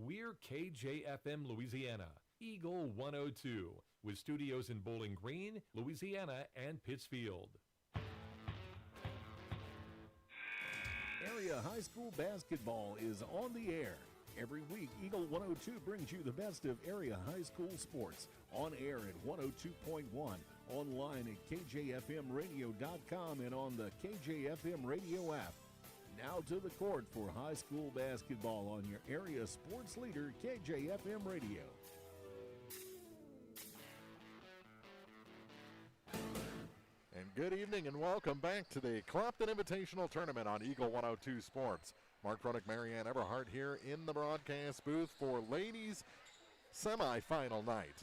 We're KJFM Louisiana, Eagle 102, with studios in Bowling Green, Louisiana, and Pittsfield. Area high school basketball is on the air. Every week, Eagle 102 brings you the best of area high school sports. On air at 102.1, online at kjfmradio.com, and on the KJFM radio app. Now to the court for high school basketball on your area sports leader, KJFM Radio. And good evening and welcome back to the Clopton Invitational Tournament on Eagle 102 Sports. Mark Brunick, Marianne Eberhardt here in the broadcast booth for ladies semifinal night.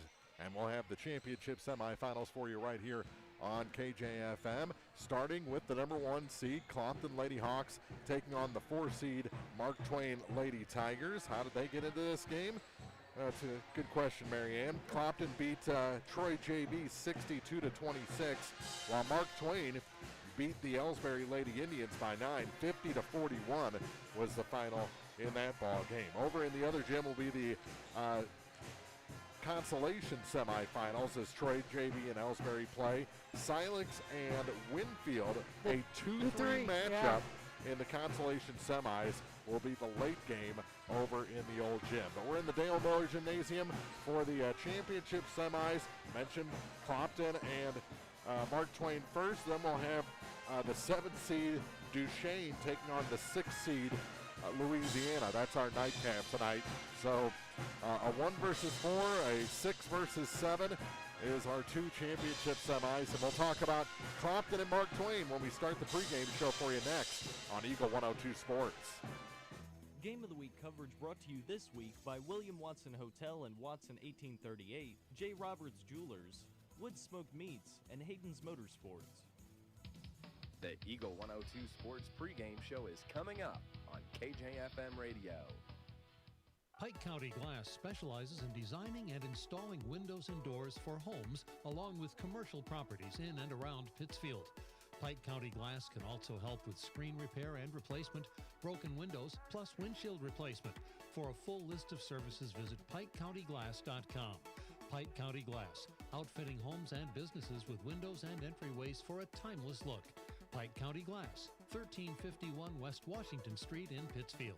And we'll have the championship semifinals for you right here on KJFM, starting with the number 1 seed, Clopton Lady Hawks, taking on the 4 seed, Mark Twain Lady Tigers. How did they get into this game? That's a good question, Marianne. Clopton beat Troy JB 62-26, while Mark Twain beat the Ellsbury Lady Indians by 9, 50-41 was the final in that ball game. Over in the other gym will be the consolation semifinals as Troy, JB, and Ellsbury play. Silex and Winfield, a 2-3 matchup in the consolation semis, will be the late game over in the old gym. But we're in the Dale Miller Gymnasium for the championship semis. Mentioned Clopton and Mark Twain first. Then we'll have the 7th seed Duchesne taking on the 6th seed Louisiana. That's our nightcap tonight. So a 1 versus 4, a 6 versus 7 is our 2 championship semis. And we'll talk about Clopton and Mark Twain when we start the pregame show for you next on Eagle 102 Sports. Game of the Week coverage brought to you this week by William Watson Hotel and Watson 1838, J. Roberts Jewelers, Wood Smoked Meats, and Hayden's Motorsports. The Eagle 102 Sports pregame show is coming up on KJFM Radio. Pike County Glass specializes in designing and installing windows and doors for homes, along with commercial properties in and around Pittsfield. Pike County Glass can also help with screen repair and replacement, broken windows, plus windshield replacement. For a full list of services, visit PikeCountyGlass.com. Pike County Glass, outfitting homes and businesses with windows and entryways for a timeless look. Pike County Glass, 1351 West Washington Street in Pittsfield.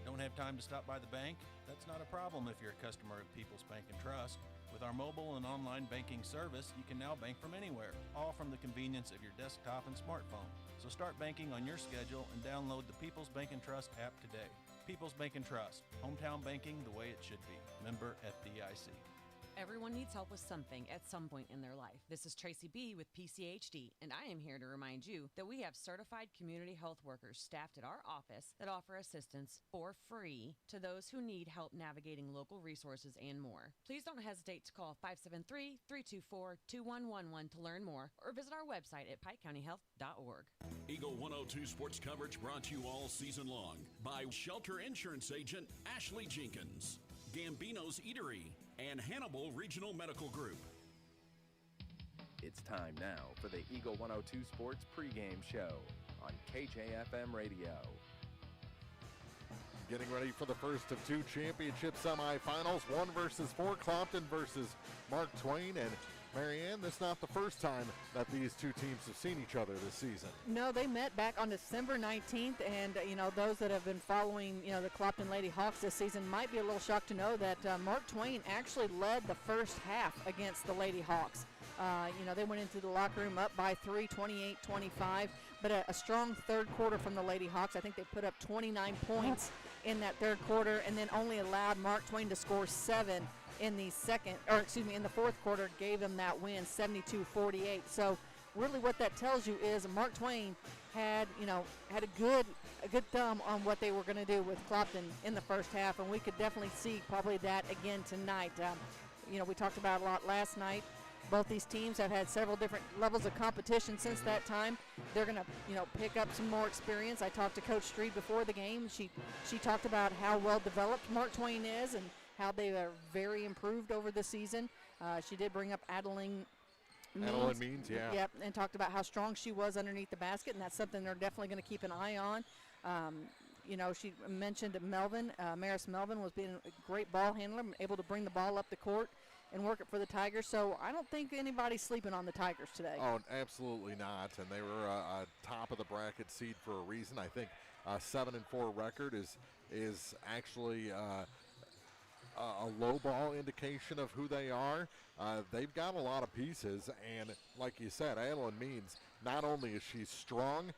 Don't have time to stop by the bank? That's not a problem if you're a customer of People's Bank & Trust. With our mobile and online banking service, you can now bank from anywhere, all from the convenience of your desktop and smartphone. So start banking on your schedule and download the People's Bank & Trust app today. People's Bank & Trust, hometown banking the way it should be. Member FDIC. Everyone needs help with something at some point in their life. This is Tracy B. with PCHD, and I am here to remind you that we have certified community health workers staffed at our office that offer assistance for free to those who need help navigating local resources and more. Please don't hesitate to call 573-324-2111 to learn more, or visit our website at pikecountyhealth.org. Eagle 102 sports coverage brought to you all season long by Shelter Insurance Agent Ashley Jenkins, Gambino's Eatery, and Hannibal Regional Medical Group. It's time now for the Eagle 102 Sports pregame show on KJFM Radio. Getting ready for the first of 2 championship semifinals, 1 versus 4, Clopton versus Mark Twain. And Marianne, this is not the first time that these 2 teams have seen each other this season. No, they met back on December 19th, and, those that have been following, the Clopton Lady Hawks this season might be a little shocked to know that Mark Twain actually led the first half against the Lady Hawks. They went into the locker room up by 3, 28-25, but a strong third quarter from the Lady Hawks. I think they put up 29 points in that third quarter, and then only allowed Mark Twain to score 7 in the in the fourth quarter, gave them that win, 72-48. So really what that tells you is Mark Twain had a good thumb on what they were going to do with Clopton in the first half, and we could definitely see probably that again tonight. We talked about a lot last night. Both these teams have had several different levels of competition since that time. They're going to, pick up some more experience. I talked to Coach Street before the game. She talked about how well developed Mark Twain is and how they are very improved over the season. She did bring up Adeline Means, yeah. Yep, and talked about how strong she was underneath the basket, and that's something they're definitely going to keep an eye on. She mentioned Melvin, Maris Melvin was being a great ball handler, able to bring the ball up the court and work it for the Tigers. So I don't think anybody's sleeping on the Tigers today. Oh, absolutely not. And they were a top of the bracket seed for a reason. I think a 7-4 record is actually a low ball indication of who they are. They've got a lot of pieces, and like you said, Adeline Means, not only is she strong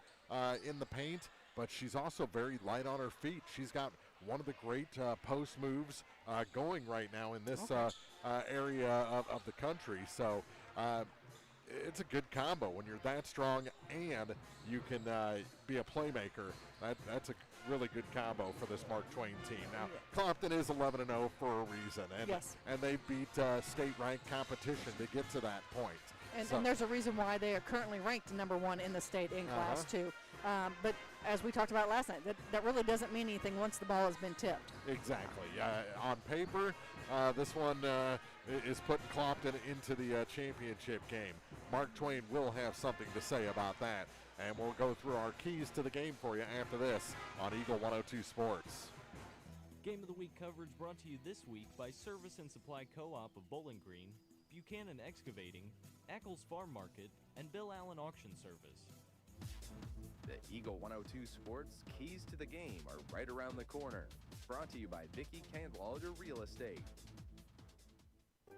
in the paint, but she's also very light on her feet. She's got one of the great post moves going right now in this area of the country. So it's a good combo when you're that strong and you can be a playmaker. That's a really good combo for this Mark Twain team. Now, Clopton is 11-0 for a reason, and they beat state-ranked competition to get to that point. And there's a reason why they are currently ranked number 1 in the state in Class 2. But as we talked about last night, that really doesn't mean anything once the ball has been tipped. Exactly. On paper, this one is putting Clopton into the championship game. Mark Twain will have something to say about that, and we'll go through our keys to the game for you after this on Eagle 102 Sports. Game of the Week coverage brought to you this week by Service and Supply Co-op of Bowling Green, Buchanan Excavating, Ackles Farm Market, and Bill Allen Auction Service. The Eagle 102 Sports keys to the game are right around the corner. Brought to you by Vicki Cadwalder Real Estate.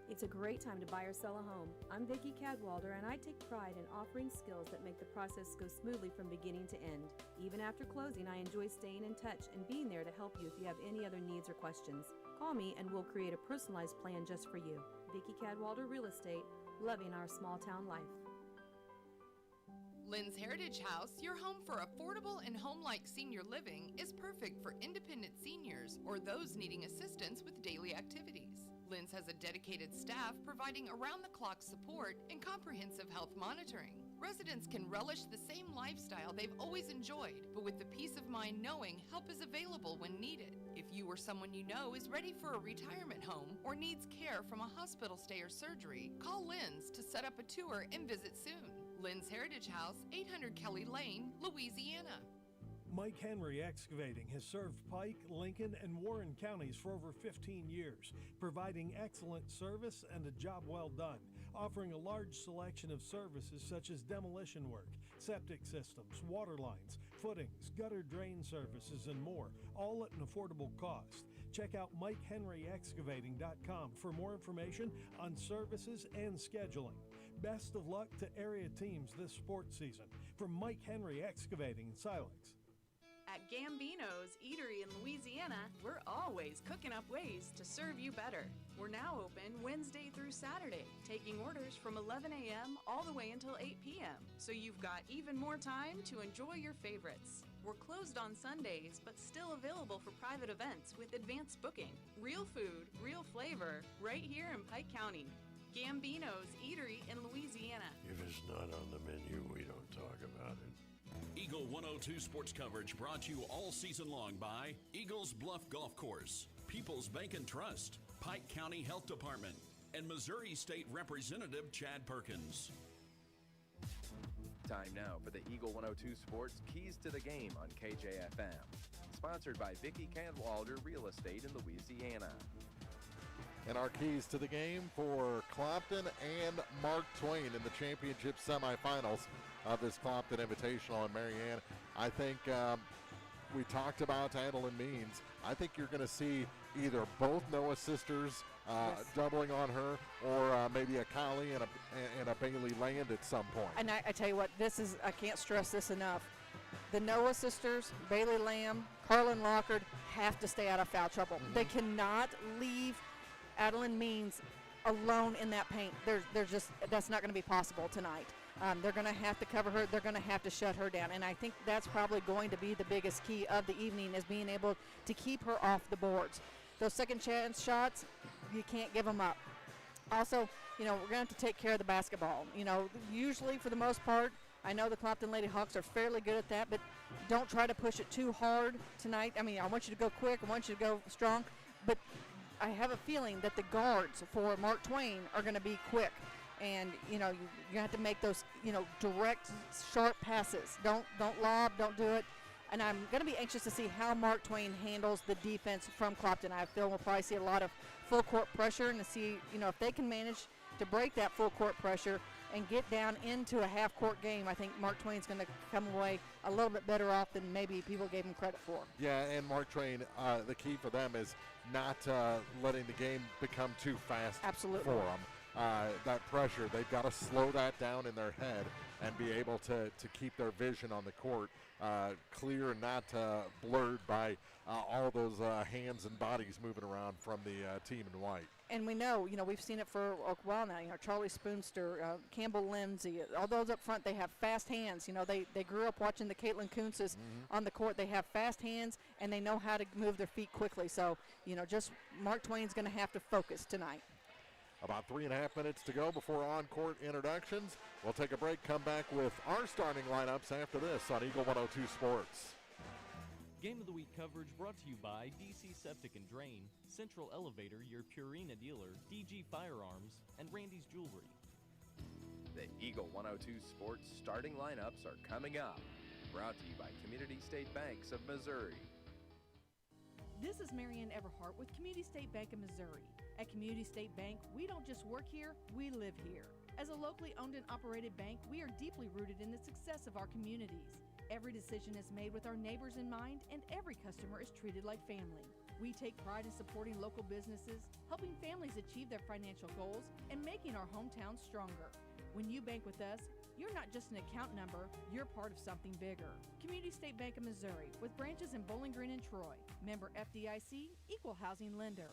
It's a great time to buy or sell a home. I'm Vicki Cadwalder, and I take pride in offering skills that make the process go smoothly from beginning to end. Even after closing, I enjoy staying in touch and being there to help you if you have any other needs or questions. Call me and we'll create a personalized plan just for you. Vicki Cadwalder Real Estate, loving our small town life. Lynn's Heritage House, your home for affordable and home-like senior living, is perfect for independent seniors or those needing assistance with daily activities. Lynn's has a dedicated staff providing around-the-clock support and comprehensive health monitoring. Residents can relish the same lifestyle they've always enjoyed, but with the peace of mind knowing help is available when needed. If you or someone you know is ready for a retirement home or needs care from a hospital stay or surgery, call Lynn's to set up a tour and visit soon. Lynn's Heritage House, 800 Kelly Lane, Louisiana. Mike Henry Excavating has served Pike, Lincoln, and Warren counties for over 15 years, providing excellent service and a job well done, offering a large selection of services such as demolition work, septic systems, water lines, footings, gutter drain services, and more, all at an affordable cost. Check out MikeHenryExcavating.com for more information on services and scheduling. Best of luck to area teams this sports season. From Mike Henry Excavating in Silex. At Gambino's Eatery in Louisiana, we're always cooking up ways to serve you better. We're now open Wednesday through Saturday, taking orders from 11 a.m. all the way until 8 p.m. So you've got even more time to enjoy your favorites. We're closed on Sundays, but still available for private events with advanced booking. Real food, real flavor, right here in Pike County. Gambino's Eatery in Louisiana. If it's not on the menu, we don't talk about it. Eagle 102 sports coverage brought to you all season long by Eagles Bluff Golf Course, People's Bank and Trust, Pike County Health Department, and Missouri State Representative Chad Perkins. Time now for the Eagle 102 Sports Keys to the Game on KJFM. Sponsored by Vicki Cadwalder Real Estate in Louisiana. And our keys to the game for Clopton and Mark Twain in the championship semifinals of this Clopton Invitational in Marianne. I think we talked about Adeline Means. I think you're going to see either both Noah sisters doubling on her, or maybe a Collie and a Bailey Land at some point. And I tell you what, I can't stress this enough. The Noah sisters, Bailey Lamb, Carlin Lockard have to stay out of foul trouble. Mm-hmm. They cannot leave Adeline Means alone in that paint. That's not going to be possible tonight. They're going to have to cover her. They're going to have to shut her down. And I think that's probably going to be the biggest key of the evening, is being able to keep her off the boards. Those second chance shots, you can't give them up. Also, we're going to have to take care of the basketball. Usually for the most part, I know the Clopton Lady Hawks are fairly good at that, but don't try to push it too hard tonight. I mean, I want you to go quick. I want you to go strong. But I have a feeling that the guards for Mark Twain are going to be quick. And, you have to make those, direct, sharp passes. Don't lob, don't do it. And I'm going to be anxious to see how Mark Twain handles the defense from Clopton. I feel we'll probably see a lot of full court pressure, and to see, if they can manage to break that full court pressure and get down into a half court game. I think Mark Twain's going to come away a little bit better off than maybe people gave him credit for. Yeah, and Mark Twain, the key for them is not letting the game become too fast Absolutely. for them. That pressure, they've got to slow that down in their head and be able to keep their vision on the court clear and not blurred by all those hands and bodies moving around from the team in white. And we know, we've seen it for a while now. Charlie Spoonster, Campbell Lindsay, all those up front, they have fast hands. They grew up watching the Caitlin Kuntzes on the court. They have fast hands, and they know how to move their feet quickly. So, just Mark Twain's going to have to focus tonight. About 3.5 minutes to go before on-court introductions. We'll take a break, come back with our starting lineups after this on Eagle 102 Sports. Game of the Week coverage brought to you by DC Septic and Drain, Central Elevator, your Purina dealer, DG Firearms, and Randy's Jewelry. The Eagle 102 Sports starting lineups are coming up. Brought to you by Community State Banks of Missouri. This is Marianne Everhart with Community State Bank of Missouri. At Community State Bank, we don't just work here, we live here. As a locally owned and operated bank, we are deeply rooted in the success of our communities. Every decision is made with our neighbors in mind, and every customer is treated like family. We take pride in supporting local businesses, helping families achieve their financial goals, and making our hometowns stronger. When you bank with us, you're not just an account number, you're part of something bigger. Community State Bank of Missouri, with branches in Bowling Green and Troy. Member FDIC, Equal Housing Lender.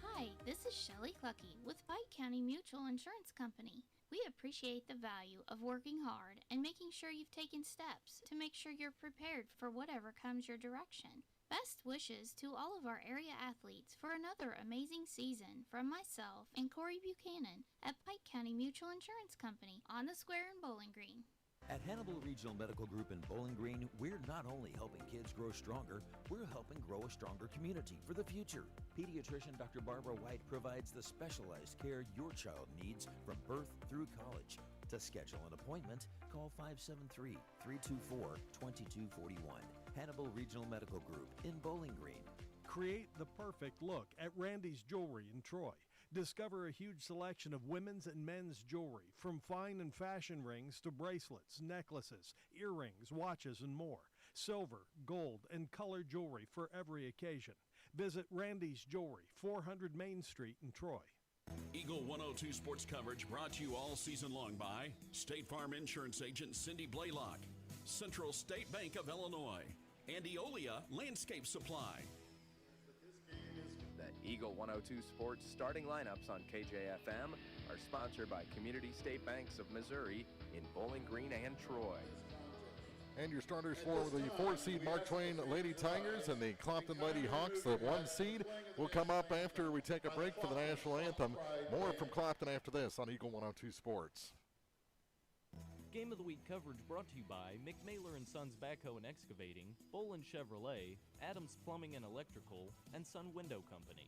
Hi, this is Shelley Clucky with Pike County Mutual Insurance Company. We appreciate the value of working hard and making sure you've taken steps to make sure you're prepared for whatever comes your direction. Best wishes to all of our area athletes for another amazing season from myself and Corey Buchanan at Pike County Mutual Insurance Company on the Square in Bowling Green. At Hannibal Regional Medical Group in Bowling Green, we're not only helping kids grow stronger, we're helping grow a stronger community for the future. Pediatrician Dr. Barbara White provides the specialized care your child needs from birth through college. To schedule an appointment, call 573-324-2241. Hannibal Regional Medical Group in Bowling Green. Create the perfect look at Randy's Jewelry in Troy. Discover a huge selection of women's and men's jewelry, from fine and fashion rings to bracelets, necklaces, earrings, watches, and more. Silver, gold, and color jewelry for every occasion. Visit Randy's Jewelry, 400 Main Street in Troy. Eagle 102 sports coverage brought to you all season long by State Farm Insurance Agent Cindy Blaylock, Central State Bank of Illinois, and Eolia Landscape Supply. The Eagle 102 Sports starting lineups on KJFM are sponsored by Community State Banks of Missouri in Bowling Green and Troy. And your starters for the 4-seed Mark Twain Lady Tigers and the Clopton Lady Hawks, the 1-seed, will come up after we take a break for the national anthem. More from Clopton after this on Eagle 102 Sports. Game of the Week coverage brought to you by McMailer & Sons Backhoe and Excavating, Bolin Chevrolet, Adams Plumbing and Electrical, and Sun Window Company.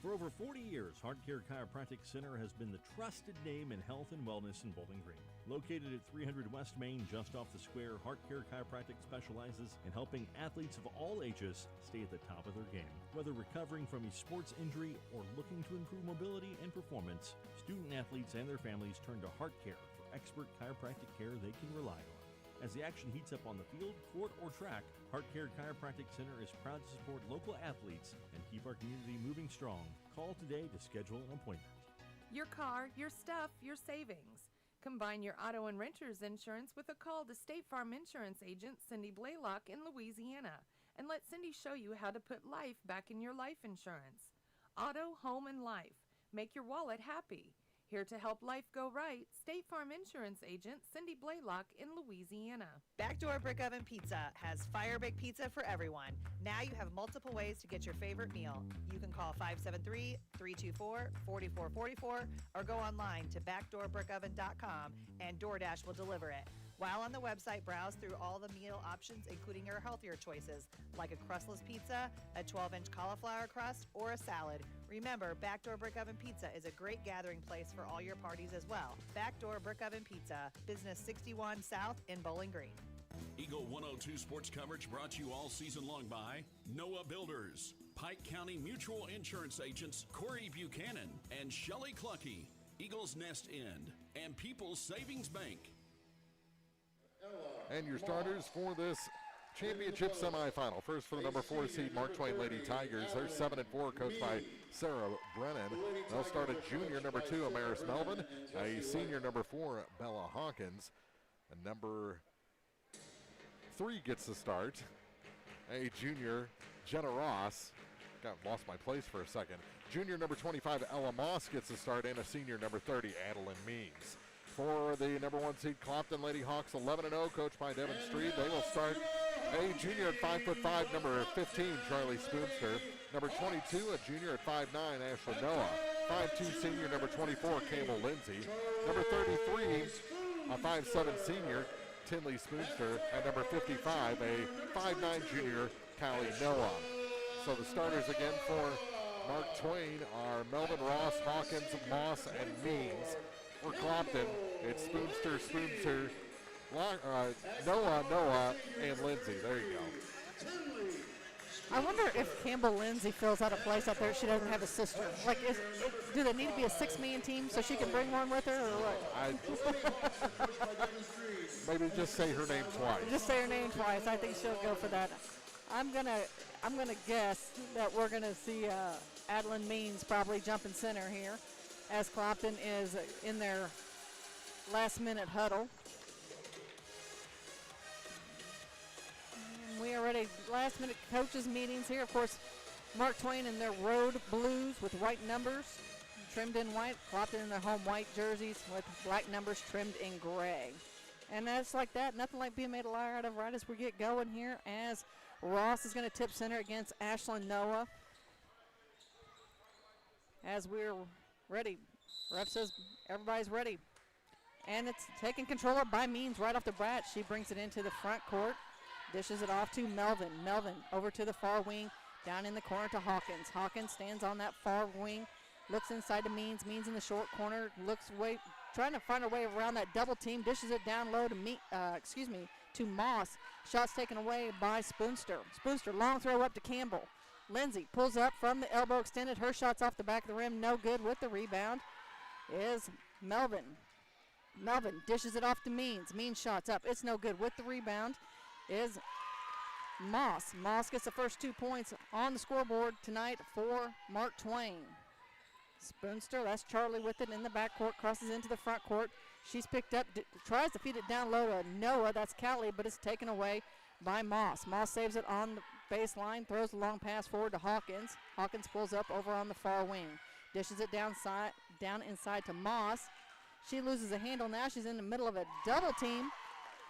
For over 40 years, HeartCare Chiropractic Center has been the trusted name in health and wellness in Bowling Green. Located at 300 West Main, just off the square, HeartCare Chiropractic specializes in helping athletes of all ages stay at the top of their game. Whether recovering from a sports injury or looking to improve mobility and performance, student athletes and their families turn to HeartCare for expert chiropractic care they can rely on. As the action heats up on the field, court, or track, HeartCare Chiropractic Center is proud to support local athletes and keep our community moving strong. Call today to schedule an appointment. Your car, your stuff, your savings. Combine your auto and renter's insurance with a call to State Farm Insurance Agent Cindy Blaylock in Louisiana, and let Cindy show you how to put life back in your life insurance. Auto, home, and life. Make your wallet happy. Here to help life go right, State Farm Insurance Agent Cindy Blaylock in Louisiana. Backdoor Brick Oven Pizza has fire baked pizza for everyone. Now you have multiple ways to get your favorite meal. You can call 573-324-4444 or go online to backdoorbrickoven.com and DoorDash will deliver it. While on the website, browse through all the meal options, including your healthier choices, like a crustless pizza, a 12-inch cauliflower crust, or a salad. Remember, Backdoor Brick Oven Pizza is a great gathering place for all your parties as well. Backdoor Brick Oven Pizza, Business 61 South in Bowling Green. Eagle 102 sports coverage brought to you all season long by Noah Builders, Pike County Mutual Insurance Agents Corey Buchanan and Shelley Clucky, Eagles Nest End, and People's Savings Bank. And your starters for this championship semifinal. First for the number 4 seed Mark Twain Lady Tigers. They're 7-4, coached by Sarah Brennan. They'll start a junior number 2, Amaris Melvin, a senior number 4, Bella Hawkins, and number 3 gets the start, a junior, Jenna Ross. Lost my place for a second. Junior number 25, Ella Moss gets the start, and a senior number 30, Adeline Means. For the number 1 seed Clopton Lady Hawks, 11-0, coached by Devin Street. They will start a junior at 5'5", number 15, Charlie Spoonster. Number 22, a junior at 5'9", Ashley Noah. 5'2", senior, number 24, Campbell Lindsay. Number 33, a 5'7", senior, Tinley Spoonster. And number 55, a 5'9", junior, Callie Noah. So the starters again for Mark Twain are Melvin, Ross, Hawkins, Moss, and Means. For Clopton, it's Spoonster, Noah, and Lindsay. There you go. I wonder if Campbell Lindsay feels out of place out there. She doesn't have a sister. Like, do they need to be a 6-man team so she can bring one with her, or what? Maybe just say her name twice. Just say her name twice. I think she'll go for that. I'm gonna guess that we're gonna see Adeline Means probably jumping center here, as Clopton is in their last-minute huddle. And we are ready. Last-minute coaches meetings here. Of course, Mark Twain in their road blues with white numbers, trimmed in white. Clopton in their home white jerseys with black numbers trimmed in gray. And that's like that. Nothing like being made a liar out of right as we get going here, as Ross is going to tip center against Ashlyn Noah. As we're ready. Ref says everybody's ready. And it's taken control of by Means right off the bat. She brings it into the front court. Dishes it off to Melvin. Melvin over to the far wing. Down in the corner to Hawkins. Hawkins stands on that far wing. Looks inside to Means. Means in the short corner. Looks away, trying to find her way around that double team. Dishes it down low to to Moss. Shots taken away by Spoonster. Spoonster, long throw up to Campbell. Lindsay pulls up from the elbow extended. Her shot's off the back of the rim. No good. With the rebound is Melvin. Melvin dishes it off to Means. Means shots up. It's no good. With the rebound is Moss. Moss gets the first 2 points on the scoreboard tonight for Mark Twain. Spoonster, that's Charlie with it in the backcourt, crosses into the front court. She's picked up, tries to feed it down low to Noah. That's Callie, but it's taken away by Moss. Moss saves it on the baseline, throws a long pass forward to Hawkins. Hawkins pulls up over on the far wing. Dishes it down inside to Moss. She loses a handle now. She's in the middle of a double team.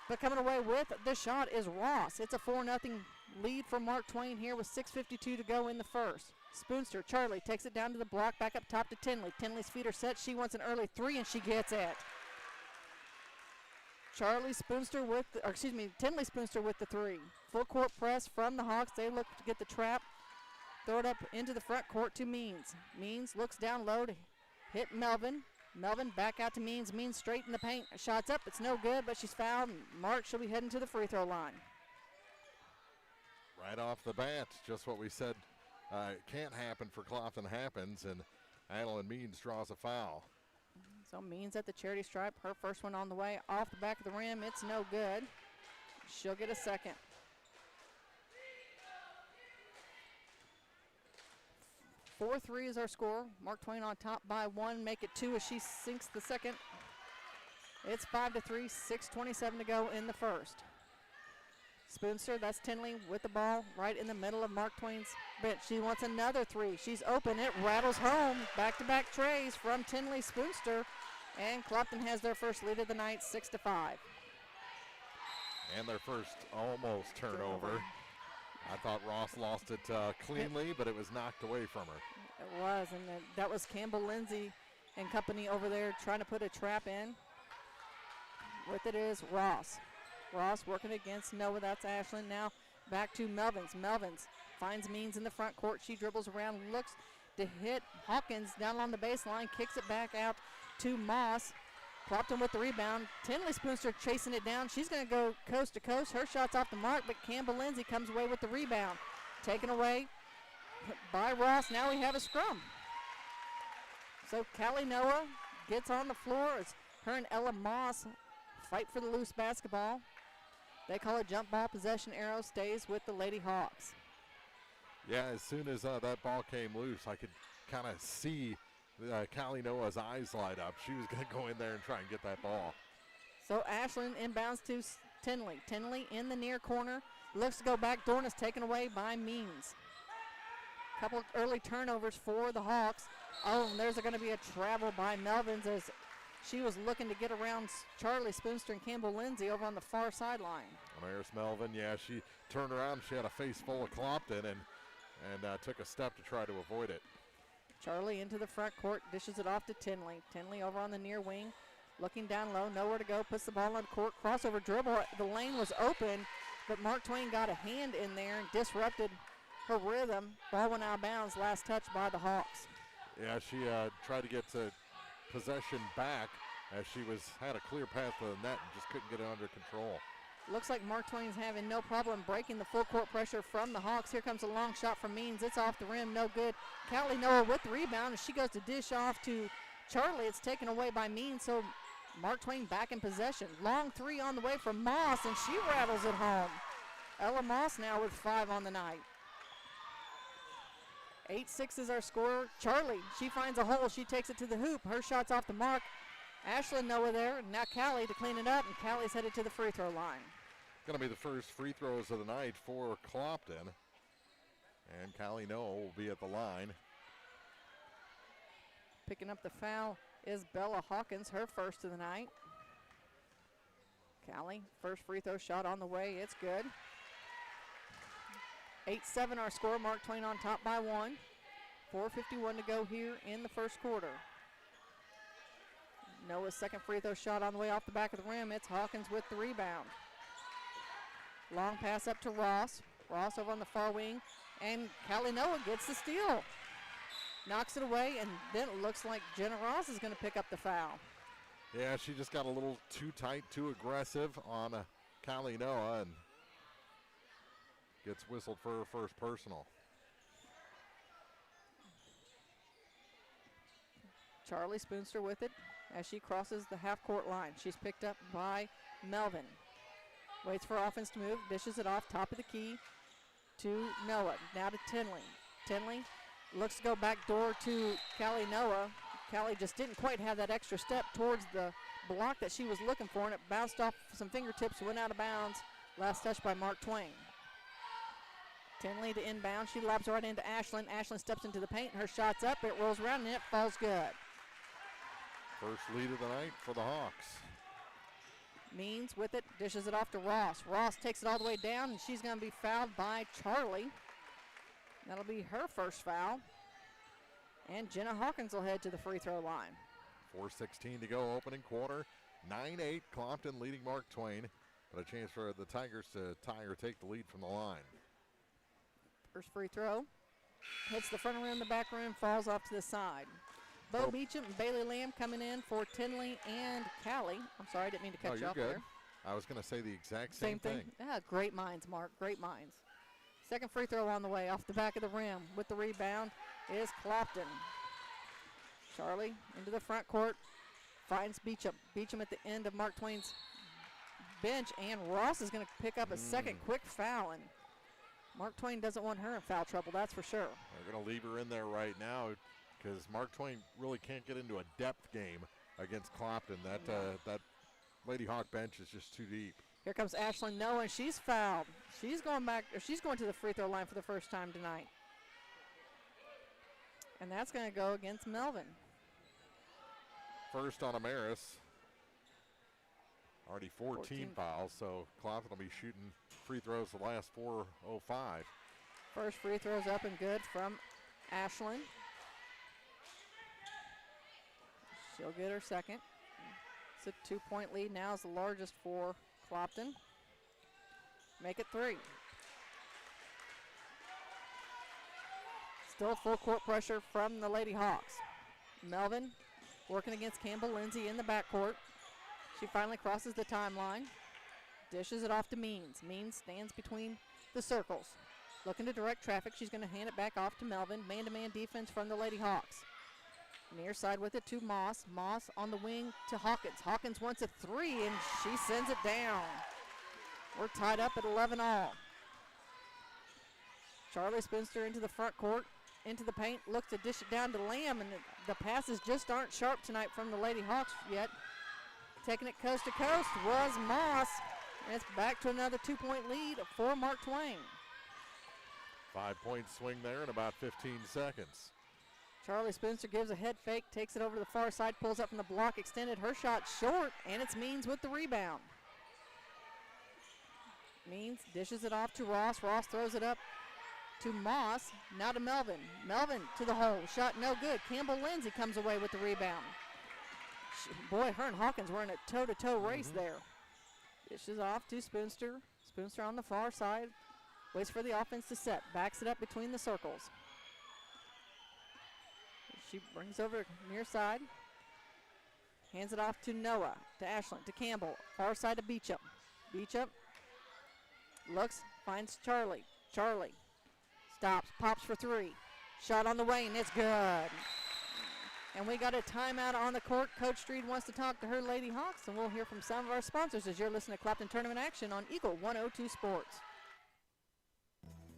But coming away with the shot is Ross. It's a 4-0 lead for Mark Twain here with 6:52 to go in the first. Spoonster, Charlie takes it down to the block, back up top to Tinley. Tinley's feet are set. She wants an early 3, and she gets it. Tinley Spoonster with the 3. Full court press from the Hawks. They look to get the trap. Throw it up into the front court to Means. Means looks down low to hit Melvin. Melvin back out to Means. Means straight in the paint. Shots up. It's no good, but she's fouled. Mark, she'll be heading to the free throw line. Right off the bat, just what we said can't happen for Clopton happens, and Adeline Means draws a foul. So Means at the charity stripe. Her first one on the way. Off the back of the rim. It's no good. She'll get a second. 4-3 is our score. Mark Twain on top by 1. Make it 2 as she sinks the second. It's 5-3, 6:27 to go in the first. Spoonster, that's Tinley with the ball right in the middle of Mark Twain's bench. She wants another 3. She's open. It rattles home. Back-to-back trays from Tinley Spoonster. And Clopton has their first lead of the night, 6-5. And their first almost turnover. I thought Ross lost it cleanly, but it was knocked away from her. It was, and that was Campbell Lindsay and company over there trying to put a trap in. With it is Ross. Ross working against Noah. That's Ashlyn. Now back to Melvins. Melvins finds Means in the front court. She dribbles around, looks to hit Hawkins down on the baseline, kicks it back out to Moss. Clopton with the rebound. Tinley Spoonster chasing it down. She's going to go coast to coast. Her shot's off the mark, but Campbell Lindsay comes away with the rebound. Taken away by Ross. Now we have a scrum. So Callie Noah gets on the floor as her and Ella Moss fight for the loose basketball. They call it jump ball possession. Arrow stays with the Lady Hawks. Yeah, as soon as that ball came loose, I could kind of see Callie Noah's eyes light up. She was going to go in there and try and get that ball. So Ashland inbounds to Tinley. Tinley in the near corner. Looks to go back. Dorn is taken away by Means. Couple early turnovers for the Hawks. Oh, and there's going to be a travel by Melvins as she was looking to get around Charlie Spoonster and Campbell Lindsay over on the far sideline. Maris Melvin, yeah, she turned around. She had a face full of Clopton and took a step to try to avoid it. Charlie into the front court, dishes it off to Tinley. Tinley over on the near wing, looking down low, nowhere to go, puts the ball on the court, crossover dribble. The lane was open, but Mark Twain got a hand in there and disrupted her rhythm. Ball went out of bounds, last touch by the Hawks. Yeah, she tried to get to possession back as she had a clear path to the net and just couldn't get it under control. Looks like Mark Twain's having no problem breaking the full court pressure from the Hawks. Here comes a long shot from Means. It's off the rim, no good. Callie Noah with the rebound, and she goes to dish off to Charlie. It's taken away by Means, so Mark Twain back in possession. Long three on the way from Moss, and she rattles it home. Ella Moss now with 5 on the night. 8-6 is our score. Charlie, she finds a hole. She takes it to the hoop. Her shot's off the mark. Ashlyn Noah there, and now Callie to clean it up, and Callie's headed to the free throw line. Going to be the first free throws of the night for Clopton. And Callie Noah will be at the line. Picking up the foul is Bella Hawkins, her first of the night. Callie, first free throw shot on the way. It's good. 8-7 our score. Mark Twain on top by 1. 4:51 to go here in the first quarter. Noah's second free throw shot on the way off the back of the rim. It's Hawkins with the rebound. Long pass up to Ross. Ross over on the far wing. And Callie Noah gets the steal. Knocks it away, and then it looks like Jenna Ross is going to pick up the foul. Yeah, she just got a little too tight, too aggressive on Callie Noah and gets whistled for her first personal. Charlie Spoonster with it as she crosses the half-court line. She's picked up by Melvin. Waits for offense to move, dishes it off, top of the key to Noah. Now to Tinley. Tinley looks to go back door to Callie Noah. Callie just didn't quite have that extra step towards the block that she was looking for, and it bounced off some fingertips, went out of bounds. Last touch by Mark Twain. Tinley to inbound. She lobs right into Ashlyn. Ashlyn steps into the paint. Her shot's up. It rolls around, and it falls good. First lead of the night for the Hawks. Means with it, dishes it off to Ross. Ross takes it all the way down, and she's going to be fouled by Charlie. That'll be her first foul. And Jenna Hawkins will head to the free throw line. 4:16 to go, opening quarter. 9-8, Clopton leading Mark Twain, but a chance for the Tigers to tie or take the lead from the line. First free throw. Hits the front rim, the back rim, falls off to the side. Bo Beecham and Bailey Lamb coming in for Tinley and Callie. I'm sorry, I didn't mean to cut you off there. I was going to say the exact same thing. Yeah, great minds, Mark, great minds. Second free throw on the way, off the back of the rim. With the rebound is Clopton. Charlie into the front court, finds Beecham. Beecham at the end of Mark Twain's bench, and Ross is going to pick up a second quick foul, and Mark Twain doesn't want her in foul trouble, that's for sure. They're going to leave her in there right now because Mark Twain really can't get into a depth game against Clopton. That Lady Hawk bench is just too deep. Here comes Ashlyn Noah, and she's fouled. She's going to the free throw line for the first time tonight. And that's going to go against Melvin. First on Amaris. Already 14 fouls, so Clopton will be shooting free throws the last 4:05. First free throw's up and good from Ashlyn. She'll get her second. It's a 2-point lead now, is the largest for Clopton. Make it 3. Still full court pressure from the Lady Hawks. Melvin working against Campbell Lindsay in the backcourt. She finally crosses the timeline. Dishes it off to Means. Means stands between the circles. Looking to direct traffic. She's going to hand it back off to Melvin. Man-to-man defense from the Lady Hawks. Near side with it to Moss. Moss on the wing to Hawkins. Hawkins wants a three, and she sends it down. We're tied up at 11 all. Charlie Spencer into the front court, into the paint, looks to dish it down to Lamb, and the passes just aren't sharp tonight from the Lady Hawks yet. Taking it coast to coast was Moss, and it's back to another 2-point lead for Mark Twain. 5-point swing there in about 15 seconds. Charlie Spencer gives a head fake, takes it over to the far side, pulls up from the block, extended her shot short, and it's Means with the rebound. Means dishes it off to Ross. Ross throws it up to Moss, now to Melvin. Melvin to the hole, shot no good. Campbell Lindsay comes away with the rebound. Boy, her and Hawkins were in a toe-to-toe race there. Dishes off to Spencer. Spencer on the far side, waits for the offense to set, backs it up between the circles. She brings over near side, hands it off to Noah, to Ashland, to Campbell, far side to Beecham. Beecham looks, finds Charlie. Charlie stops, pops for three. Shot on the way, and it's good. And we got a timeout on the court. Coach Street wants to talk to her Lady Hawks, and we'll hear from some of our sponsors as you're listening to Clopton Tournament Action on Eagle 102 Sports.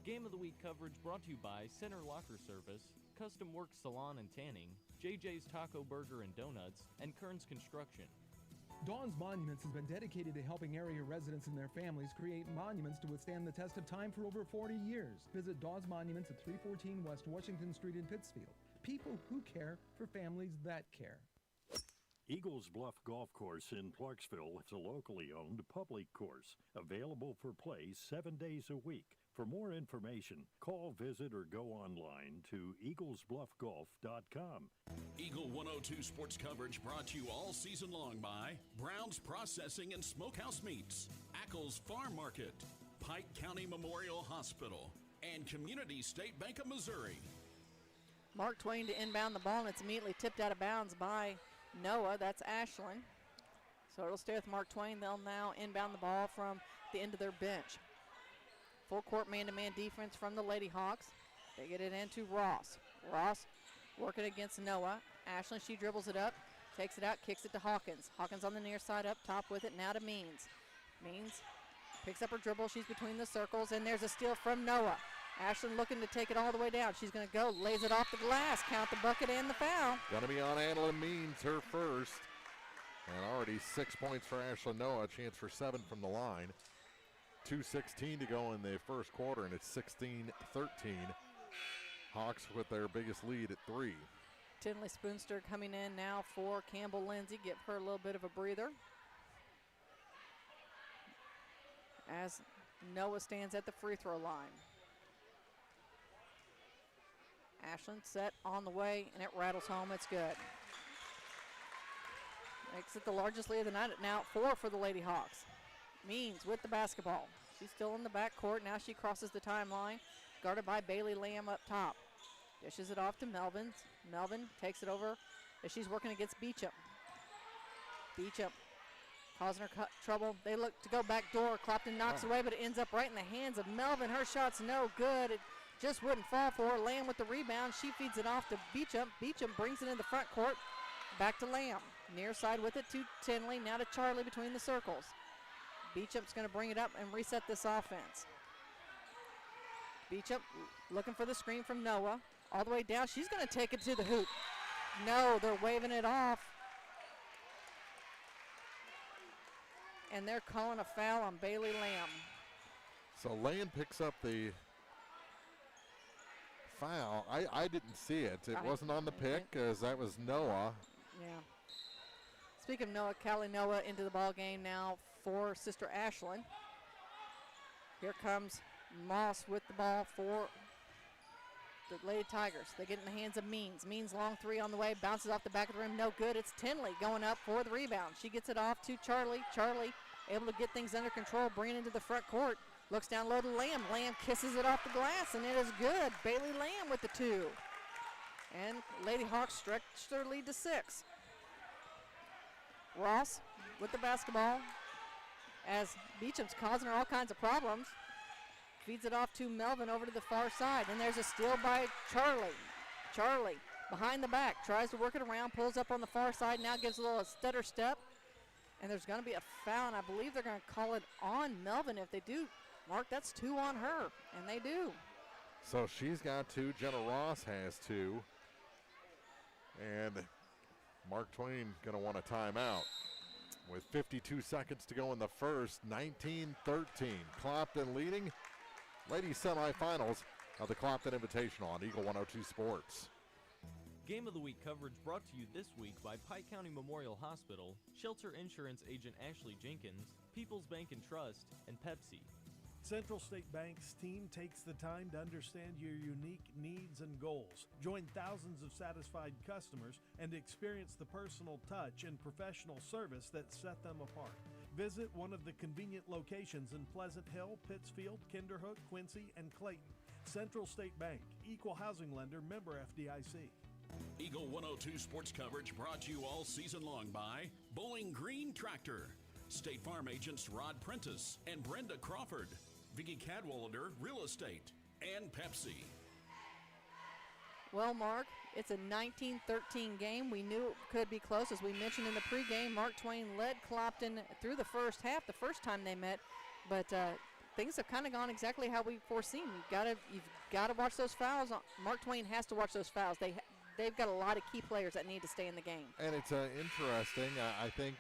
Game of the Week coverage brought to you by Center Locker Service, Custom Work Salon and Tanning, JJ's Taco Burger and Donuts, and Kearns Construction. Dawn's Monuments has been dedicated to helping area residents and their families create monuments to withstand the test of time for over 40 years. Visit Dawn's Monuments at 314 West Washington Street in Pittsfield. People who care for families that care. Eagles Bluff Golf Course in Clarksville is a locally owned public course, available for play 7 days a week. For more information, call, visit, or go online to eaglesbluffgolf.com. Eagle 102 sports coverage brought to you all season long by Brown's Processing and Smokehouse Meats, Ackles Farm Market, Pike County Memorial Hospital, and Community State Bank of Missouri. Mark Twain to inbound the ball, and it's immediately tipped out of bounds by Noah. That's Ashland. So it'll stay with Mark Twain. They'll now inbound the ball from the end of their bench. Full court man-to-man defense from the Lady Hawks. They get it into Ross. Ross working against Noah. Ashland, she dribbles it up, takes it out, kicks it to Hawkins. Hawkins on the near side up top with it, now to Means. Means picks up her dribble. She's between the circles, and there's a steal from Noah. Ashland looking to take it all the way down. She's going to go, lays it off the glass, count the bucket and the foul. Going to be on Annalyn Means, her first. And already 6 points for Ashland Noah, a chance for 7 from the line. 2:16 to go in the first quarter, and it's 16-13. Hawks with their biggest lead at 3. Tinley Spoonster coming in now for Campbell Lindsay. Give her a little bit of a breather. As Noah stands at the free throw line. Ashland set on the way, and it rattles home. It's good. Makes it the largest lead of the night at now 4 for the Lady Hawks. Means with the basketball. She's still in the backcourt. Now she crosses the timeline, guarded by Bailey Lamb up top. Dishes it off to Melvin. Melvin takes it over as she's working against Beecham. Beecham causing her trouble. They look to go back door. Clopton knocks away, but it ends up right in the hands of Melvin. Her shot's no good. It just wouldn't fall for her. Lamb with the rebound. She feeds it off to Beecham. Beecham brings it in the front court. Back to Lamb. Near side with it to Tinley. Now to Charlie between the circles. Beecham's going to bring it up and reset this offense. Beecham looking for the screen from Noah. All the way down. She's going to take it to the hoop. No, they're waving it off. And they're calling a foul on Bailey Lamb. So Lamb picks up the foul. I didn't see it. It wasn't on the pick because that was Noah. Yeah. Speaking of Noah, Callie Noah into the ball game now for Sister Ashland. Here comes Moss with the ball for the Lady Tigers. They get in the hands of Means. Means long three on the way, bounces off the back of the rim, no good. It's Tinley going up for the rebound. She gets it off to Charlie. Charlie able to get things under control, bring it into the front court. Looks down low to Lamb. Lamb kisses it off the glass, and it is good. Bailey Lamb with the 2. And Lady Hawks stretched their lead to 6. Ross with the basketball as Beecham's causing her all kinds of problems. Feeds it off to Melvin over to the far side, and there's a steal by Charlie. Charlie behind the back, tries to work it around, pulls up on the far side, now gives a little stutter step, and there's going to be a foul, and I believe they're going to call it on Melvin. If they do, Mark, that's 2 on her, and they do. So she's got 2. Jenna Ross has 2. And Mark Twain going to want a timeout. With 52 seconds to go in the first, 19-13. Clopton leading. Ladies semifinals of the Clopton Invitational on Eagle 102 Sports. Game of the Week coverage brought to you this week by Pike County Memorial Hospital, Shelter Insurance Agent Ashley Jenkins, People's Bank and Trust, and Pepsi. Central State Bank's team takes the time to understand your unique needs and goals. Join thousands of satisfied customers and experience the personal touch and professional service that set them apart. Visit one of the convenient locations in Pleasant Hill, Pittsfield, Kinderhook, Quincy, and Clayton. Central State Bank, equal housing lender, member FDIC. Eagle 102 sports coverage brought to you all season long by Bowling Green Tractor, State Farm agents Rod Prentice and Brenda Crawford, Vicki Cadwallader Real Estate, and Pepsi. Well, Mark, it's a 19-13 game. We knew it could be close. As we mentioned in the pregame, Mark Twain led Clopton through the first half, the first time they met, but things have kind of gone exactly how we foreseen. You've got to watch those fouls. Mark Twain has to watch those fouls. They've got a lot of key players that need to stay in the game. And it's interesting. I think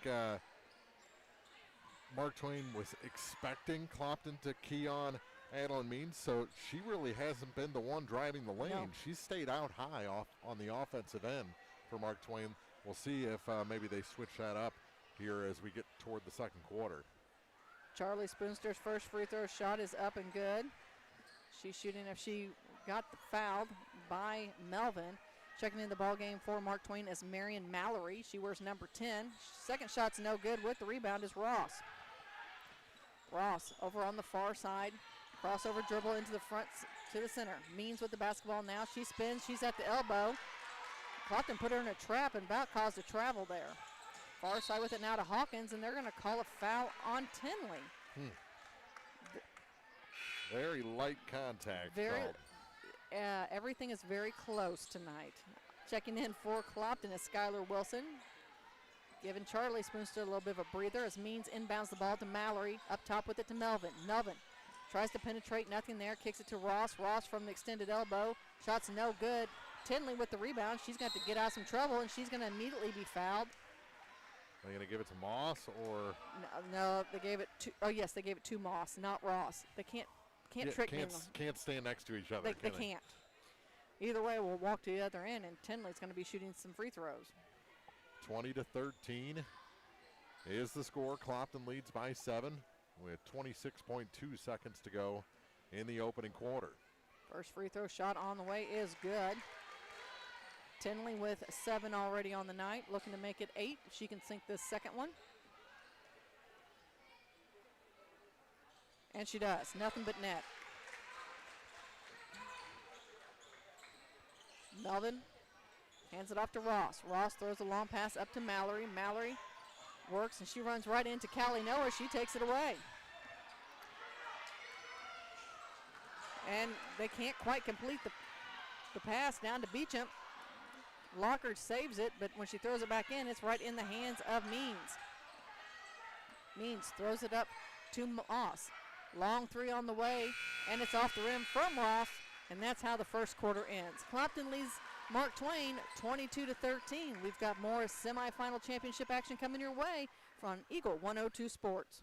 Mark Twain was expecting Clopton to key on Adeline Means, so she really hasn't been the one driving the lane. No. She's stayed out high off on the offensive end for Mark Twain. We'll see if maybe they switch that up here as we get toward the second quarter. Charlie Spoonster's first free throw shot is up and good. She's shooting if she got fouled by Melvin. Checking in the ball game for Mark Twain is Marion Mallory. She wears number 10. Second shot's no good. With the rebound is Ross. Ross over on the far side. Crossover dribble into the front to the center. Means with the basketball now. She spins. She's at the elbow. Clopton put her in a trap and about caused a travel there. Far side with it now to Hawkins, and they're going to call a foul on Tinley. Very light contact. Called. Everything is very close tonight. Checking in for Clopton is Skylar Wilson. Giving Charlie Spoonster a little bit of a breather as Means inbounds the ball to Mallory. Up top with it to Melvin. Melvin tries to penetrate, nothing there. Kicks it to Ross. Ross from the extended elbow. Shot's no good. Tinley with the rebound. She's got to get out of some trouble, and she's going to immediately be fouled. Are they going to give it to Moss or? No, they gave it to. Oh yes, they gave it to Moss, not Ross. They can't trick me. Can't stand next to each other. They can't. Either way, we'll walk to the other end, and Tinley's going to be shooting some free throws. 20-13 is the score. Clopton leads by 7 with 26.2 seconds to go in the opening quarter. First free throw shot on the way is good. Tinley with 7 already on the night, looking to make it 8 if she can sink this second one. And she does, nothing but net. Melvin hands it off to Ross. Ross throws a long pass up to Mallory. Mallory works and she runs right into Callie Noah. She takes it away. And they can't quite complete the pass down to Beecham. Lockard saves it, but when she throws it back in, it's right in the hands of Means. Means throws it up to Moss. Long three on the way, and it's off the rim from Ross, and that's how the first quarter ends. Clopton leads Mark Twain 22-13. We've got more semifinal championship action coming your way from Eagle 102 Sports.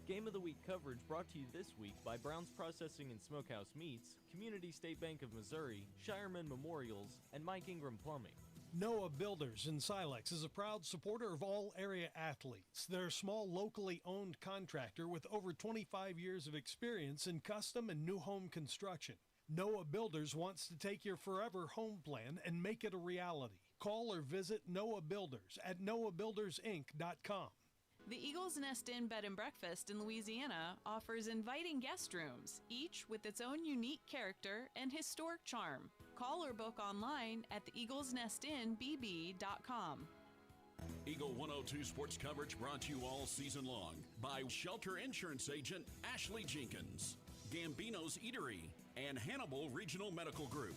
Game of the Week coverage brought to you this week by Brown's Processing and Smokehouse Meats, Community State Bank of Missouri, Shireman Memorials, and Mike Ingram Plumbing. Noah Builders in Silex is a proud supporter of all area athletes. They're a small, locally owned contractor with over 25 years of experience in custom and new home construction. Noah Builders wants to take your forever home plan and make it a reality. Call or visit Noah Builders at noahbuildersinc.com. The Eagles Nest Inn Bed and Breakfast in Louisiana offers inviting guest rooms, each with its own unique character and historic charm. Call or book online at theeaglesnestinbb.com. Eagle 102 sports coverage brought to you all season long by Shelter Insurance Agent Ashley Jenkins, Gambino's Eatery, and Hannibal Regional Medical Group.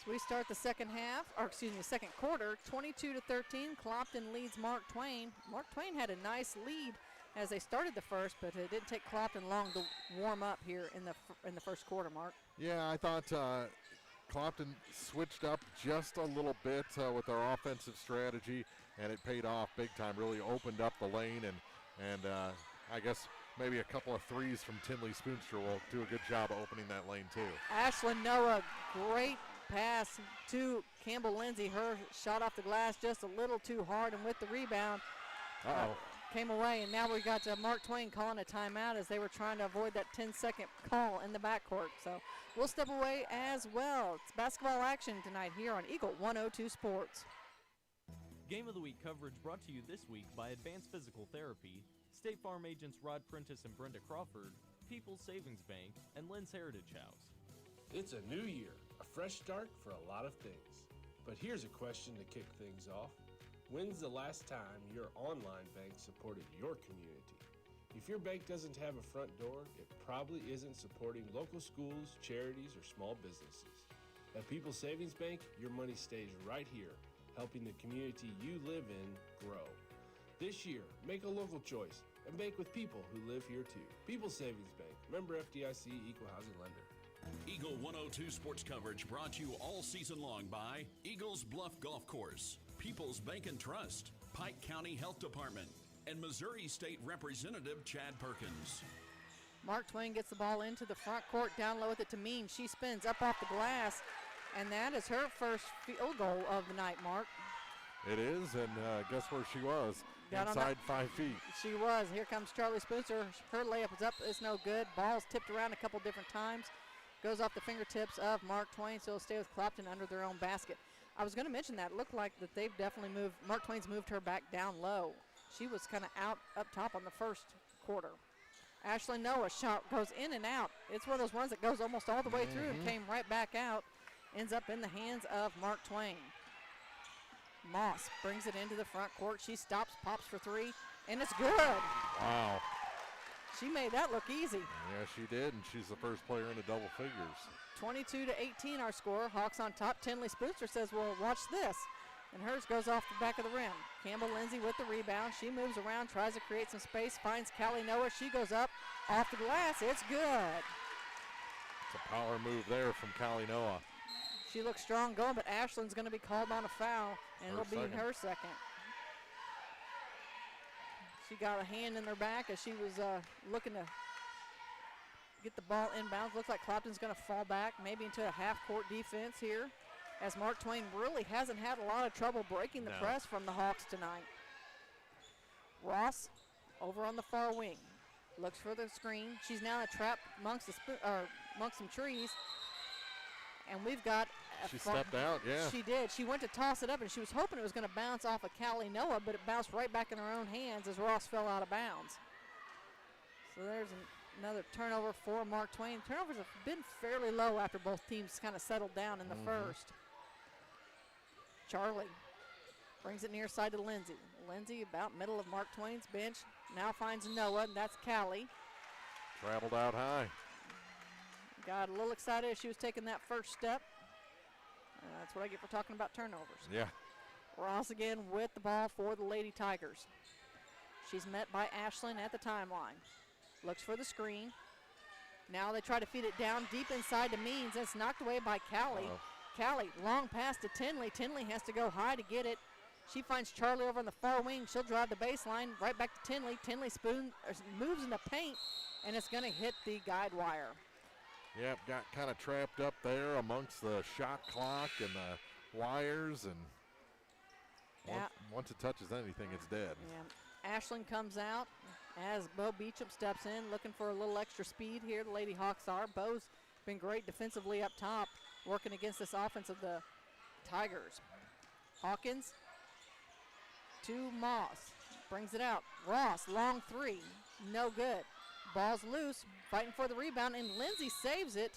So we start the second quarter, 22-13. Clopton leads Mark Twain. Mark Twain had a nice lead as they started the first, but it didn't take Clopton long to warm up here in the first quarter, Mark. Yeah, I thought Clopton switched up just a little bit with their offensive strategy, and it paid off big time. Really opened up the lane, and I guess maybe a couple of threes from Tinley Spoonster will do a good job of opening that lane too. Ashlyn Noah, great pass to Campbell Lindsay. Her shot off the glass just a little too hard, and with the rebound, came away. And now we got Mark Twain calling a timeout as they were trying to avoid that 10-second call in the backcourt. So we'll step away as well. It's basketball action tonight here on Eagle 102 Sports. Game of the Week coverage brought to you this week by Advanced Physical Therapy, State Farm agents Rod Prentice and Brenda Crawford, People's Savings Bank, and Lynn's Heritage House. It's a new year, a fresh start for a lot of things. But here's a question to kick things off. When's the last time your online bank supported your community? If your bank doesn't have a front door, it probably isn't supporting local schools, charities, or small businesses. At People's Savings Bank, your money stays right here, helping the community you live in grow. This year, make a local choice and bank with people who live here too. People's Savings Bank, member FDIC, equal housing lender. Eagle 102 sports coverage brought to you all season long by Eagles Bluff Golf Course, People's Bank and Trust, Pike County Health Department, and Missouri State Representative Chad Perkins. Mark Twain gets the ball into the front court, down low with it to Mean. She spins up off the glass, and that is her first field goal of the night, Mark. It is, and guess where she was? Inside 5 feet. She was. Here comes Charlie Spoonster. Her layup is up. It's no good. Ball's tipped around a couple different times. Goes off the fingertips of Mark Twain, so it'll stay with Clopton under their own basket. I was going to mention that. It looked like that they've definitely moved. Mark Twain's moved her back down low. She was kind of out up top on the first quarter. Ashley Noah's shot goes in and out. It's one of those ones that goes almost all the way through and came right back out. Ends up in the hands of Mark Twain. Moss brings it into the front court. She stops, pops for three, and it's good. Wow. She made that look easy. Yeah, she did, and she's the first player into double figures. 22-18 our score. Hawks on top. Tinley Spoonster says, well, watch this. And hers goes off the back of the rim. Campbell Lindsay with the rebound. She moves around, tries to create some space, finds Callie Noah. She goes up off the glass. It's good. It's a power move there from Callie Noah. She looks strong going, but Ashlyn's going to be called on a foul, and it'll be her second. She got a hand in her back as she was looking to get the ball inbounds. Looks like Clopton's going to fall back, maybe into a half-court defense here, as Mark Twain really hasn't had a lot of trouble breaking the press from the Hawks tonight. Ross over on the far wing. Looks for the screen. She's now trapped amongst some trees. And we've got she stepped out, yeah. She did. She went to toss it up, and she was hoping it was going to bounce off of Callie Noah, but it bounced right back in her own hands as Ross fell out of bounds. So there's another turnover for Mark Twain. Turnovers have been fairly low after both teams kind of settled down in the first. Charlie brings it near side to Lindsay. Lindsay about middle of Mark Twain's bench. Now finds Noah, and that's Callie. Traveled out high. Got a little excited as she was taking that first step. That's what I get for talking about turnovers. Yeah. Ross again with the ball for the Lady Tigers. She's met by Ashlyn at the timeline. Looks for the screen. Now they try to feed it down deep inside to Means. It's knocked away by Callie. Callie, long pass to Tinley. Tinley has to go high to get it. She finds Charlie over on the far wing. She'll drive the baseline right back to Tinley. Tinley moves in the paint, and it's going to hit the guide wire. Yep, got kind of trapped up there amongst the shot clock and the wires, and once it touches anything, it's dead. Yeah. Ashlyn comes out as Bo Beecham steps in, looking for a little extra speed here. The Lady Hawks are. Bo's been great defensively up top, working against this offense of the Tigers. Hawkins to Moss, brings it out. Ross, long three, no good. Ball's loose, fighting for the rebound, and Lindsay saves it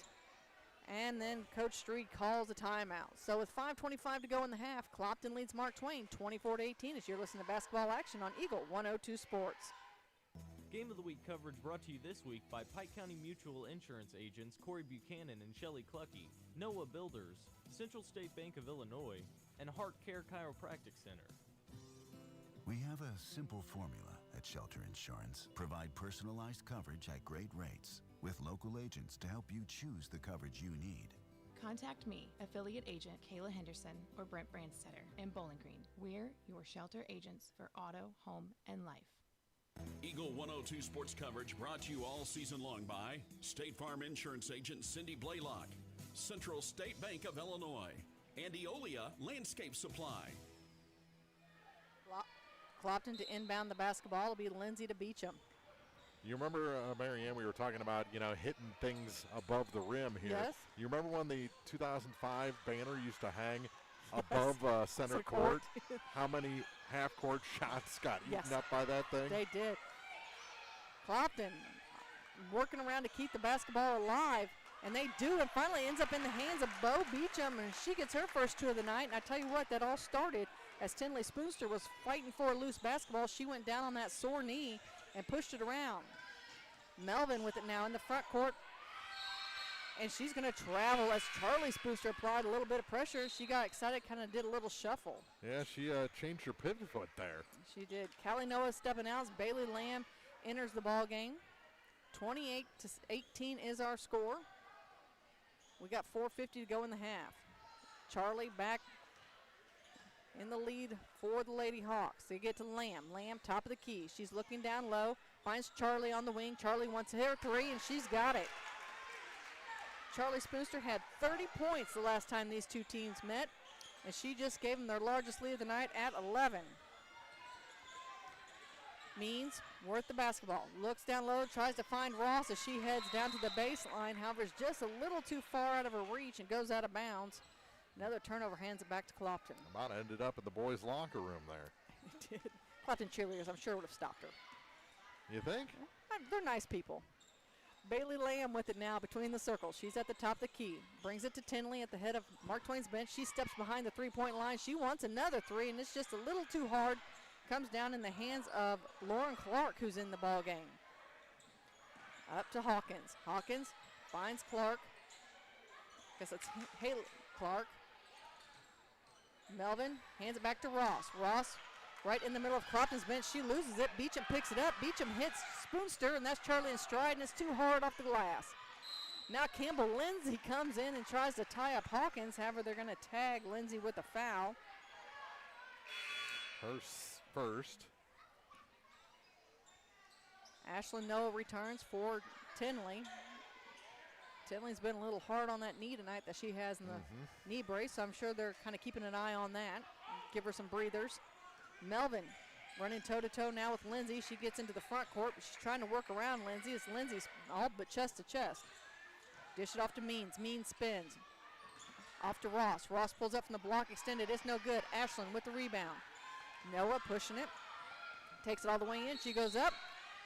And then Coach Street calls a timeout. So with 5:25 to go in the half, Clopton leads Mark Twain 24-18 as you're listening to basketball action on Eagle 102 Sports. Game of the Week coverage brought to you this week by Pike County Mutual Insurance agents Corey Buchanan and Shelley Clucky, Noah Builders, Central State Bank of Illinois, and Heart Care Chiropractic Center. We have a simple formula at Shelter Insurance. Provide personalized coverage at great rates with local agents to help you choose the coverage you need. Contact me, affiliate agent Kayla Henderson or Brent Brandstetter in Bowling Green. We're your shelter agents for auto, home, and life. Eagle 102 sports coverage brought to you all season long by State Farm Insurance agent Cindy Blaylock, Central State Bank of Illinois, and Eolia Landscape Supply. Clopton to inbound the basketball. It'll be Lindsay to Beecham. You remember, Marianne, we were talking about, hitting things above the rim here. Yes. You remember when the 2005 banner used to hang above center court? How many half-court shots got eaten up by that thing? They did. Clopton working around to keep the basketball alive, and they do, and finally ends up in the hands of Bo Beecham, and she gets her first two of the night. And I tell you what, that all started as Tinley Spoonster was fighting for a loose basketball. She went down on that sore knee and pushed it around. Melvin with it now in the front court, and she's going to travel as Charlie Spoonster applied a little bit of pressure. She got excited, kind of did a little shuffle. Yeah, she changed her pivot foot there. She did. Callie Noah stepping out. Bailey Lamb enters the ball game. 28-18 is our score. We got 4:50 to go in the half. Charlie back in the lead for the Lady Hawks. They get to Lamb. Lamb, top of the key. She's looking down low. Finds Charlie on the wing. Charlie wants to hit her three, and she's got it. Charlie Spoonster had 30 points the last time these two teams met, and she just gave them their largest lead of the night at 11. Means worth the basketball. Looks down low, tries to find Ross as she heads down to the baseline. However, is just a little too far out of her reach and goes out of bounds. Another turnover, hands it back to Clopton. About ended up in the boys' locker room there. It did. Clopton cheerleaders, I'm sure, would have stopped her. You think? They're nice people. Bailey Lamb with it now between the circles. She's at the top of the key. Brings it to Tinley at the head of Mark Twain's bench. She steps behind the three-point line. She wants another three, and it's just a little too hard. Comes down in the hands of Lauren Clark, who's in the ball game. Up to Hawkins. Hawkins finds Clark. Guess it's Haley Clark. Melvin hands it back to Ross. Ross right in the middle of Clopton's bench. She loses it. Beecham picks it up. Beecham hits Spoonster, and that's Charlie in stride, and it's too hard off the glass. Now Campbell Lindsay comes in and tries to tie up Hawkins. However, they're going to tag Lindsay with a foul. Her first. Ashlyn Noah returns for Tinley. Tinley's been a little hard on that knee tonight that she has in the knee brace, so I'm sure they're kind of keeping an eye on that. Give her some breathers. Melvin running toe-to-toe now with Lindsay. She gets into the front court, but she's trying to work around Lindsay. It's Lindsay's all but chest to chest. Dish it off to Means. Means spins. Off to Ross. Ross pulls up from the block extended. It's no good. Ashlyn with the rebound. Noah pushing it. Takes it all the way in. She goes up.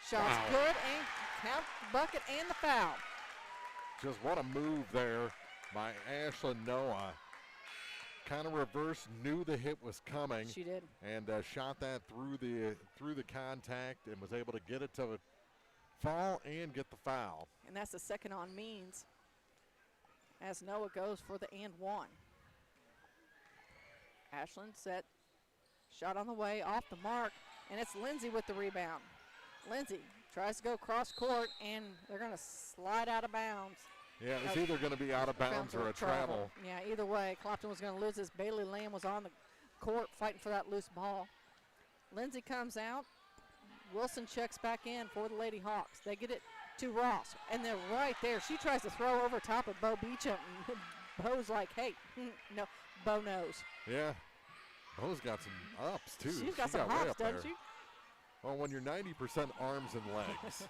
Shot's good, and count the bucket and the foul. Just what a move there by Ashlyn Noah. Kind of reversed, knew the hit was coming. She did. And shot that through the contact and was able to get it to fall and get the foul. And that's the second on Means as Noah goes for the and one. Ashlyn set. Shot on the way, off the mark, and it's Lindsay with the rebound. Lindsay tries to go cross court, and they're going to slide out of bounds. Yeah, it was either going to be out of bounds or a travel. Yeah, either way, Clopton was going to lose this. Bailey Lamb was on the court fighting for that loose ball. Lindsay comes out. Wilson checks back in for the Lady Hawks. They get it to Ross, and they're right there. She tries to throw over top of Bo Beecham. Bo's like, hey, no, Bo knows. Yeah. Bo's got some ups, too. She's got some hops, doesn't she? Well, when you're 90% arms and legs.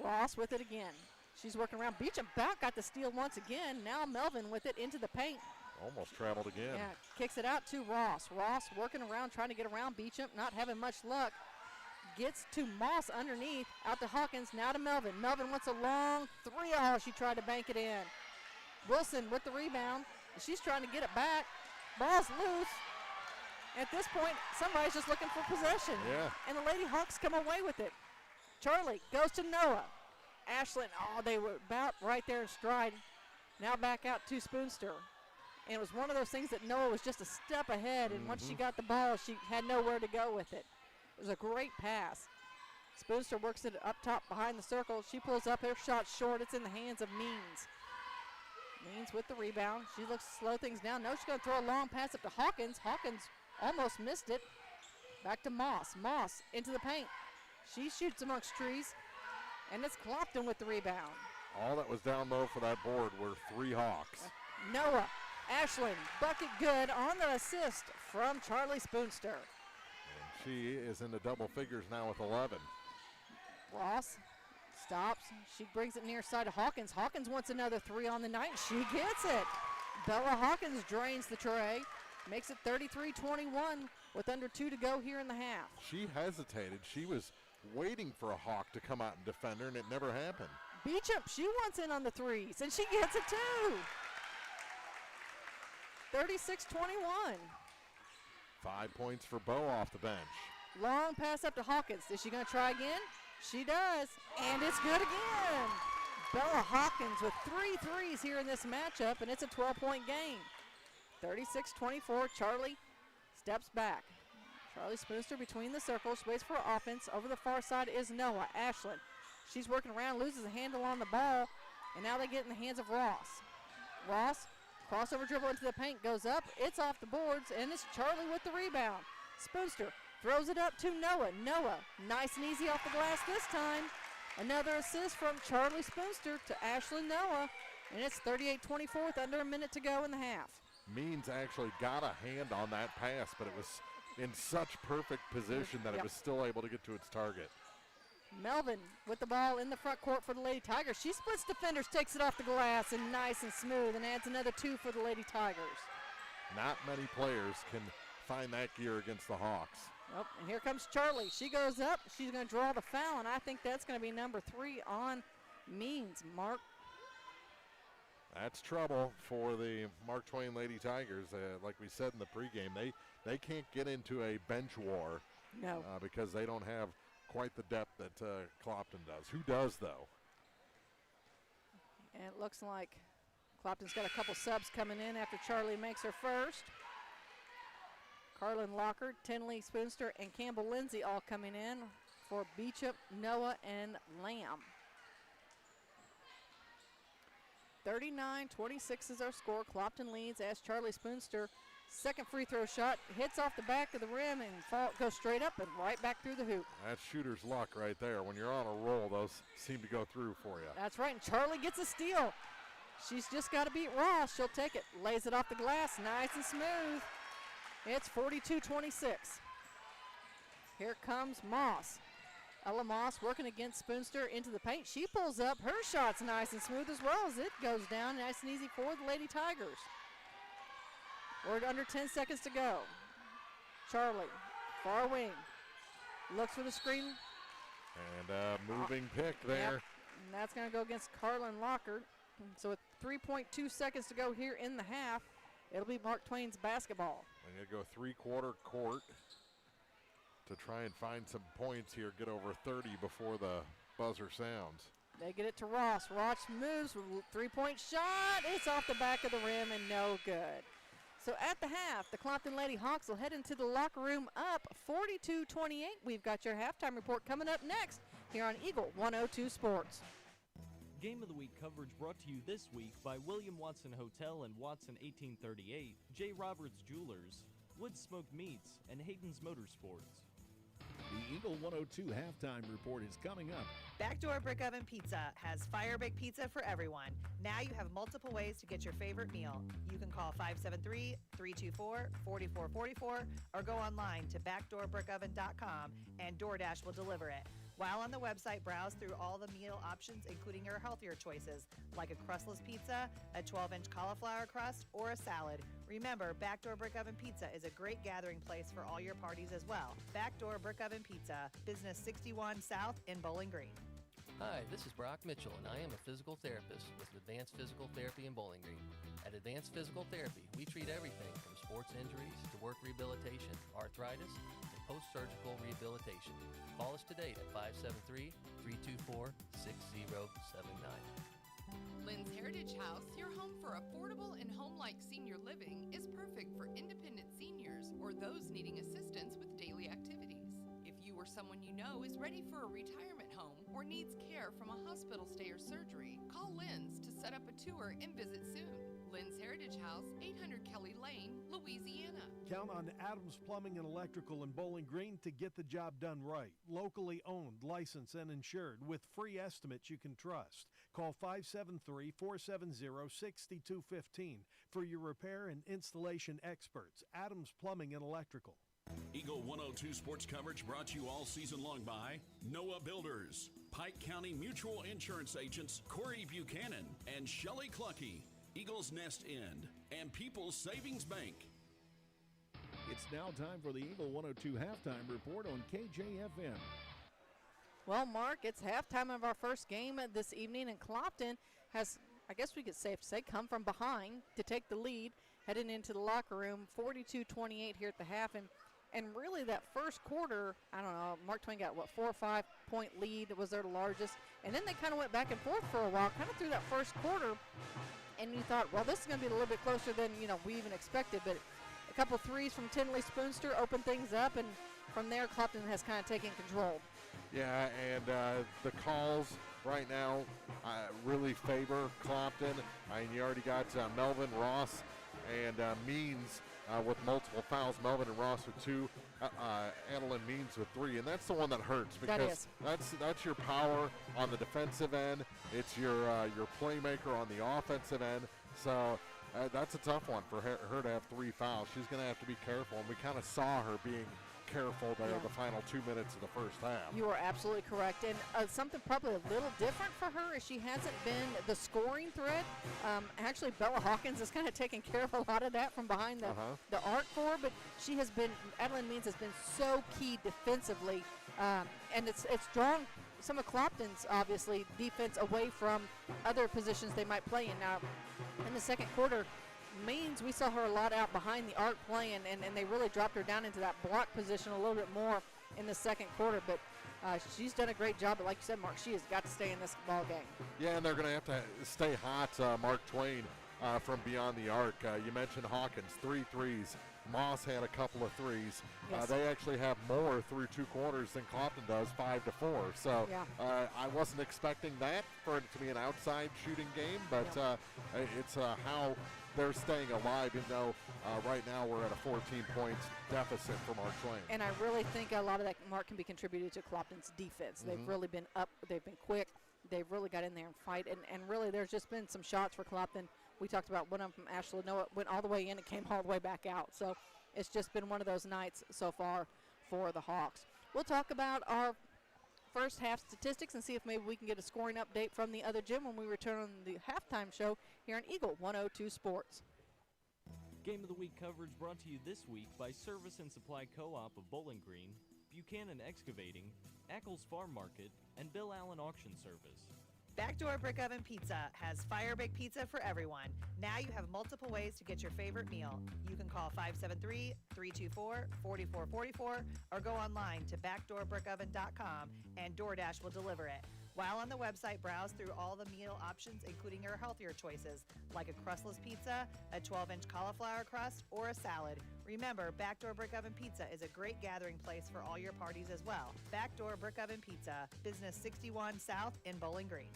Ross with it again. She's working around. Beecham back got the steal once again. Now Melvin with it into the paint. Almost traveled again. Yeah, kicks it out to Ross. Ross working around, trying to get around Beecham, not having much luck. Gets to Moss underneath, out to Hawkins, now to Melvin. Melvin wants a long three. Oh, she tried to bank it in. Wilson with the rebound. She's trying to get it back. Ball's loose. At this point, somebody's just looking for possession. Yeah. And the Lady Hawks come away with it. Charlie goes to Noah. Ashlyn, they were about right there in stride. Now back out to Spoonster. And it was one of those things that Noah was just a step ahead, and once she got the ball, she had nowhere to go with it. It was a great pass. Spoonster works it up top behind the circle. She pulls up, her shot short. It's in the hands of Means. Means with the rebound. She looks to slow things down. No, she's going to throw a long pass up to Hawkins. Hawkins almost missed it. Back to Moss. Moss into the paint. She shoots amongst trees, and it's Clopton with the rebound. All that was down low for that board were 3 Hawks. Noah, Ashlyn, bucket good on the assist from Charlie Spoonster. And she is into double figures now with 11. Ross stops. She brings it near side to Hawkins. Hawkins wants another 3 on the night. She gets it. Bella Hawkins drains the tray. Makes it 33-21 with under 2 to go here in the half. She hesitated. She was waiting for a Hawk to come out and defend her, and it never happened. Beecham, she wants in on the 3s, and she gets it too. 36-21. 5 points for Bo off the bench. Long pass up to Hawkins. Is she going to try again? She does, and it's good again. Bella Hawkins with 3 threes here in this matchup, and it's a 12-point game. 36-24, Charlie steps back. Charlie Spoonster between the circles, waits for offense. Over the far side is Noah. Ashlyn, she's working around, loses a handle on the ball, and now they get in the hands of Ross. Ross, crossover dribble into the paint, goes up. It's off the boards, and it's Charlie with the rebound. Spoonster throws it up to Noah. Noah, nice and easy off the glass this time. Another assist from Charlie Spoonster to Ashlyn Noah, and it's 38-24 with under a minute to go in the half. Means actually got a hand on that pass, but it was in such perfect position that it was still able to get to its target. Melvin with the ball in the front court for the Lady Tigers. She splits defenders, takes it off the glass, and nice and smooth, and adds another 2 for the Lady Tigers. Not many players can find that gear against the Hawks. Nope, and here comes Charlie. She goes up. She's going to draw the foul, and I think that's going to be number 3 on Means. Mark. That's trouble for the Mark Twain Lady Tigers. Like we said in the pregame, they can't get into a bench war. No. Because they don't have quite the depth that Clopton does. Who does, though? And it looks like Clopton's got a couple subs coming in after Charlie makes her first. Carlin Locker, Tinley Spoonster, and Campbell Lindsay all coming in for Beecham, Noah, and Lamb. 39-26 is our score. Clopton leads as Charlie Spoonster, second free throw shot, hits off the back of the rim and goes straight up and right back through the hoop. That's shooter's luck right there. When you're on a roll, those seem to go through for you. That's right, and Charlie gets a steal. She's just got to beat Ross. She'll take it, lays it off the glass, nice and smooth. It's 42-26. Here comes Moss. Ella Moss working against Spoonster into the paint. She pulls up. Her shot's nice and smooth as well as it goes down. Nice and easy for the Lady Tigers. We're under 10 seconds to go. Charlie, far wing. Looks for the screen. And moving pick there. Yep. And that's going to go against Carlin Locker. So with 3.2 seconds to go here in the half, it'll be Mark Twain's basketball. I'm going to go three-quarter court to try and find some points here, get over 30 before the buzzer sounds. They get it to Ross. Ross moves, three-point shot. It's off the back of the rim and no good. So at the half, the Clopton Lady Hawks will head into the locker room up 42-28. We've got your halftime report coming up next here on Eagle 102 Sports. Game of the Week coverage brought to you this week by William Watson Hotel and Watson 1838, J. Roberts Jewelers, Wood Smoked Meats, and Hayden's Motorsports. The Eagle 102 halftime report is coming up. Backdoor Brick Oven Pizza has fire bake pizza for everyone. Now you have multiple ways to get your favorite meal. You can call 573-324-4444 or go online to backdoorbrickoven.com and DoorDash will deliver it. While on the website, browse through all the meal options, including your healthier choices, like a crustless pizza, a 12-inch cauliflower crust, or a salad. Remember, Backdoor Brick Oven Pizza is a great gathering place for all your parties as well. Backdoor Brick Oven Pizza, Business 61 South in Bowling Green. Hi, this is Brock Mitchell, and I am a physical therapist with Advanced Physical Therapy in Bowling Green. At Advanced Physical Therapy, we treat everything from sports injuries to work rehabilitation, arthritis, and post-surgical rehabilitation. Call us today at 573-324-6079. Lynn's Heritage House, your home for affordable and home-like senior living, is perfect for independent seniors or those needing assistance with daily activities. If you or someone you know is ready for a retirement home or needs care from a hospital stay or surgery, call Lynn's to set up a tour and visit soon. Lynn's Heritage House, 800 Kelly Lane, Louisiana. Count on Adams Plumbing and Electrical in Bowling Green to get the job done right. Locally owned, licensed, and insured with free estimates you can trust. Call 573-470-6215 for your repair and installation experts. Adams Plumbing and Electrical. Eagle 102 sports coverage brought to you all season long by Noah Builders, Pike County Mutual Insurance agents Corey Buchanan and Shelley Clucky, Eagles Nest End, and People's Savings Bank. It's now time for the Eagle 102 halftime report on KJFM. Well, Mark, it's halftime of our first game this evening, and Clopton has, I guess we could safe to say, come from behind to take the lead, heading into the locker room, 42-28 here at the half. And really that first quarter, I don't know, Mark Twain got, 4 or 5 point lead that was their largest. And then they kind of went back and forth for a while, kind of through that first quarter. And you thought, well, this is going to be a little bit closer than, we even expected. But a couple threes from Tinley Spoonster opened things up, and from there, Clopton has kind of taken control. Yeah, and the calls right now really favor Clopton. You already got Melvin Ross and Means with multiple fouls. Melvin and Ross with 2, Adeline Means with 3, and that's the one that hurts because that's your power on the defensive end. It's your playmaker on the offensive end. So that's a tough one for her to have 3 fouls. She's going to have to be careful, and we kind of saw her being careful there the final 2 minutes of the first half. You are absolutely correct. And something probably a little different for her is she hasn't been the scoring threat. Actually, Bella Hawkins has kind of taken care of a lot of that from behind the arc for her, but she has been, Adeline Means has been so key defensively, and it's drawn some of Clopton's, obviously, defense away from other positions they might play in. Now, in the second quarter, Means, we saw her a lot out behind the arc playing, and they really dropped her down into that block position a little bit more in the second quarter. But she's done a great job. But like you said, Mark, she has got to stay in this ball game. Yeah, and they're going to have to stay hot, Mark Twain, from beyond the arc. You mentioned Hawkins, 3 threes. Moss had a couple of threes. Yes. They actually have more through 2 quarters than Clopton does, 5-4. So I wasn't expecting that for it to be an outside shooting game, but it's how they're staying alive, even though right now we're at a 14 points deficit for Mark Twain. And I really think a lot of that, Mark, can be contributed to Clopton's defense. They've really been up. They've been quick. They've really got in there and fight. And really there's just been some shots for Clopton. We talked about one of them from Ashley Noah, went all the way in and came all the way back out. So it's just been one of those nights so far for the Hawks. We'll talk about our first half statistics and see if maybe we can get a scoring update from the other gym when we return on the halftime show here on Eagle 102 Sports. Game of the Week coverage brought to you this week by Service and Supply Co-op of Bowling Green, Buchanan Excavating, Ackles Farm Market, and Bill Allen Auction Service. Backdoor Brick Oven Pizza has fire bake pizza for everyone. Now you have multiple ways to get your favorite meal. You can call 573-324-4444 or go online to backdoorbrickoven.com and DoorDash will deliver it. While on the website, browse through all the meal options, including your healthier choices, like a crustless pizza, a 12-inch cauliflower crust, or a salad. Remember, Backdoor Brick Oven Pizza is a great gathering place for all your parties as well. Backdoor Brick Oven Pizza, Business 61 South in Bowling Green.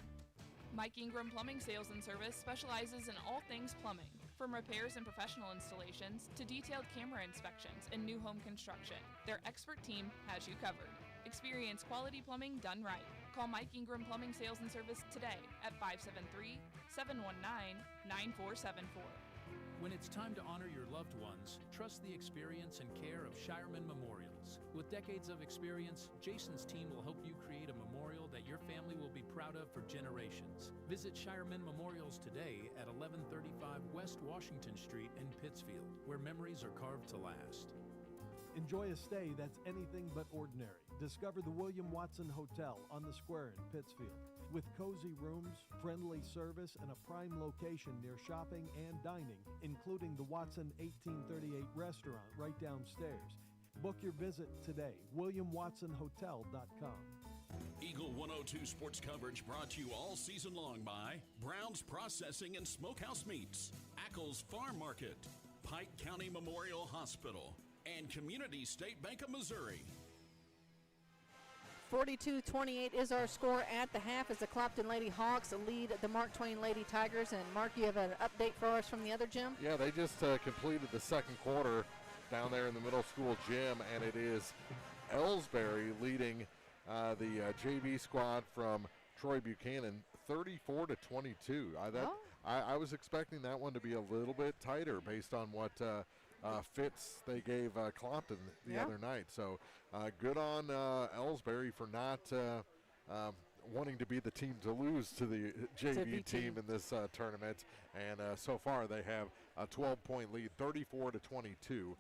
Mike Ingram Plumbing Sales and Service specializes in all things plumbing, from repairs and professional installations to detailed camera inspections and new home construction. Their expert team has you covered. Experience quality plumbing done right. Call Mike Ingram Plumbing Sales and Service today at 573-719-9474. When it's time to honor your loved ones, trust the experience and care of Shireman Memorials. With decades of experience, Jason's team will help you create a memorial that your family will be proud of for generations. Visit Shireman Memorials today at 1135 West Washington Street in Pittsfield, where memories are carved to last. Enjoy a stay that's anything but ordinary. Discover the William Watson Hotel on the square in Pittsfield. With cozy rooms, friendly service, and a prime location near shopping and dining, including the Watson 1838 restaurant right downstairs. Book your visit today, WilliamWatsonHotel.com. Eagle 102 sports coverage brought to you all season long by Brown's Processing and Smokehouse Meats, Ackles Farm Market, Pike County Memorial Hospital, and Community State Bank of Missouri. 42-28 is our score at the half as the Clopton Lady Hawks lead the Mark Twain Lady Tigers. And Mark, you have an update for us from the other gym? Yeah, they just completed the second quarter down there in the middle school gym, and it is Ellsbury leading the JV squad from Troy Buchanan 34-22. I was expecting that one to be a little bit tighter based on what fits they gave Clopton the other night. So good on Ellsbury for not wanting to be the team to lose to the JV team in this tournament. And so far they have a 12-point lead, 34-22,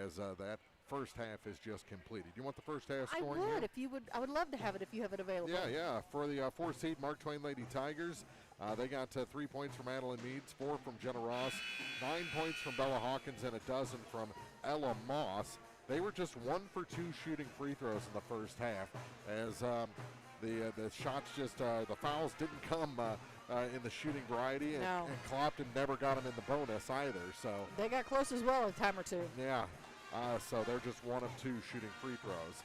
as that first half is just completed. You want the first half scoring? I would, if you would. I would love to have it if you have it available. Yeah. For the 4th seed Mark Twain Lady Tigers, they got 3 points from Madeline Meads, 4 from Jenna Ross, 9 points from Bella Hawkins, and a dozen from Ella Moss. They were just 1 for 2 shooting free throws in the first half, as the shots just the fouls didn't come in the shooting variety, and Clopton never got them in the bonus either. So they got close as well a time or two. Yeah. So they're just 1 of 2 shooting free throws.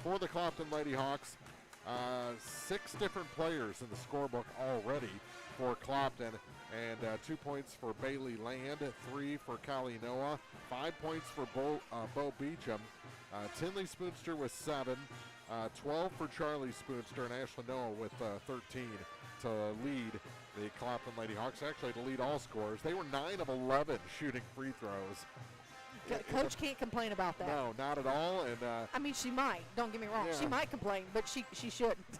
For the Clopton Lady Hawks, 6 different players in the scorebook already for Clopton, and 2 points for Bailey Land, 3 for Callie Noah, 5 points for Bo Beecham, Tinley Spoonster with 7, 12 for Charlie Spoonster, and Ashley Noah with 13 to lead the Clopton Lady Hawks, actually to lead all scorers. They were 9 of 11 shooting free throws. Coach can't complain about that. No, not at all. And I mean, she might. Don't get me wrong. Yeah. She might complain, but she shouldn't.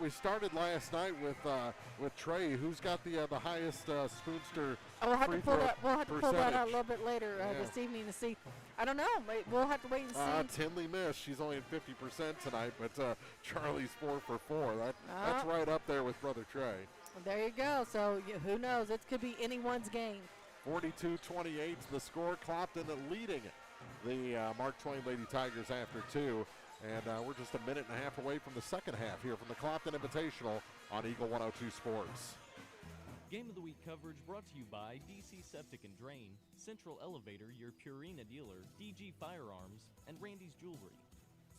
We started last night with Trey, who's got the highest Spoonster. We'll have to pull that out a little bit later this evening to see. I don't know. We'll have to wait and see. Tinley missed. She's only at 50% tonight, but Charlie's 4 for 4. That's right up there with Brother Trey. Well, there you go. So who knows? It could be anyone's game. 42-28 the score. Clopton leading the Mark Twain Lady Tigers after 2. And we're just a minute and a half away from the second half here from the Clopton Invitational on Eagle 102 Sports. Game of the Week coverage brought to you by DC Septic and Drain, Central Elevator, your Purina dealer, DG Firearms, and Randy's Jewelry.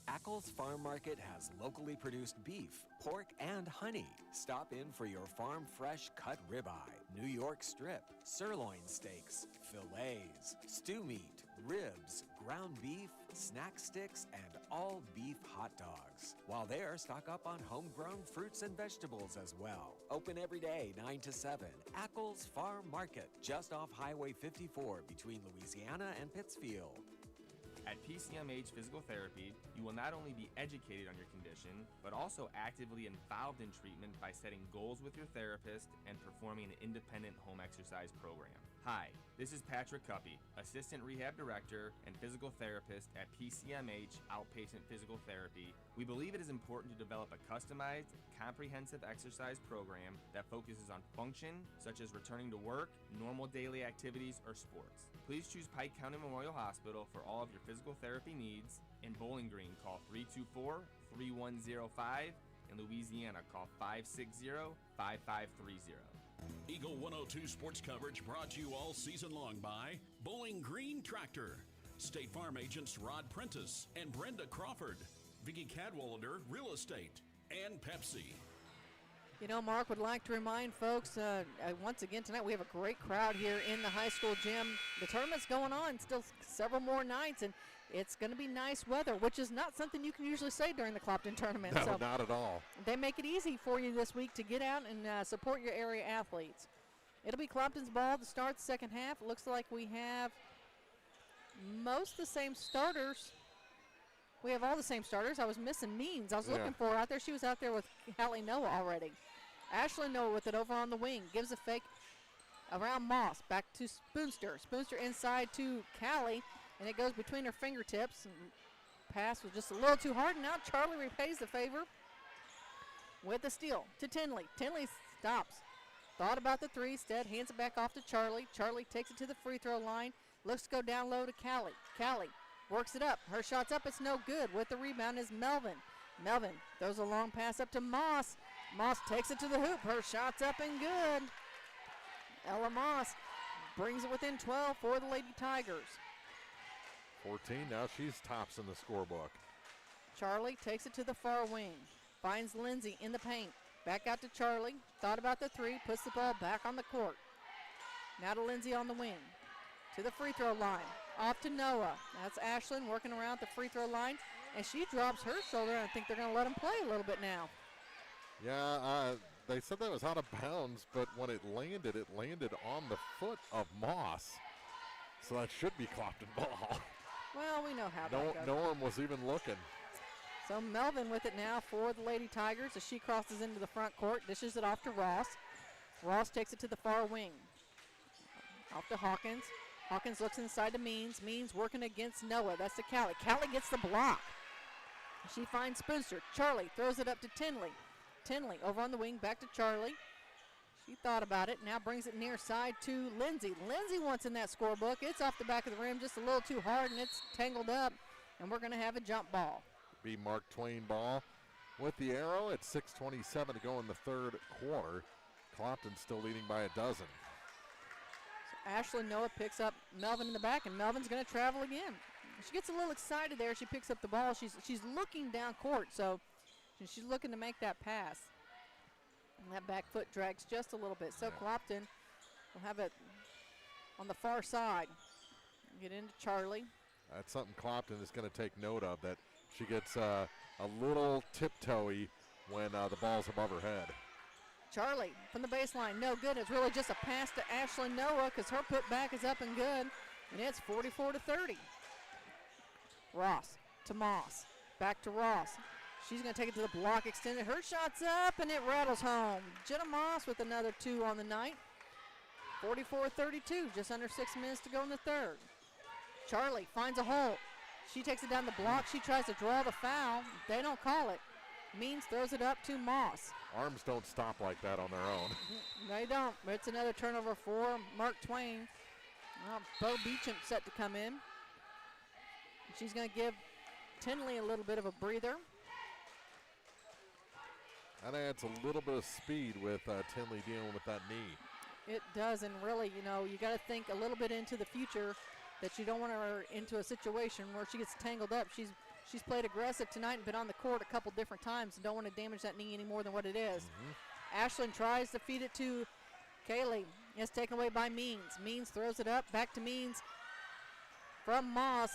Ackles Farm Market has locally produced beef, pork, and honey. Stop in for your farm fresh cut ribeye, New York strip, sirloin steaks, fillets, stew meat, ribs, ground beef, snack sticks, and all beef hot dogs. While there, stock up on homegrown fruits and vegetables as well. Open every day, 9 to 7. Ackles Farm Market, just off Highway 54 between Louisiana and Pittsfield. At PCMH Physical Therapy, you will not only be educated on your condition, but also actively involved in treatment by setting goals with your therapist and performing an independent home exercise program. Hi, this is Patrick Cuppy, Assistant Rehab Director and Physical Therapist at PCMH Outpatient Physical Therapy. We believe it is important to develop a customized, comprehensive exercise program that focuses on function, such as returning to work, normal daily activities, or sports. Please choose Pike County Memorial Hospital for all of your physical therapy needs. In Bowling Green, call 324-3105. In Louisiana, call 560-5530. Eagle 102 sports coverage brought to you all season long by Bowling Green Tractor, State Farm agents Rod Prentice and Brenda Crawford, Vicki Cadwallader Real Estate, and Pepsi. You know, Mark would like to remind folks, once again tonight we have a great crowd here in the high school gym. The tournament's going on still several more nights, and it's going to be nice weather, which is not something you can usually say during the Clopton tournament. No, so not at all. They make it easy for you this week to get out and support your area athletes. It'll be Clopton's ball to start the second half. It looks like we have most the same starters. We have all the same starters. I was missing Means. I was looking for her out there. She was out there with Callie Noah already. Ashley Noah with it over on the wing. Gives a fake around Moss. Back to Spoonster. Spoonster inside to Callie. And it goes between her fingertips. And pass was just a little too hard, and now Charlie repays the favor with a steal to Tinley. Tinley stops. Thought about the three, instead hands it back off to Charlie. Charlie takes it to the free throw line. Looks to go down low to Callie. Callie works it up. Her shot's up. It's no good. With the rebound is Melvin. Melvin throws a long pass up to Moss. Moss takes it to the hoop. Her shot's up and good. Ella Moss brings it within 12 for the Lady Tigers. 14, now she's tops in the scorebook. Charlie takes it to the far wing. Finds Lindsay in the paint. Back out to Charlie. Thought about the three. Puts the ball back on the court. Now to Lindsay on the wing. To the free throw line. Off to Noah. That's Ashlyn working around the free throw line. And she drops her shoulder. I think they're going to let him play a little bit now. Yeah, they said that was out of bounds, but when it landed on the foot of Moss. So that should be Clopton ball. Well, we know how that goes. Norm was even looking. So Melvin with it now for the Lady Tigers as she crosses into the front court, dishes it off to Ross. Ross takes it to the far wing. Off to Hawkins. Hawkins looks inside to Means. Means working against Noah. That's to Callie. Callie gets the block. She finds Spoonster. Charlie throws it up to Tinley. Tinley over on the wing, back to Charlie. She thought about it, now brings it near side to Lindsay. Lindsay wants in that scorebook. It's off the back of the rim just a little too hard, and it's tangled up, and we're going to have a jump ball. Be Mark Twain ball with the arrow at 6:27 to go in the third quarter. Clopton still leading by a dozen. So Ashlyn Noah picks up Melvin in the back, and Melvin's going to travel again. She gets a little excited there. She picks up the ball. She's looking down court, so she's looking to make that pass. And that back foot drags just a little bit. So Clopton will have it on the far side. Get into Charlie. That's something Clopton is going to take note of, that she gets a little tiptoey when the ball's above her head. Charlie from the baseline, no good. It's really just a pass to Ashlyn Noah because her putback is up and good. And it's 44-30. Ross to Moss. Back to Ross. She's going to take it to the block extended. Her shot's up, and it rattles home. Jenna Moss with another two on the night. 44-32, just under 6 minutes to go in the third. Charlie finds a hole. She takes it down the block. She tries to draw the foul. They don't call it. Means throws it up to Moss. Arms don't stop like that on their own. They don't. But it's another turnover for Mark Twain. Bo Beecham set to come in. She's going to give Tinley a little bit of a breather. That adds a little bit of speed with Tinley dealing with that knee. It does, and really, you got to think a little bit into the future, that you don't want her into a situation where she gets tangled up. She's played aggressive tonight and been on the court a couple different times and don't want to damage that knee any more than what it is. Ashlyn tries to feed it to Kaylee. It's taken away by Means. Means throws it up, back to Means from Moss.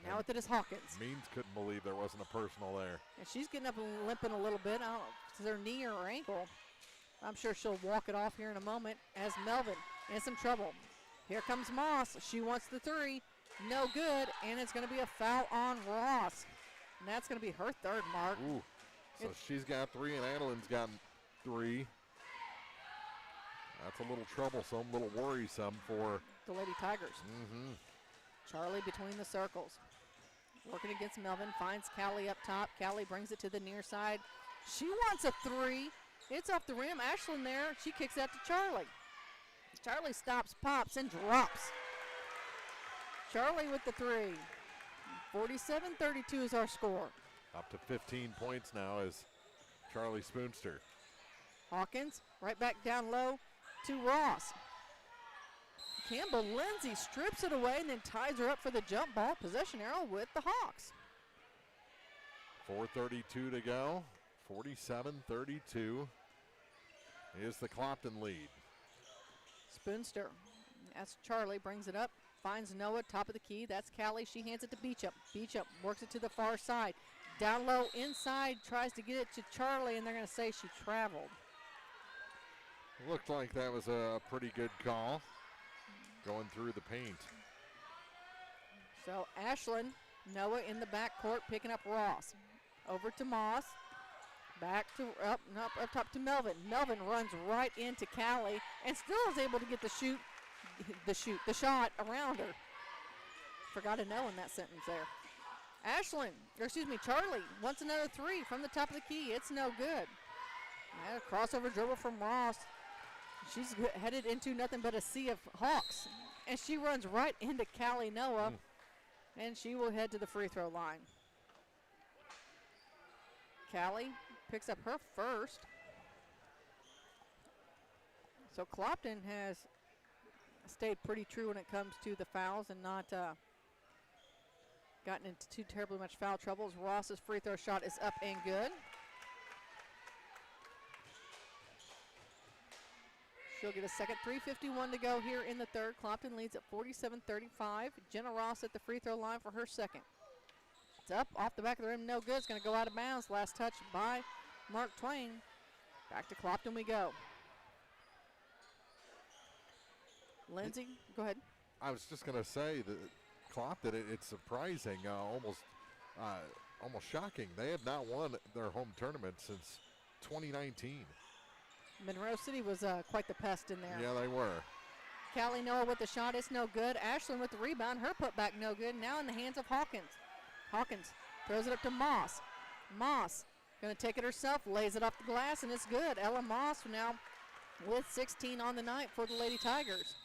Now with it is Hawkins. Means couldn't believe there wasn't a personal there. And she's getting up and limping a little bit. I don't know if it's her knee or her ankle. I'm sure she'll walk it off here in a moment as Melvin in some trouble. Here comes Moss. She wants the three. No good, and it's going to be a foul on Ross. And that's going to be her third mark. Ooh, so she's got three, and Adeline's gotten three. That's a little troublesome, a little worrisome for the Lady Tigers. Charlie between the circles. Working against Melvin, finds Callie up top. Callie brings it to the near side. She wants a three. It's off the rim. Ashlyn there. She kicks out to Charlie. Charlie stops, pops, and drops. Charlie with the three. 47-32 is our score. Up to 15 points now is Charlie Spoonster. Hawkins right back down low to Ross. Campbell Lindsay strips it away and then ties her up for the jump ball. Possession arrow with the Hawks. 4:32 to go. 47-32 is the Clopton lead. Spoonster, that's Charlie, brings it up, finds Noah, top of the key. That's Callie. She hands it to Beecham. Beecham works it to the far side. Down low, inside, tries to get it to Charlie, and they're going to say she traveled. Looked like that was a pretty good call, going through the paint. So Ashlyn, Noah in the backcourt, picking up Ross. Over to Moss. Back to up top to Melvin. Melvin runs right into Callie and still is able to get the shot around her. Forgot a no in that sentence there. Charlie wants another three from the top of the key. It's no good. And a crossover dribble from Ross. She's headed into nothing but a sea of Hawks. And she runs right into Callie Noah. And she will head to the free throw line. Callie picks up her first. So Clopton has stayed pretty true when it comes to the fouls and not gotten into too terribly much foul trouble. As Ross's free throw shot is up and good. She'll get a second. 3:51 to go here in the third. Clopton leads at 47-35. Jenna Ross at the free throw line for her second. It's up off the back of the rim, no good. It's going to go out of bounds. Last touch by Mark Twain. Back to Clopton we go. Lindsay, go ahead. I was just going to say that Clopton, it's surprising, almost shocking. They have not won their home tournament since 2019. Monroe City was quite the pest in there. Yeah, they were. Callie Noah with the shot, it's no good. Ashlyn with the rebound, her putback no good. Now in the hands of Hawkins. Hawkins throws it up to Moss. Moss going to take it herself, lays it off the glass, and it's good. Ella Moss now with 16 on the night for the Lady Tigers.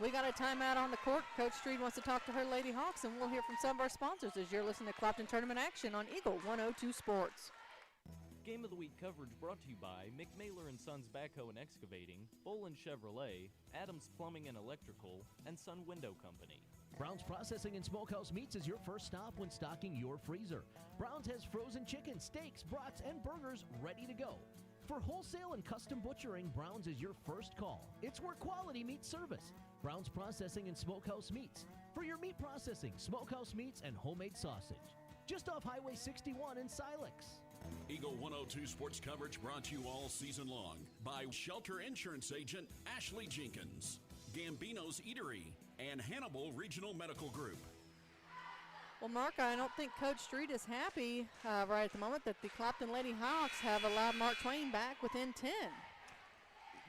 We got a timeout on the court. Coach Street wants to talk to her Lady Hawks, and we'll hear from some of our sponsors as you're listening to Clopton Tournament Action on Eagle 102 Sports. Game of the Week coverage brought to you by McMailer & Sons Backhoe and Excavating, Bolin Chevrolet, Adams Plumbing and Electrical, and Sun Window Company. Brown's Processing and Smokehouse Meats is your first stop when stocking your freezer. Brown's has frozen chicken, steaks, brats, and burgers ready to go. For wholesale and custom butchering, Brown's is your first call. It's where quality meets service. Brown's Processing and Smokehouse Meats. For your meat processing, smokehouse meats, and homemade sausage. Just off Highway 61 in Silex. Eagle 102 sports coverage brought to you all season long by Shelter Insurance Agent Ashley Jenkins, Gambino's Eatery, and Hannibal Regional Medical Group. Well, Mark, I don't think Coach Street is happy right at the moment that the Clopton Lady Hawks have allowed Mark Twain back within 10.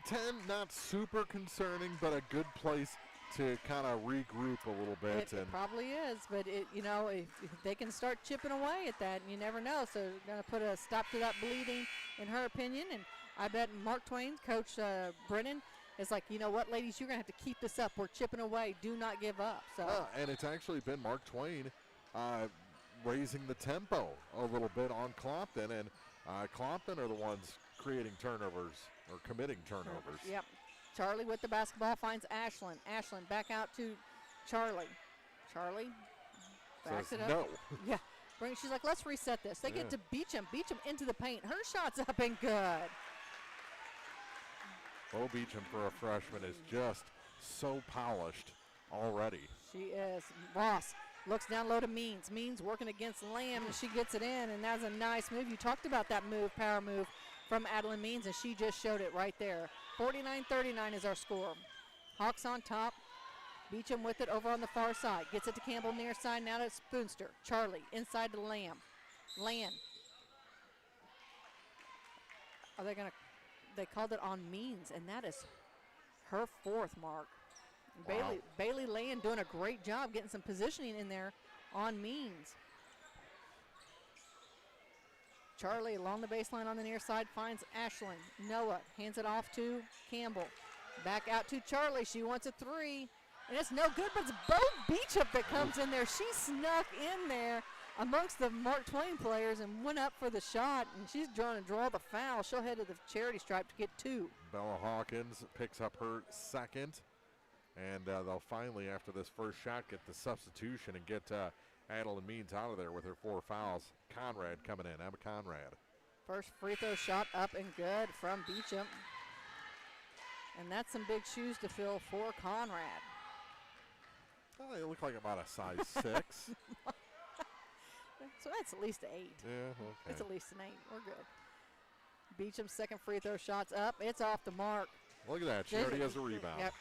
10, not super concerning, but a good place to kind of regroup a little bit. It probably is, but if they can start chipping away at that, and you never know. So going to put a stop to that bleeding, in her opinion. And I bet Mark Twain, Coach Brennan, is like, you know what, ladies, you're going to have to keep this up. We're chipping away. Do not give up. So. And it's actually been Mark Twain raising the tempo a little bit on Clopton, and Clopton are the ones creating turnovers or committing turnovers. Yep. Charlie with the basketball finds Ashlyn. Ashlyn back out to Charlie. Charlie backs it up. No. Yeah. She's like, let's reset this. They get to Beecham. Beecham into the paint. Her shot's up and good. Bo Beecham for a freshman is just so polished already. She is. Ross looks down low to Means. Means working against Lamb, and she gets it in, and that's a nice move. You talked about that move, power move from Adeline Means, and she just showed it right there. 49-39 is our score. Hawks on top. Beecham with it over on the far side. Gets it to Campbell near side, now to Spoonster. Charlie inside to Lamb. Land. Are they going to, they called it on Means, and that is her fourth, Mark. Wow. Bailey Land doing a great job getting some positioning in there on Means. Charlie along the baseline on the near side finds Ashlyn. Noah hands it off to Campbell. Back out to Charlie. She wants a three. And it's no good, but it's Bo Beecham that comes in there. She snuck in there amongst the Mark Twain players and went up for the shot, and she's trying to draw the foul. She'll head to the charity stripe to get two. Bella Hawkins picks up her second. And they'll finally, after this first shot, get the substitution and get Adeline Means out of there with her 4 fouls. Conrad coming in, Emma Conrad. First free throw shot up and good from Beecham. And that's some big shoes to fill for Conrad. Oh, they look like about a size 6. So that's at least 8. Yeah, okay. It's at least an 8. We're good. Beecham's second free throw shot's up. It's off the mark. Look at that. She already has a rebound. Yep.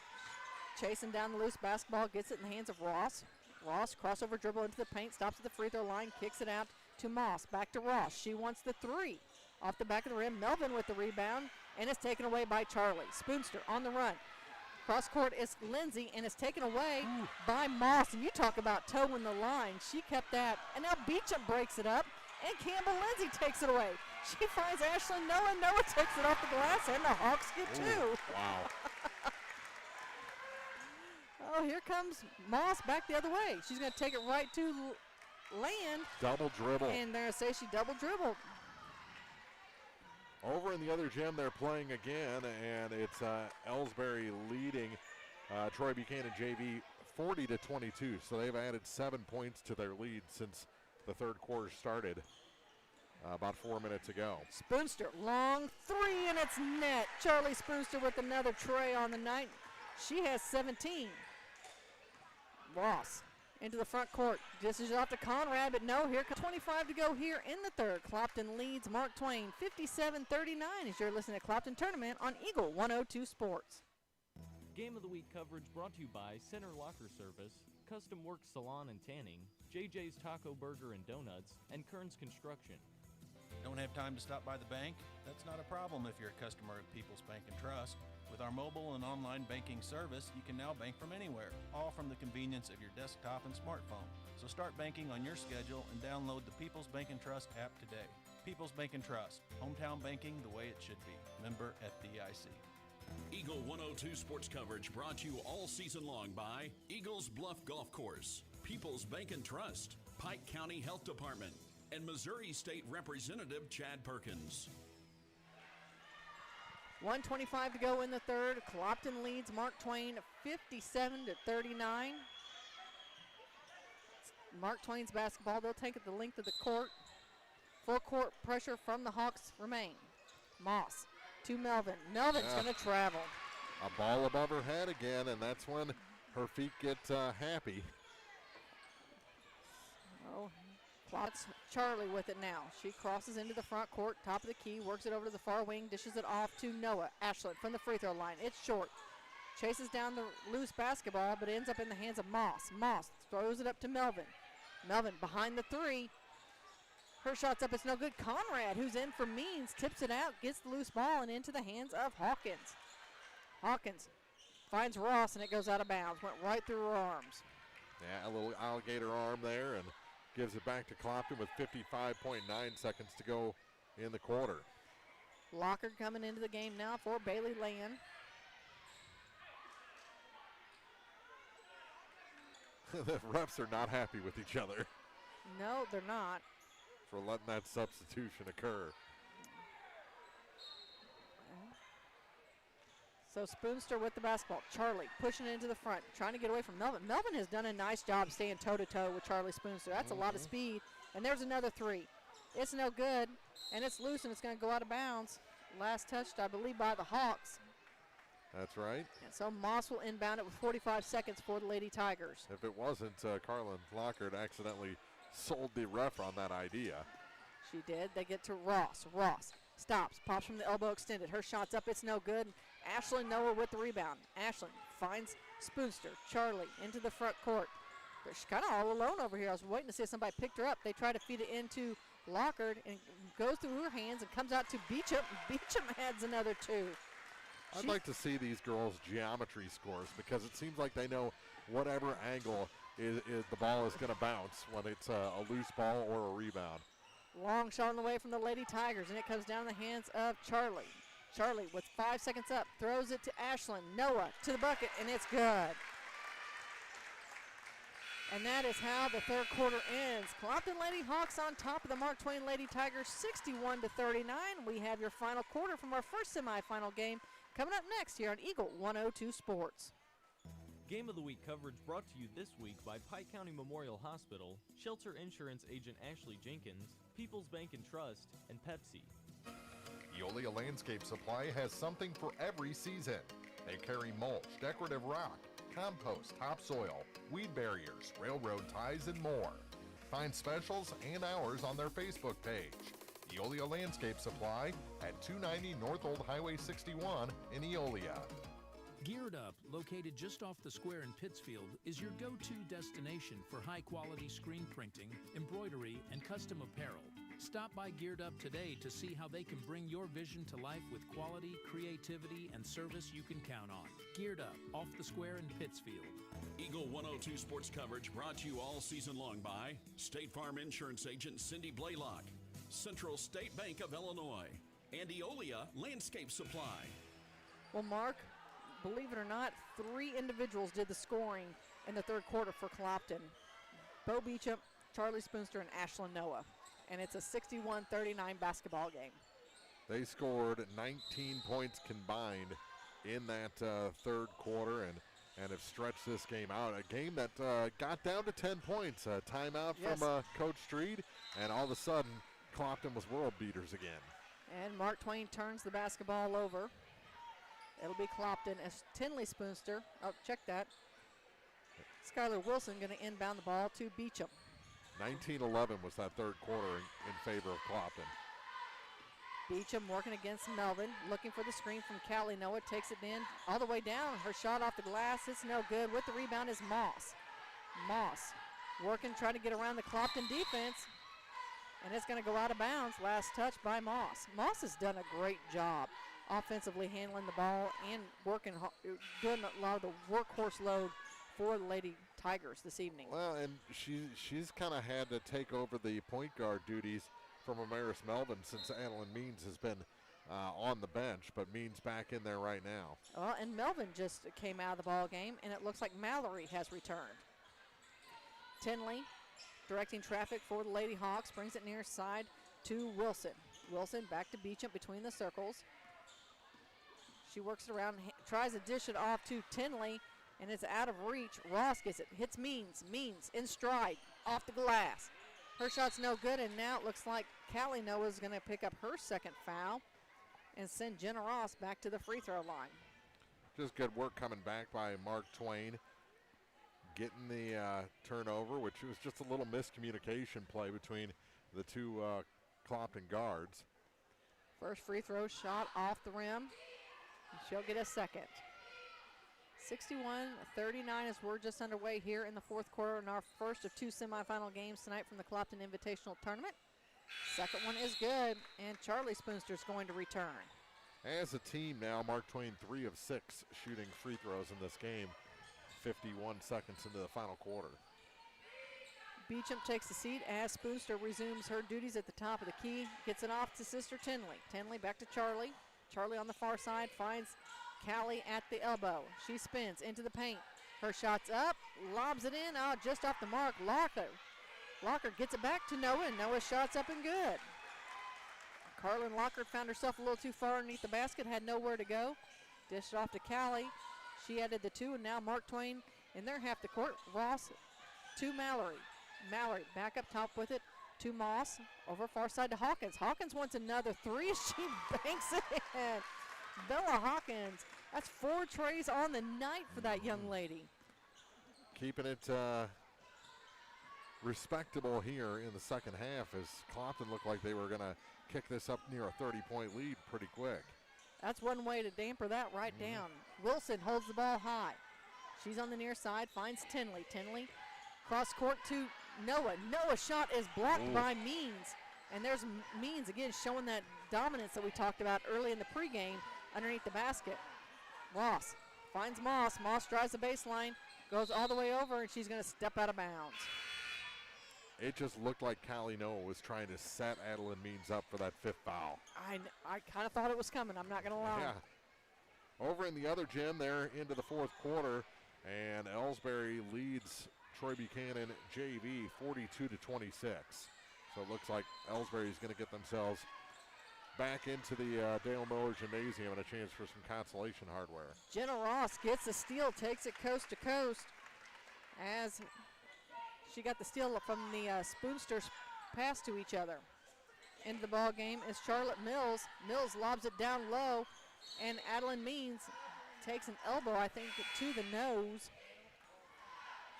Chasing down the loose basketball, gets it in the hands of Ross. Ross, crossover dribble into the paint, stops at the free throw line, kicks it out to Moss. Back to Ross. She wants the 3. Off the back of the rim, Melvin with the rebound, and it's taken away by Charlie. Spoonster on the run. Cross court is Lindsay, and it's taken away by Moss. And you talk about toeing the line. She kept that. And now Beecham breaks it up, and Campbell Lindsay takes it away. She finds Ashlyn Noah. Noah takes it off the glass, and the Hawks get two. Wow. Oh, here comes Moss back the other way. She's going to take it right to Land. Double dribble. And they're going to say she double dribbled. Over in the other gym, they're playing again, and it's Ellsbury leading Troy Buchanan JV 40-22. So they've added 7 points to their lead since the third quarter started about 4 minutes ago. Spoonster, long three, and it's net. Charlie Spoonster with another tray on the night. She has 17. Ross into the front court. This is off to Conrad, but no, here comes 25 to go here in the third. Clopton leads Mark Twain 57-39 as you're listening to Clopton Tournament on Eagle 102 Sports. Game of the Week coverage brought to you by Center Locker Service, Custom Work Salon and Tanning, JJ's Taco Burger and Donuts, and Kearns Construction. Don't have time to stop by the bank? That's not a problem if you're a customer of People's Bank and Trust. With our mobile and online banking service, you can now bank from anywhere, all from the convenience of your desktop and smartphone. So start banking on your schedule and download the People's Bank and Trust app today. People's Bank and Trust, hometown banking the way it should be. Member FDIC. Eagle 102 sports coverage brought to you all season long by Eagles Bluff Golf Course, People's Bank and Trust, Pike County Health Department, and Missouri State Representative Chad Perkins. 1:25 to go in the third. Clopton leads Mark Twain 57-39. Mark Twain's basketball. They'll take it the length of the court. Full court pressure from the Hawks remain. Moss to Melvin. Melvin's going to travel. A ball above her head again, and that's when her feet get happy. Oh, Clop's Charlie with it now. She crosses into the front court, top of the key, works it over to the far wing, dishes it off to Noah. Ashland from the free throw line. It's short. Chases down the loose basketball, but ends up in the hands of Moss. Moss throws it up to Melvin. Melvin behind the three. Her shot's up, it's no good. Conrad, who's in for Means, tips it out, gets the loose ball, and into the hands of Hawkins. Hawkins finds Ross, and it goes out of bounds. Went right through her arms. Yeah, a little alligator arm there, and gives it back to Clopton with 55.9 seconds to go in the quarter. Locker coming into the game now for Bailey Land. The refs are not happy with each other No, they're not. for letting that substitution occur. So Spoonster with the basketball. Charlie pushing it into the front, trying to get away from Melvin. Melvin has done a nice job staying toe-to-toe with Charlie Spoonster. That's a lot of speed. And there's another three. It's no good, and it's loose, and it's going to go out of bounds. Last touched, I believe, by the Hawks. That's right. And so Moss will inbound it with 45 seconds for the Lady Tigers. If it wasn't Carlin Lockhart accidentally sold the ref on that idea. She did. They get to Ross. Ross stops, pops from the elbow extended. Her shot's up. It's no good. Ashlyn Noah with the rebound. Ashlyn finds Spoonster. Charlie into the front court. But she's kind of all alone over here. I was waiting to see if somebody picked her up. They try to feed it into Lockhart, and goes through her hands and comes out to Beecham. Beecham adds another two. I'd like to see these girls' geometry scores because it seems like they know whatever angle is the ball is going to bounce when it's a loose ball or a rebound. Long shot on the way from the Lady Tigers, and it comes down in the hands of Charlie. Charlie with 5 seconds up, throws it to Ashlyn. Noah to the bucket, and it's good. And that is how the third quarter ends. Clopton Lady Hawks on top of the Mark Twain Lady Tigers 61-39. We have your final quarter from our first semifinal game coming up next here on Eagle 102 Sports. Game of the Week coverage brought to you this week by Pike County Memorial Hospital, Shelter Insurance Agent Ashley Jenkins, People's Bank and Trust, and Pepsi. Eolia Landscape Supply has something for every season. They carry mulch, decorative rock, compost, topsoil, weed barriers, railroad ties, and more. Find specials and hours on their Facebook page. Eolia Landscape Supply at 290 North Old Highway 61 in Eolia. Geared Up, located just off the square in Pittsfield, is your go-to destination for high-quality screen printing, embroidery, and custom apparel. Stop by Geared Up today to see how they can bring your vision to life with quality, creativity, and service you can count on. Geared Up, off the square in Pittsfield. Eagle 102 sports coverage brought to you all season long by State Farm Insurance Agent Cindy Blaylock, Central State Bank of Illinois, and Eolia Landscape Supply. Well, Mark, believe it or not, 3 individuals did the scoring in the third quarter for Clopton. Bo Beecham, Charlie Spoonster, and Ashlyn Noah. And it's a 61-39 basketball game. They scored 19 points combined in that third quarter and have stretched this game out. A game that got down to 10 points. A timeout from Coach Street, and all of a sudden, Clopton was world beaters again. And Mark Twain turns the basketball over. It'll be Clopton as Tinley Spoonster. Oh, check that. Skylar Wilson going to inbound the ball to Beecham. 19-11 was that third quarter in favor of Clopton. Beecham working against Melvin, looking for the screen from Callie. Noah takes it in all the way down. Her shot off the glass, it's no good. With the rebound is Moss. Moss working, trying to get around the Clopton defense, and it's going to go out of bounds. Last touch by Moss. Moss has done a great job offensively handling the ball and doing a lot of the workhorse load for the Lady Tigers this evening. Well, and she's kind of had to take over the point guard duties from Amaris Melvin since Adeline Means has been on the bench, but Means back in there right now. Well, and Melvin just came out of the ball game, and it looks like Mallory has returned. Tinley directing traffic for the Lady Hawks, brings it near side to Wilson. Wilson back to Beecham between the circles. She works it around, tries to dish it off to Tinley, and it's out of reach. Ross gets it, hits Means. Means in stride, off the glass. Her shot's no good, and now it looks like Callie Noah's going to pick up her second foul and send Jenna Ross back to the free throw line. Just good work coming back by Mark Twain, getting the turnover, which was just a little miscommunication play between the two Clopton guards. First free throw shot off the rim. She'll get a second. 61-39 as we're just underway here in the fourth quarter in our first of 2 semifinal games tonight from the Clopton Invitational Tournament. Second one is good, and Charlie Spoonster's going to return. As a team now, Mark Twain 3 of 6 shooting free throws in this game, 51 seconds into the final quarter. Beecham takes the seat as Spoonster resumes her duties at the top of the key, gets it off to sister Tinley. Tinley back to Charlie. Charlie on the far side finds Callie at the elbow. She spins into the paint. Her shot's up, lobs it in, just off the mark. Locker gets it back to Noah, and Noah's shot's up and good. Carlin Lockard found herself a little too far underneath the basket, had nowhere to go. Dished it off to Callie. She added the 2, and now Mark Twain in their half the court. Ross to Mallory. Mallory back up top with it to Moss. Over far side to Hawkins. Hawkins wants another 3. She banks it in. Bella Hawkins, that's 4 trays on the night for that young lady. Keeping it respectable here in the second half as Clopton looked like they were going to kick this up near a 30-point lead pretty quick. That's one way to damper that right down. Wilson holds the ball high. She's on the near side, finds Tinley. Tinley cross court to Noah. Noah's shot is blocked by Means. And there's Means again showing that dominance that we talked about early in the pregame underneath the basket. Ross finds Moss. Moss drives the baseline, goes all the way over, and she's going to step out of bounds. It just looked like Callie Noah was trying to set Adeline Means up for that 5th foul. I kind of thought it was coming, I'm not going to lie. Yeah. Over in the other gym, they're into the fourth quarter, and Ellsbury leads Troy Buchanan JV 42-26. So it looks like Ellsbury is going to get themselves back into the Dale Miller Gymnasium and a chance for some consolation hardware. Jenna Ross gets the steal, takes it coast to coast as she got the steal from the Spoonsters pass to each other. Into the ball game is Charlotte Mills. Mills lobs it down low, and Adeline Means takes an elbow, I think, to the nose.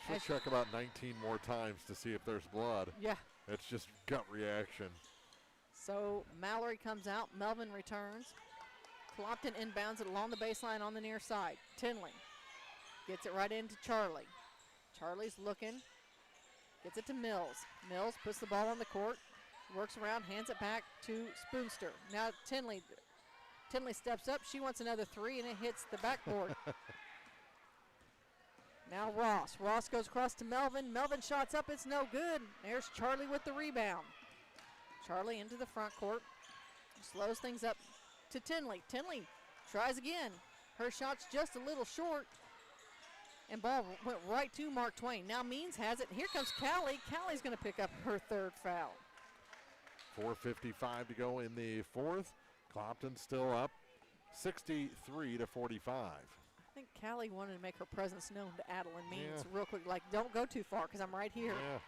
She'll check about 19 more times to see if there's blood. Yeah. It's just gut reaction. So Mallory comes out, Melvin returns. Clopton inbounds it along the baseline on the near side. Tinley gets it right into Charlie. Charlie's looking, gets it to Mills. Mills puts the ball on the court, works around, hands it back to Spoonster. Now Tinley steps up. She wants another three, and it hits the backboard. Now Ross. Ross goes across to Melvin. Melvin shots up. It's no good. There's Charlie with the rebound. Charlie into the front court. Slows things up to Tinley. Tinley tries again. Her shot's just a little short. And ball went right to Mark Twain. Now Means has it. Here comes Callie. Callie's going to pick up her third foul. 4:55 to go in the fourth. Clopton still up 63 to 45. I think Callie wanted to make her presence known to Adeline Means real quick. Like, don't go too far because I'm right here. Yeah.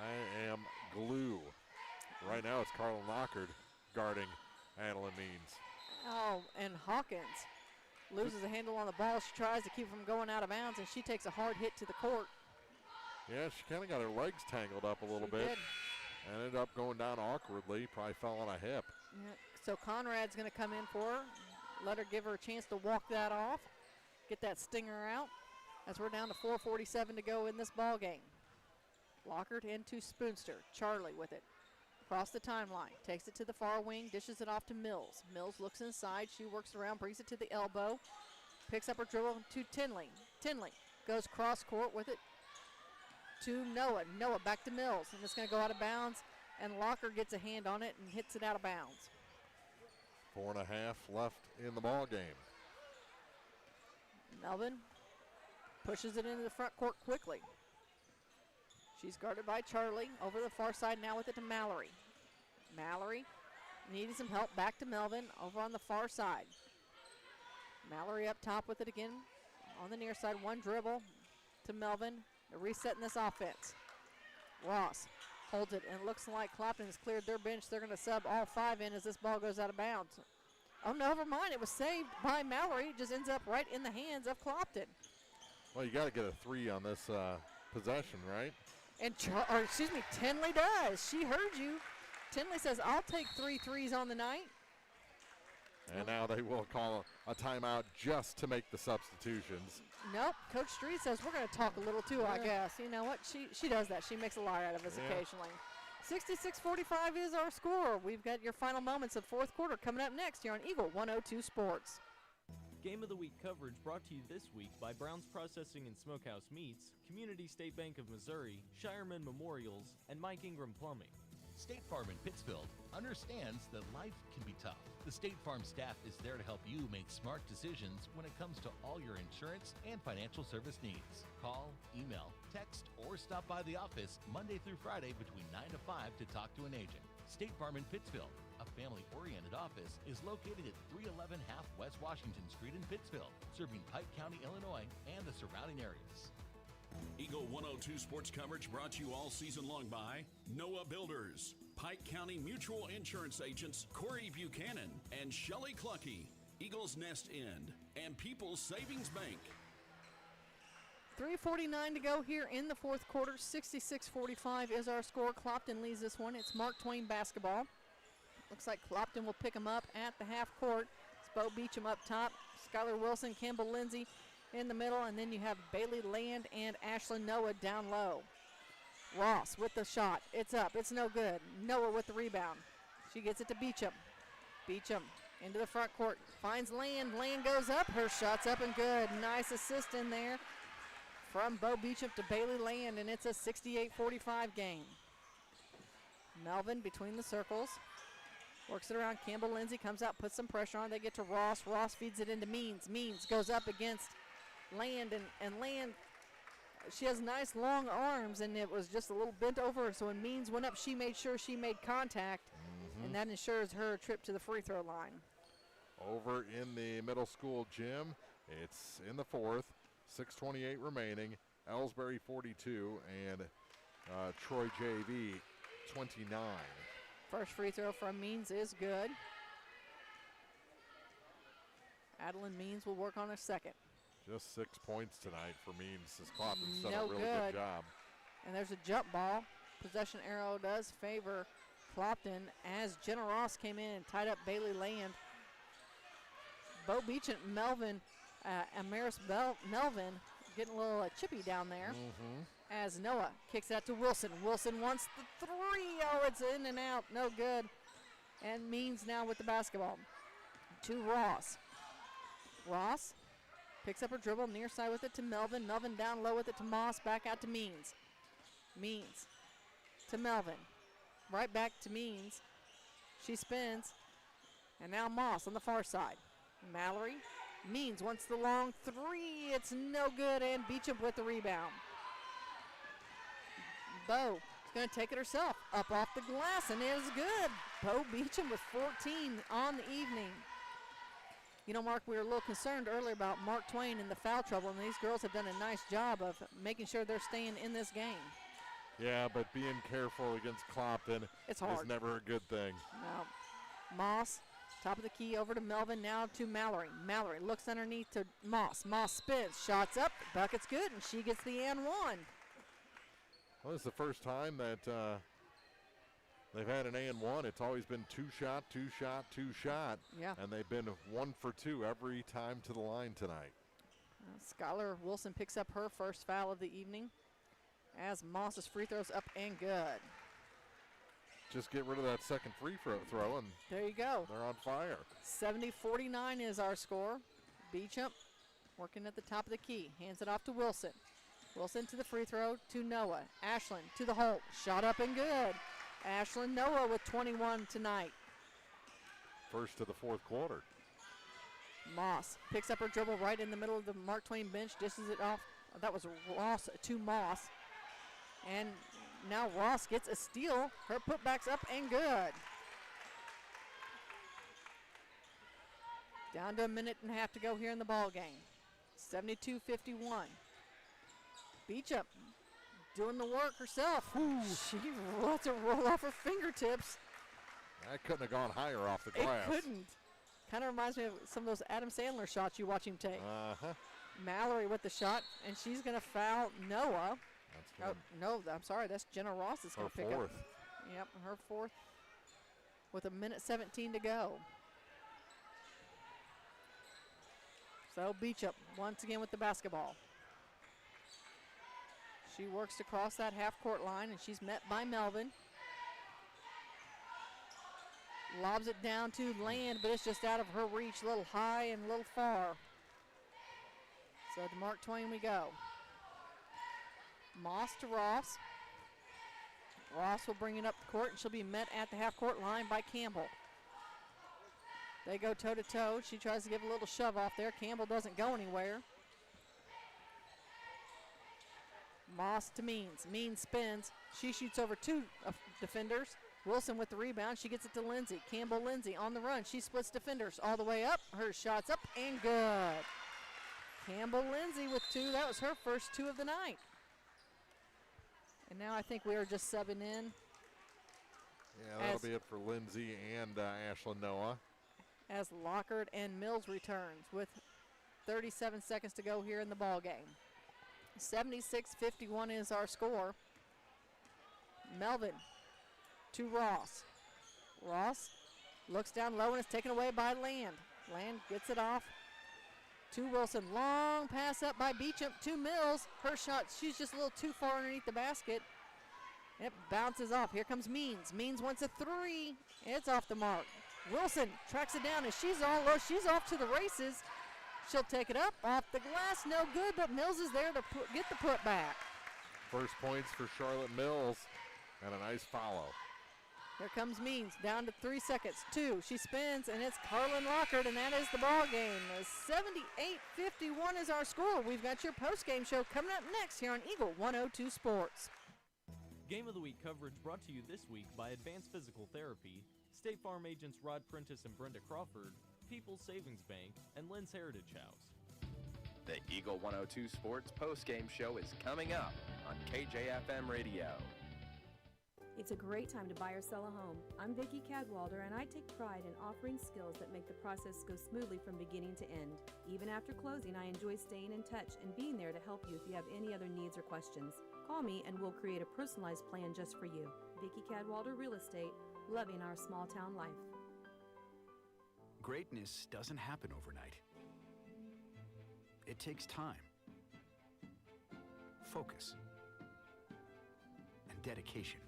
I am glue. Right now it's Carla Lockard guarding Adeline Means. Oh, and Hawkins loses a handle on the ball. She tries to keep it from going out of bounds, and she takes a hard hit to the court. Yeah, she kind of got her legs tangled up a little bit. Did. And ended up going down awkwardly. Probably fell on a hip. Yeah. So Conrad's going to come in for her. Let her give her a chance to walk that off. Get that stinger out. As we're down to 4:47 to go in this ball game. Lockard into Spoonster. Charlie with it. Across the timeline. Takes it to the far wing. Dishes it off to Mills. Mills looks inside. She works around. Brings it to the elbow. Picks up her dribble to Tinley. Tinley goes cross court with it to Noah. Noah back to Mills. And it's going to go out of bounds. And Lockard gets a hand on it and hits it out of bounds. 4.5 left in the ball game. Melvin pushes it into the front court quickly. She's guarded by Charlie. Over the far side now with it to Mallory. Mallory needing some help. Back to Melvin over on the far side. Mallory up top with it again on the near side. One dribble to Melvin. They're resetting this offense. Ross holds it, and it looks like Clopton has cleared their bench. They're going to sub all five in as this ball goes out of bounds. Oh, never mind. It was saved by Mallory. It just ends up right in the hands of Clopton. Well, you got to get a three on this possession, right? And Tinley does. She heard you. Tinley says, I'll take 3 threes on the night. And now they will call a timeout just to make the substitutions. Nope. Coach Street says we're going to talk a little too, I guess. You know what? She does that. She makes a liar out of us occasionally. 66-45 is our score. We've got your final moments of fourth quarter coming up next here on Eagle 102 Sports. Game of the Week coverage brought to you this week by Brown's Processing and Smokehouse Meats, Community State Bank of Missouri, Shireman Memorials, and Mike Ingram Plumbing. State Farm in Pittsfield understands that life can be tough. The State Farm staff is there to help you make smart decisions when it comes to all your insurance and financial service needs. Call, email, text, or stop by the office Monday through Friday between 9 to 5 to talk to an agent. State Farm in Pittsfield, a family-oriented office, is located at 311 Half West Washington Street in Pittsfield, serving Pike County, Illinois, and the surrounding areas. Eagle 102 sports coverage brought to you all season long by Noah Builders, Pike County Mutual Insurance Agents Corey Buchanan and Shelley Clucky, Eagles Nest End, and People's Savings Bank. 3:49 to go here in the fourth quarter. 66-45 is our score. Clopton leads this one. It's Mark Twain basketball. Looks like Clopton will pick them up at the half court. It's Bo Beecham up top, Skylar Wilson, Campbell Lindsay in the middle, and then you have Bailey Land and Ashlyn Noah down low. Ross with the shot. It's up. It's no good. Noah with the rebound. She gets it to Beecham. Beecham into the front court. Finds Land. Land goes up. Her shot's up and good. Nice assist in there from Bo Beecham to Bailey Land, and it's a 68-45 game. Melvin between the circles. Works it around. Campbell Lindsay comes out, puts some pressure on. They get to Ross. Ross feeds it into Means. Means goes up against Land, and Land, she has nice long arms, and it was just a little bent over. So when Means went up, she made sure she made contact, and that ensures her a trip to the free throw line. Over in the middle school gym, it's in the fourth, 6:28 remaining. Ellsbury 42 and Troy JV 29. First free throw from Means is good. Adeline Means will work on a second. Just 6 points tonight for Means. As Clopton's done No a really good job. And there's a jump ball. Possession arrow does favor Clopton as Jenna Ross came in and tied up Bailey Land. Bo Beecham, Melvin, Amaris Melvin getting a little chippy down there. As Noah kicks out to Wilson. Wilson wants the three. Oh, it's in and out. No good. And Means now with the basketball. To Ross. Ross picks up her dribble, near side with it to Melvin. Melvin down low with it to Moss. Back out to Means. Means to Melvin. Right back to Means. She spins. And now Moss on the far side. Mallory. Means wants the long three. It's no good. And Beecham with the rebound. Bo is going to take it herself. Up off the glass, and it is good. Bo Beecham with 14 on the evening. You know, Mark, we were a little concerned earlier about Mark Twain and the foul trouble, and these girls have done a nice job of making sure they're staying in this game. Yeah, but being careful against Clopton is never a good thing. No. Moss, top of the key, over to Melvin, now to Mallory. Mallory looks underneath to Moss. Moss spins, shots up, bucket's good, and she gets the and one. Well, this is the first time that they've had an and one. It's always been two shot. Yeah. And they've been 1 for 2 every time to the line tonight. Skylar Wilson picks up her first foul of the evening as Moss's free throws up and good. Just get rid of that second free throw, and there you go. They're on fire. 70-49 is our score. Beecham working at the top of the key. Hands it off to Wilson. Wilson to the free throw to Noah. Ashland to the hole. Shot up and good. Ashland Noah with 21 tonight. First to the fourth quarter. Moss picks up her dribble right in the middle of the Mark Twain bench. Dishes it off. That was Ross to Moss. And now Ross gets a steal. Her putback's up and good. Down to a minute and a half to go here in the ball game. 72-51. Beecham doing the work herself. Ooh. She lets it roll off her fingertips. That couldn't have gone higher off the glass. It couldn't. Kind of reminds me of some of those Adam Sandler shots you watch him take. Mallory with the shot, and she's going to foul Noah. Oh, no, I'm sorry. That's Jenna Ross is going to pick up. Yep, her fourth with a minute 17 to go. So Beecham once again with the basketball. She works to cross that half-court line, and she's met by Melvin. Lobs it down to Land, but it's just out of her reach, a little high and a little far. So to Mark Twain we go. Moss to Ross. Ross will bring it up the court, and she'll be met at the half-court line by Campbell. They go toe-to-toe. She tries to give a little shove off there. Campbell doesn't go anywhere. Moss to Means. Means spins. She shoots over two defenders. Wilson with the rebound. She gets it to Lindsay. Campbell Lindsay on the run. She splits defenders all the way up. Her shot's up and good. Campbell Lindsay with two. That was her first two of the night. And now I think we are just subbing in. Yeah, that'll be it for Lindsay and Ashland Noah. As Lockard and Mills returns with 37 seconds to go here in the ball game. 76-51 is our score. Melvin to Ross. Ross looks down low and is taken away by Land. Land gets it off to Wilson. Long pass up by Beecham to Mills. Her shot, she's just a little too far underneath the basket. It bounces off. Here comes Means. Means wants a three. It's off the mark. Wilson tracks it down, and she's all low. She's off to the races. She'll take it up off the glass. No good, but Mills is there to get the putback. First points for Charlotte Mills, and a nice follow. Here comes Means, down to 3 seconds. Two, she spins, and it's Carlin Lockard, and that is the ball game. 78-51 is our score. We've got your post-game show coming up next here on Eagle 102 Sports. Game of the Week coverage brought to you this week by Advanced Physical Therapy, State Farm agents Rod Prentice and Brenda Crawford, People's Savings Bank, and Lynn's Heritage House. The Eagle 102 Sports postgame show is coming up on KJFM Radio. It's a great time to buy or sell a home. I'm Vicki Cadwalder, and I take pride in offering skills that make the process go smoothly from beginning to end. Even after closing, I enjoy staying in touch and being there to help you if you have any other needs or questions. Call me and we'll create a personalized plan just for you. Vicki Cadwalder Real Estate, loving our small town life. Greatness doesn't happen overnight. It takes time focus, and dedication.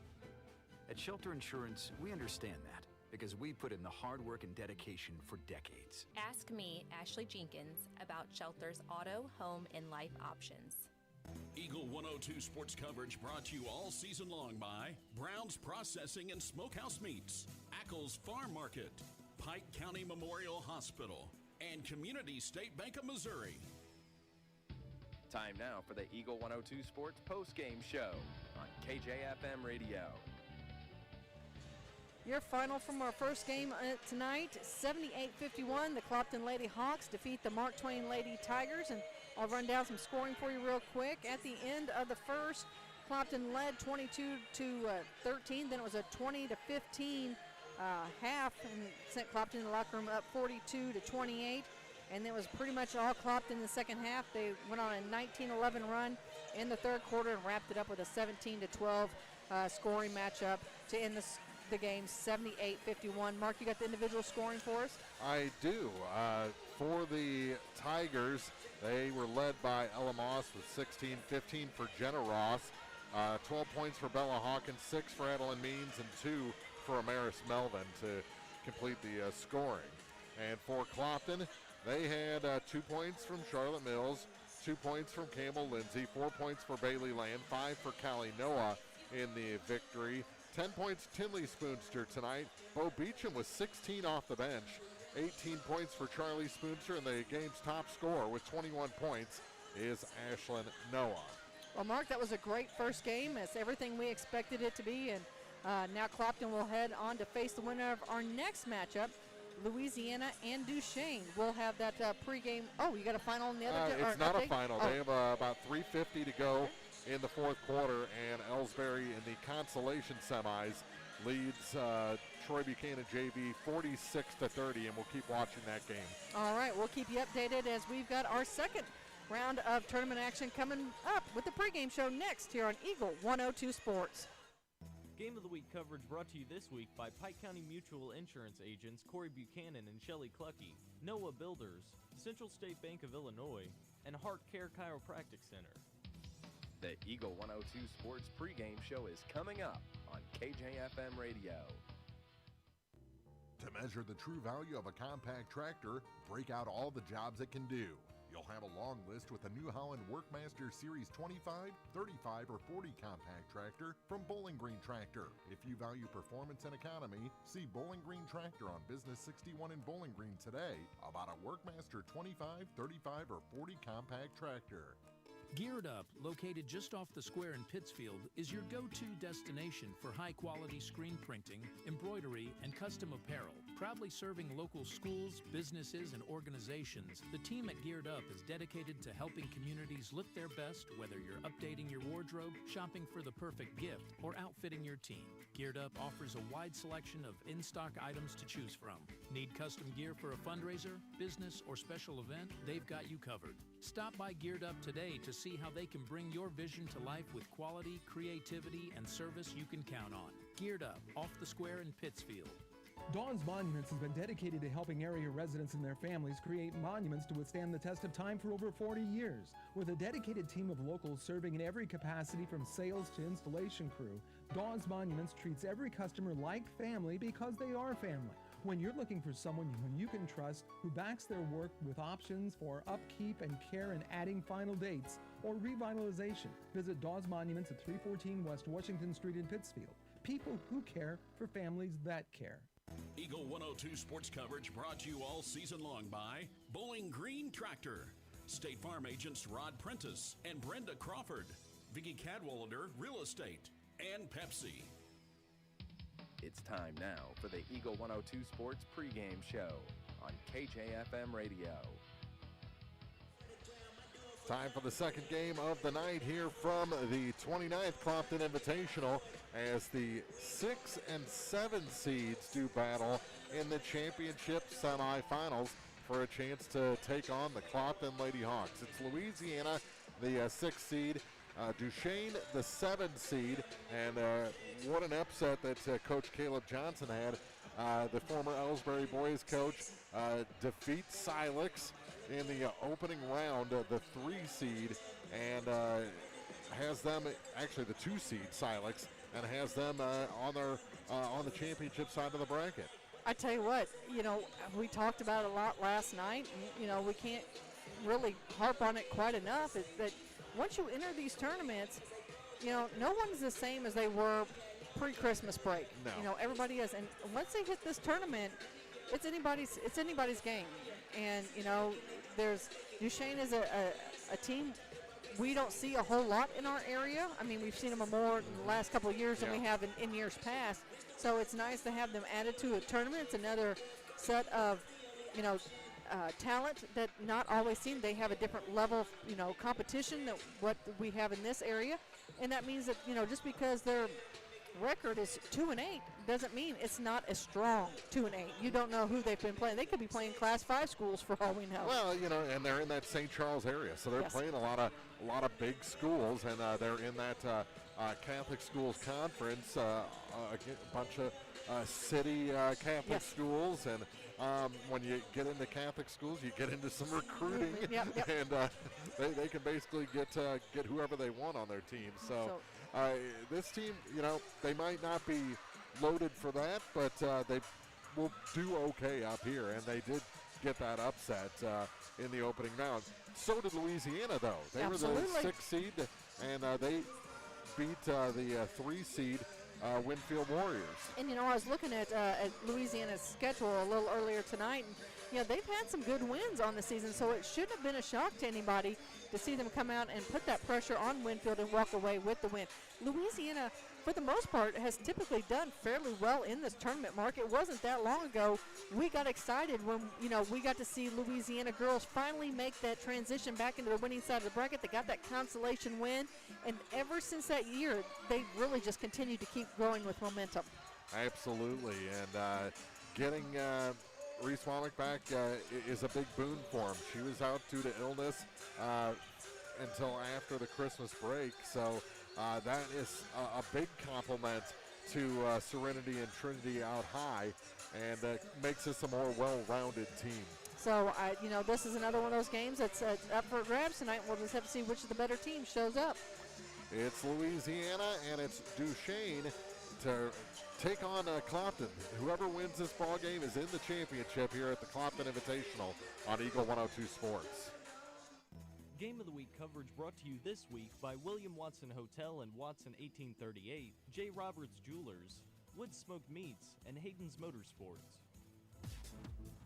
At Shelter Insurance, we understand that because we put in the hard work and dedication for decades. Ask me, Ashley Jenkins, about Shelter's auto, home, and life options. Eagle 102 sports coverage brought to you all season long by Brown's Processing and Smokehouse Meats, Ackles Farm Market, Pike County Memorial Hospital, and Community State Bank of Missouri. Time now for the Eagle 102 Sports post-game show on KJFM Radio. Your final from our first game tonight, 78-51. The Clopton Lady Hawks defeat the Mark Twain Lady Tigers. And I'll run down some scoring for you real quick. At the end of the first, Clopton led 22-13. Then it was a 20-15 half and sent Clopton in the locker room up 42-28. And it was pretty much all Clopton in the second half. They went on a 19-11 run in the third quarter and wrapped it up with a 17-12 scoring matchup to end the game 78-51. Mark, you got the individual scoring for us? I do. For the Tigers, they were led by Ella Moss with 16, 15 for Jenna Ross, 12 points for Bella Hawkins, 6 for Adeline Means, and 2 for Amaris Melvin to complete the scoring. And for Clopton, they had 2 points from Charlotte Mills, 2 points from Campbell Lindsay, 4 points for Bailey Land, 5 for Callie Noah in the victory. 10 points Tinley Spoonster tonight. Bo Beecham was 16 off the bench. 18 points for Charlie Spoonster, and the game's top scorer with 21 points is Ashlyn Noah. Well, Mark, that was a great first game. It's everything we expected it to be, and now Clopton will head on to face the winner of our next matchup, Louisiana and Duchesne. We'll have that pregame. Oh, you got a final on the other? It's not update? A final. Oh. They have about 3:50 to go in the fourth quarter, and Ellsbury in the consolation semis leads Troy Buchanan JV 46-30, and we'll keep watching that game. All right, we'll keep you updated as we've got our second round of tournament action coming up with the pregame show next here on Eagle 102 Sports. Game of the Week coverage brought to you this week by Pike County Mutual Insurance agents Corey Buchanan and Shelley Clucky, Noah Builders, Central State Bank of Illinois, and Heart Care Chiropractic Center. The Eagle 102 Sports pregame show is coming up on KJFM Radio. To measure the true value of a compact tractor, break out all the jobs it can do. You'll have a long list with the New Holland Workmaster Series 25, 35, or 40 compact tractor from Bowling Green Tractor. If you value performance and economy, see Bowling Green Tractor on Business 61 in Bowling Green today about a Workmaster 25, 35, or 40 compact tractor. Geared Up, located just off the square in Pittsfield, is your go-to destination for high-quality screen printing, embroidery, and custom apparel. Proudly serving local schools, businesses, and organizations, the team at Geared Up is dedicated to helping communities look their best, whether you're updating your wardrobe, shopping for the perfect gift, or outfitting your team. Geared Up offers a wide selection of in-stock items to choose from. Need custom gear for a fundraiser, business, or special event? They've got you covered. Stop by Geared Up today to see how they can bring your vision to life with quality, creativity, and service you can count on. Geared Up, off the square in Pittsfield. Dawn's Monuments has been dedicated to helping area residents and their families create monuments to withstand the test of time for over 40 years. With a dedicated team of locals serving in every capacity from sales to installation crew, Dawn's Monuments treats every customer like family because they are family. When you're looking for someone whom you can trust, who backs their work with options for upkeep and care and adding final dates or revitalization, visit Dawes Monuments at 314 West Washington Street in Pittsfield. People who care for families that care. Eagle 102 sports coverage brought to you all season long by Bowling Green Tractor, State Farm agents Rod Prentice and Brenda Crawford, Vicki Cadwallader Real Estate, and Pepsi. It's time now for the Eagle 102 Sports pregame show on KJFM Radio. Time for the second game of the night here from the 29th Clopton Invitational as the 6 and 7 seeds do battle in the championship semifinals for a chance to take on the Clopton Lady Hawks. It's Louisiana, the 6th seed, Duchesne, the 7th seed, and what an upset that Coach Caleb Johnson had. The former Ellsbury boys coach defeats Silex in the opening round, the 3 seed, and has them, actually the 2 seed, Silex, and has them on the championship side of the bracket. I tell you what, we talked about it a lot last night, and, we can't really harp on it quite enough, is that once you enter these tournaments, no one's the same as they were pre-Christmas break. No. Everybody is, and once they hit this tournament, it's anybody's game. And, there's Duchesne is a team we don't see a whole lot in our area. I mean, we've seen them more in the last couple of years than we have in years past. So it's nice to have them added to a tournament. It's another set of, talent that not always seen. They have a different level of, competition than what we have in this area. And that means that, just because their record is 2-8 doesn't mean it's not as strong 2-8. You don't know who they've been playing. They could be playing Class 5 schools for all we know. Well, and they're in that St. Charles area, so they're playing a lot of big schools, and they're in that Catholic schools conference, a bunch of city Catholic schools, and when you get into Catholic schools, you get into some recruiting, and they can basically get whoever they want on their team. So this team, they might not be loaded for that, but they will do okay up here, and they did get that upset in the opening round. So did Louisiana, though. They were the 6th seed, and they beat the 3 seed Winfield Warriors. And, I was looking at Louisiana's schedule a little earlier tonight, and, they've had some good wins on the season, so it shouldn't have been a shock to anybody to see them come out and put that pressure on Winfield and walk away with the win. Louisiana, for the most part, has typically done fairly well in this tournament, Mark. It wasn't that long ago we got excited when, we got to see Louisiana girls finally make that transition back into the winning side of the bracket. They got that consolation win, and ever since that year, they really just continued to keep growing with momentum. Absolutely, and getting Reese Womack back is a big boon for him. She was out due to illness until after the Christmas break, so that is a big compliment to Serenity and Trinity out high, and makes us a more well-rounded team. So, this is another one of those games that's up for grabs tonight. We'll just have to see which of the better teams shows up. It's Louisiana, and it's Duchesne to take on Clopton. Whoever wins this ball game is in the championship here at the Clopton Invitational on Eagle 102 Sports. Game of the Week coverage brought to you this week by William Watson Hotel and Watson 1838, J. Roberts Jewelers, Wood Smoked Meats, and Hayden's Motorsports.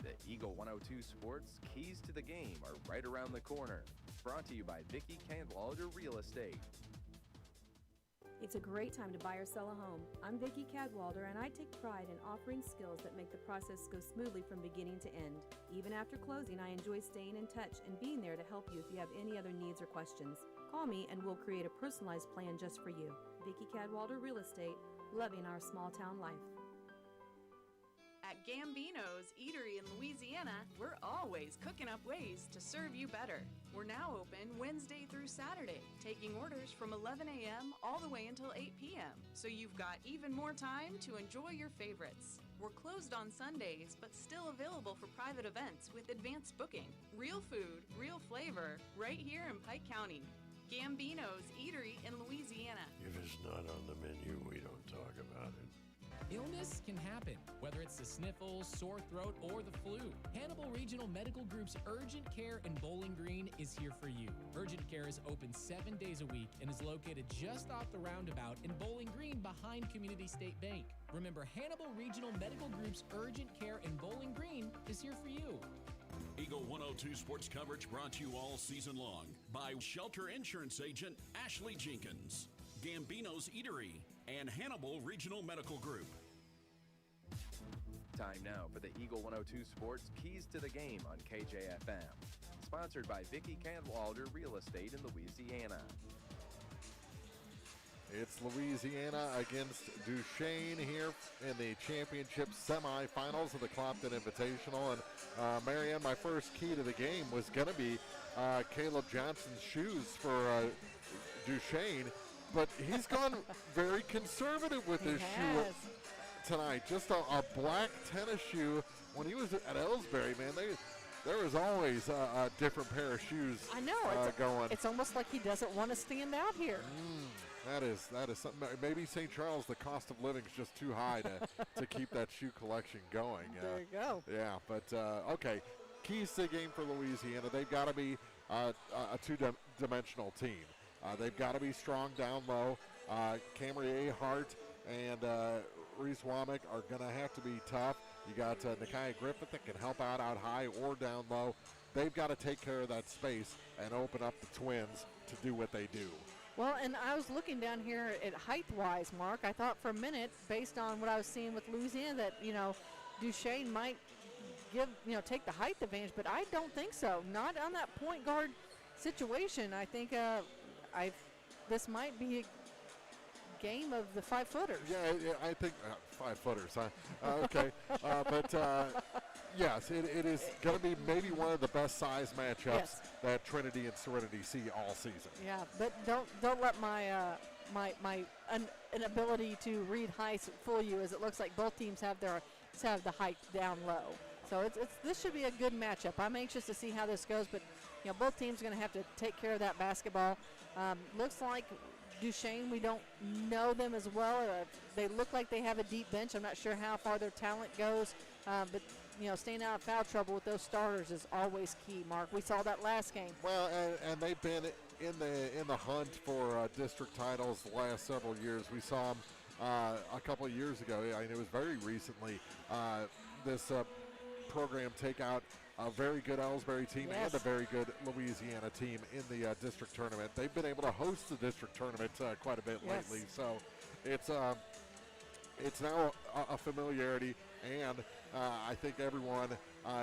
The Eagle 102 Sports keys to the game are right around the corner. Brought to you by Vicki Cadwalder Real Estate. It's a great time to buy or sell a home. I'm Vicki Cadwalder, and I take pride in offering skills that make the process go smoothly from beginning to end. Even after closing, I enjoy staying in touch and being there to help you if you have any other needs or questions. Call me and we'll create a personalized plan just for you. Vicki Cadwalder Real Estate, loving our small town life. At Gambino's Eatery in Louisiana, we're always cooking up ways to serve you better. We're now open Wednesday through Saturday, taking orders from 11 a.m. all the way until 8 p.m. So you've got even more time to enjoy your favorites. We're closed on Sundays, but still available for private events with advanced booking. Real food, real flavor, right here in Pike County. Gambino's Eatery in Louisiana. If it's not on the menu, we don't talk about it. Illness can happen, whether it's the sniffles, sore throat, or the flu. Hannibal Regional Medical Group's Urgent Care in Bowling Green is here for you. Urgent Care is open 7 days a week and is located just off the roundabout in Bowling Green behind Community State Bank. Remember, Hannibal Regional Medical Group's Urgent Care in Bowling Green is here for you. Eagle 102 sports coverage brought to you all season long by Shelter Insurance Agent Ashley Jenkins, Gambino's Eatery, and Hannibal Regional Medical Group. Time now for the Eagle 102 Sports Keys to the Game on KJFM. Sponsored by Vicki Cadwalder Real Estate in Louisiana. It's Louisiana against Duchesne here in the championship semifinals of the Clopton Invitational. And Marianne, my first key to the game was going to be Caleb Johnson's shoes for Duchesne, but he's gone very conservative with his shoe tonight. Just a black tennis shoe. When he was at Ellsbury, man, there is always a different pair of shoes. I know. Going. It's almost like he doesn't want to stand out here. That is something. Maybe St. Charles, the cost of living is just too high to keep that shoe collection going. There you go. Yeah, but okay. Keys to the game for Louisiana. They've got to be a two-dimensional team. They've got to be strong down low. Camry Hart and Reese Womack are going to have to be tough. You got Nakia Griffith that can help out high or down low. They've got to take care of that space and open up the Twins to do what they do. Well, and I was looking down here at height-wise, Mark. I thought for a minute, based on what I was seeing with Louisiana, that, Duchesne might take the height advantage, but I don't think so. Not on that point guard situation. I think this might be a game of the 5-footers. Yeah, I think 5-footers, huh? Okay, but yes, it is going to be maybe one of the best size matchups that Trinity and Serenity see all season. Yeah, but don't let my inability to read heights fool you, as it looks like both teams have the height down low. So this should be a good matchup. I'm anxious to see how this goes, but both teams are going to have to take care of that basketball. Looks like Duchesne, we don't know them as well. They look like they have a deep bench. I'm not sure how far their talent goes, but staying out of foul trouble with those starters is always key, Mark. We saw that last game. Well, and they've been in the hunt for district titles the last several years. We saw them a couple of years ago. I mean, it was very recently. This program take out a very good Ellsbury team and a very good Louisiana team in the district tournament. They've been able to host the district tournament quite a bit lately, so it's now a familiarity, and I think everyone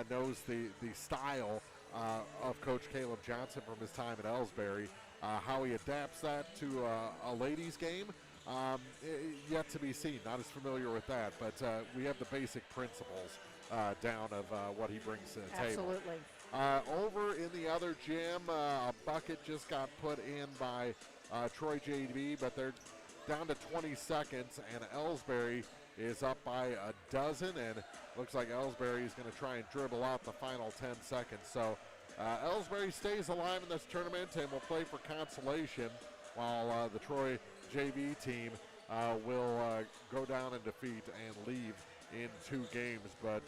knows the style of Coach Caleb Johnson from his time at Ellsbury. How he adapts that to a ladies' game, yet to be seen. Not as familiar with that, but we have the basic principles down of what he brings to the table. Absolutely. Over in the other gym, a bucket just got put in by Troy JV, but they're down to 20 seconds, and Ellsbury is up by a dozen, and looks like Ellsbury is going to try and dribble out the final 10 seconds. So Ellsbury stays alive in this tournament and will play for consolation, while the Troy JV team will go down in defeat and leave in 2 games. But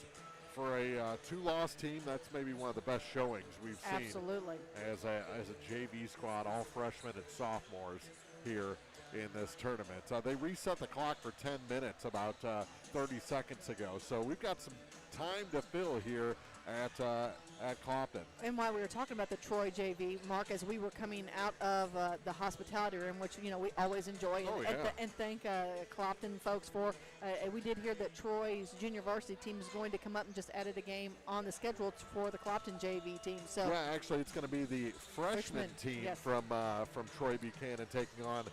for a 2-loss team, that's maybe one of the best showings we've seen. Absolutely. As a JV squad, all freshmen and sophomores here in this tournament. They reset the clock for 10 minutes about 30 seconds ago. So we've got some time to fill here at Clopton. And while we were talking about the Troy JV, Mark, as we were coming out of the hospitality room, which we always enjoy, and thank Clopton folks for. We did hear that Troy's junior varsity team is going to come up and just added a game on the schedule for the Clopton JV team. So yeah, actually, it's going to be the freshman team from Troy Buchanan taking on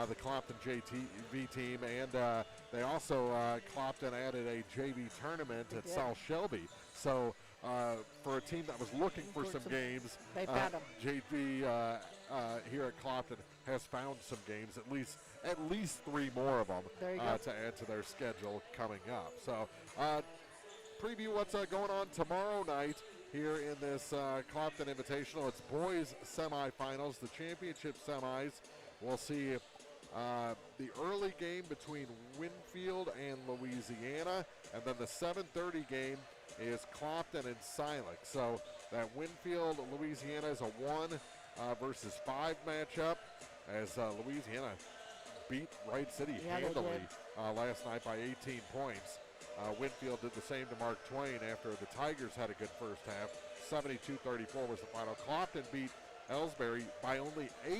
the Clopton JV team, and they also Clopton added a JV tournament at South Shelby. So for a team that was looking for some games, they found them. JV here at Clopton has found some games, at least 3 more of them to add to their schedule coming up. So preview what's going on tomorrow night here in this Clopton Invitational. It's boys semifinals, the championship semis. We'll see the early game between Winfield and Louisiana, and then the 7:30 game is Clopton and Silex. So that Winfield Louisiana is a 1 versus 5 matchup, as Louisiana beat Wright City handily last night by 18 points. Winfield did the same to Mark Twain after the Tigers had a good first half. 72-34 was the final. Clopton beat Ellsbury by only 8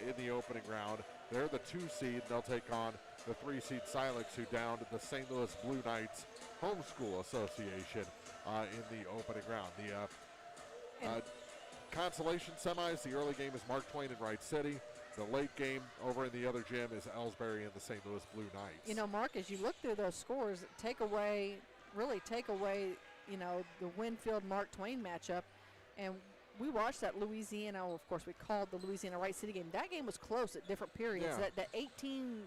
in the opening round. They're the 2 seed. They'll take on the 3 seed Silex, who downed the St. Louis Blue Knights Homeschool Association in the opening round. The consolation semis, the early game is Mark Twain and Wright City. The late game over in the other gym is Ellsbury and the St. Louis Blue Knights. Mark, as you look through those scores, take away, the Winfield-Mark Twain matchup, and we watched that Louisiana, of course, we called the Louisiana Wright City game. That game was close at different periods. Yeah. That 18,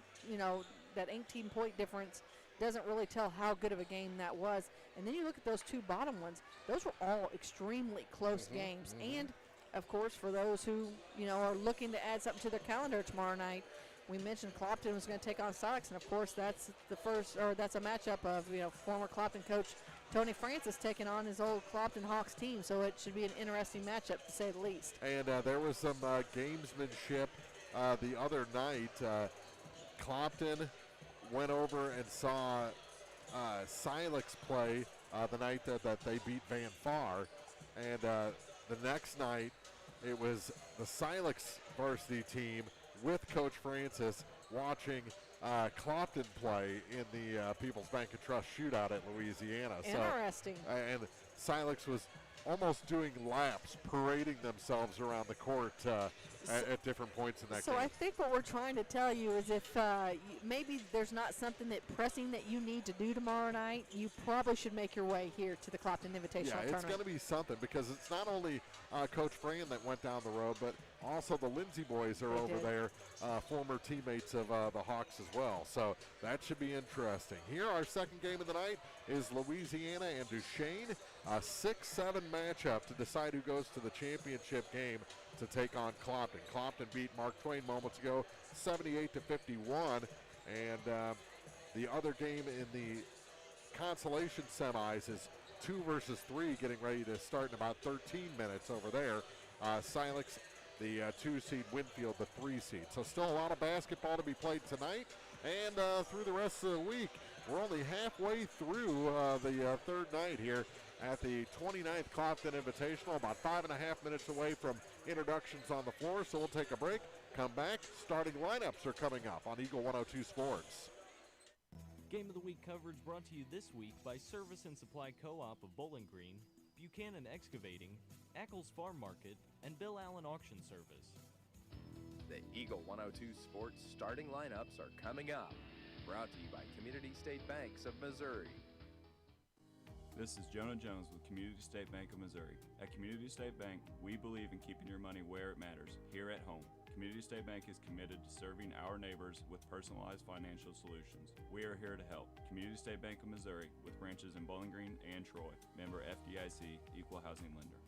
that 18-point difference doesn't really tell how good of a game that was. And then you look at those two bottom ones, those were all extremely close games. And, of course, for those who, are looking to add something to their calendar tomorrow night, we mentioned Clopton was going to take on Silex, and of course that's that's a matchup of former Clopton coach Tony Francis taking on his old Clopton Hawks team, so it should be an interesting matchup to say the least. And there was some gamesmanship the other night. Clopton went over and saw Silex play the night that they beat Van Far, and the next night it was the Silex varsity team with Coach Francis watching Clopton play in the People's Bank and Trust shootout at Louisiana. Interesting. And Silex was almost doing laps, parading themselves around the court at different points in that game. So I think what we're trying to tell you is if maybe there's not something pressing that you need to do tomorrow night, you probably should make your way here to the Clopton Invitational Tournament. Yeah, it's going to be something because it's not only Coach Fran that went down the road, but also the Lindsay boys are over there, former teammates of the Hawks as well. So that should be interesting. Here, our second game of the night is Louisiana and Duchesne, a 6-7 matchup to decide who goes to the championship game to take on Clopton. Clopton beat Mark Twain moments ago, 78-51, and the other game in the consolation semis is 2 versus 3 getting ready to start in about 13 minutes over there. Silex, the 2-seed, Winfield, the 3-seed. So still a lot of basketball to be played tonight and through the rest of the week. We're only halfway through the third night here at the 29th Clopton Invitational, about 5.5 minutes away from introductions on the floor. So we'll take a break, come back. Starting lineups are coming up on Eagle 102 Sports. Game of the Week coverage brought to you this week by Service and Supply Co-op of Bowling Green, Buchanan Excavating, Ackles Farm Market, and Bill Allen Auction Service. The Eagle 102 Sports starting lineups are coming up. Brought to you by Community State Banks of Missouri. This is Jonah Jones with Community State Bank of Missouri. At Community State Bank, we believe in keeping your money where it matters, here at home. Community State Bank is committed to serving our neighbors with personalized financial solutions. We are here to help. Community State Bank of Missouri with branches in Bowling Green and Troy. Member FDIC, Equal Housing Lender.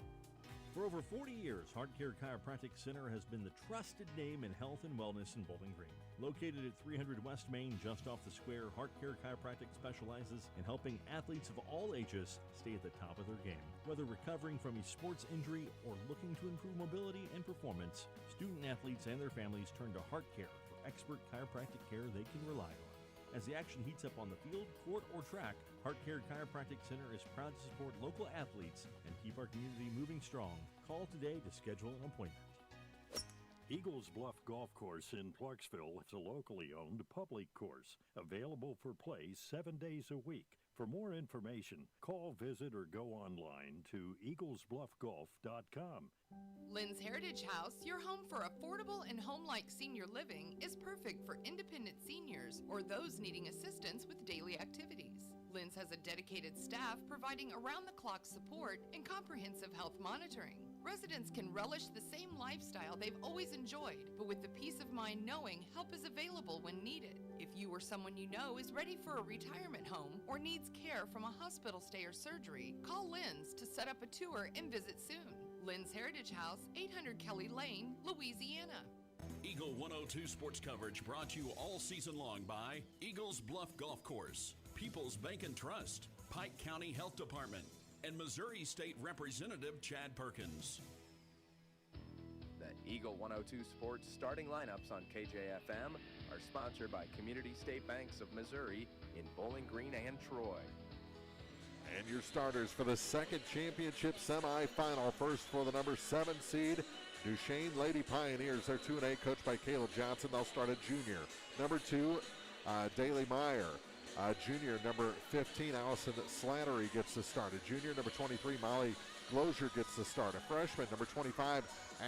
For over 40 years, HeartCare Chiropractic Center has been the trusted name in health and wellness in Bowling Green. Located at 300 West Main, just off the square, HeartCare Chiropractic specializes in helping athletes of all ages stay at the top of their game. Whether recovering from a sports injury or looking to improve mobility and performance, student athletes and their families turn to HeartCare for expert chiropractic care they can rely on. As the action heats up on the field, court, or track, HeartCare Chiropractic Center is proud to support local athletes and keep our community moving strong. Call today to schedule an appointment. Eagles Bluff Golf Course in Clarksville is a locally owned public course, available for play 7 days a week. For more information, call, visit, or go online to eaglesbluffgolf.com. Lynn's Heritage House, your home for affordable and home-like senior living, is perfect for independent seniors or those needing assistance with daily activities. Lynn's has a dedicated staff providing around-the-clock support and comprehensive health monitoring. Residents can relish the same lifestyle they've always enjoyed, but with the peace of mind knowing help is available when needed. If you or someone you know is ready for a retirement home or needs care from a hospital stay or surgery, call Lynn's to set up a tour and visit soon. Lynn's Heritage House, 800 Kelly Lane, Louisiana. Eagle 102 sports coverage brought to you all season long by Eagles Bluff Golf Course, People's Bank and Trust, Pike County Health Department, and Missouri State Representative Chad Perkins. The Eagle 102 Sports starting lineups on KJFM are sponsored by Community State Banks of Missouri in Bowling Green and Troy. And your starters for the second championship semifinal. First for the number 7 seed, Duchesne Lady Pioneers. They're 2-8, coached by Caleb Johnson. They'll start at junior. Number 2, Daly Meyer. Junior, number 15, Allison Slattery gets the start. A junior, number 23, Molly Glozier gets the start. A freshman, number 25,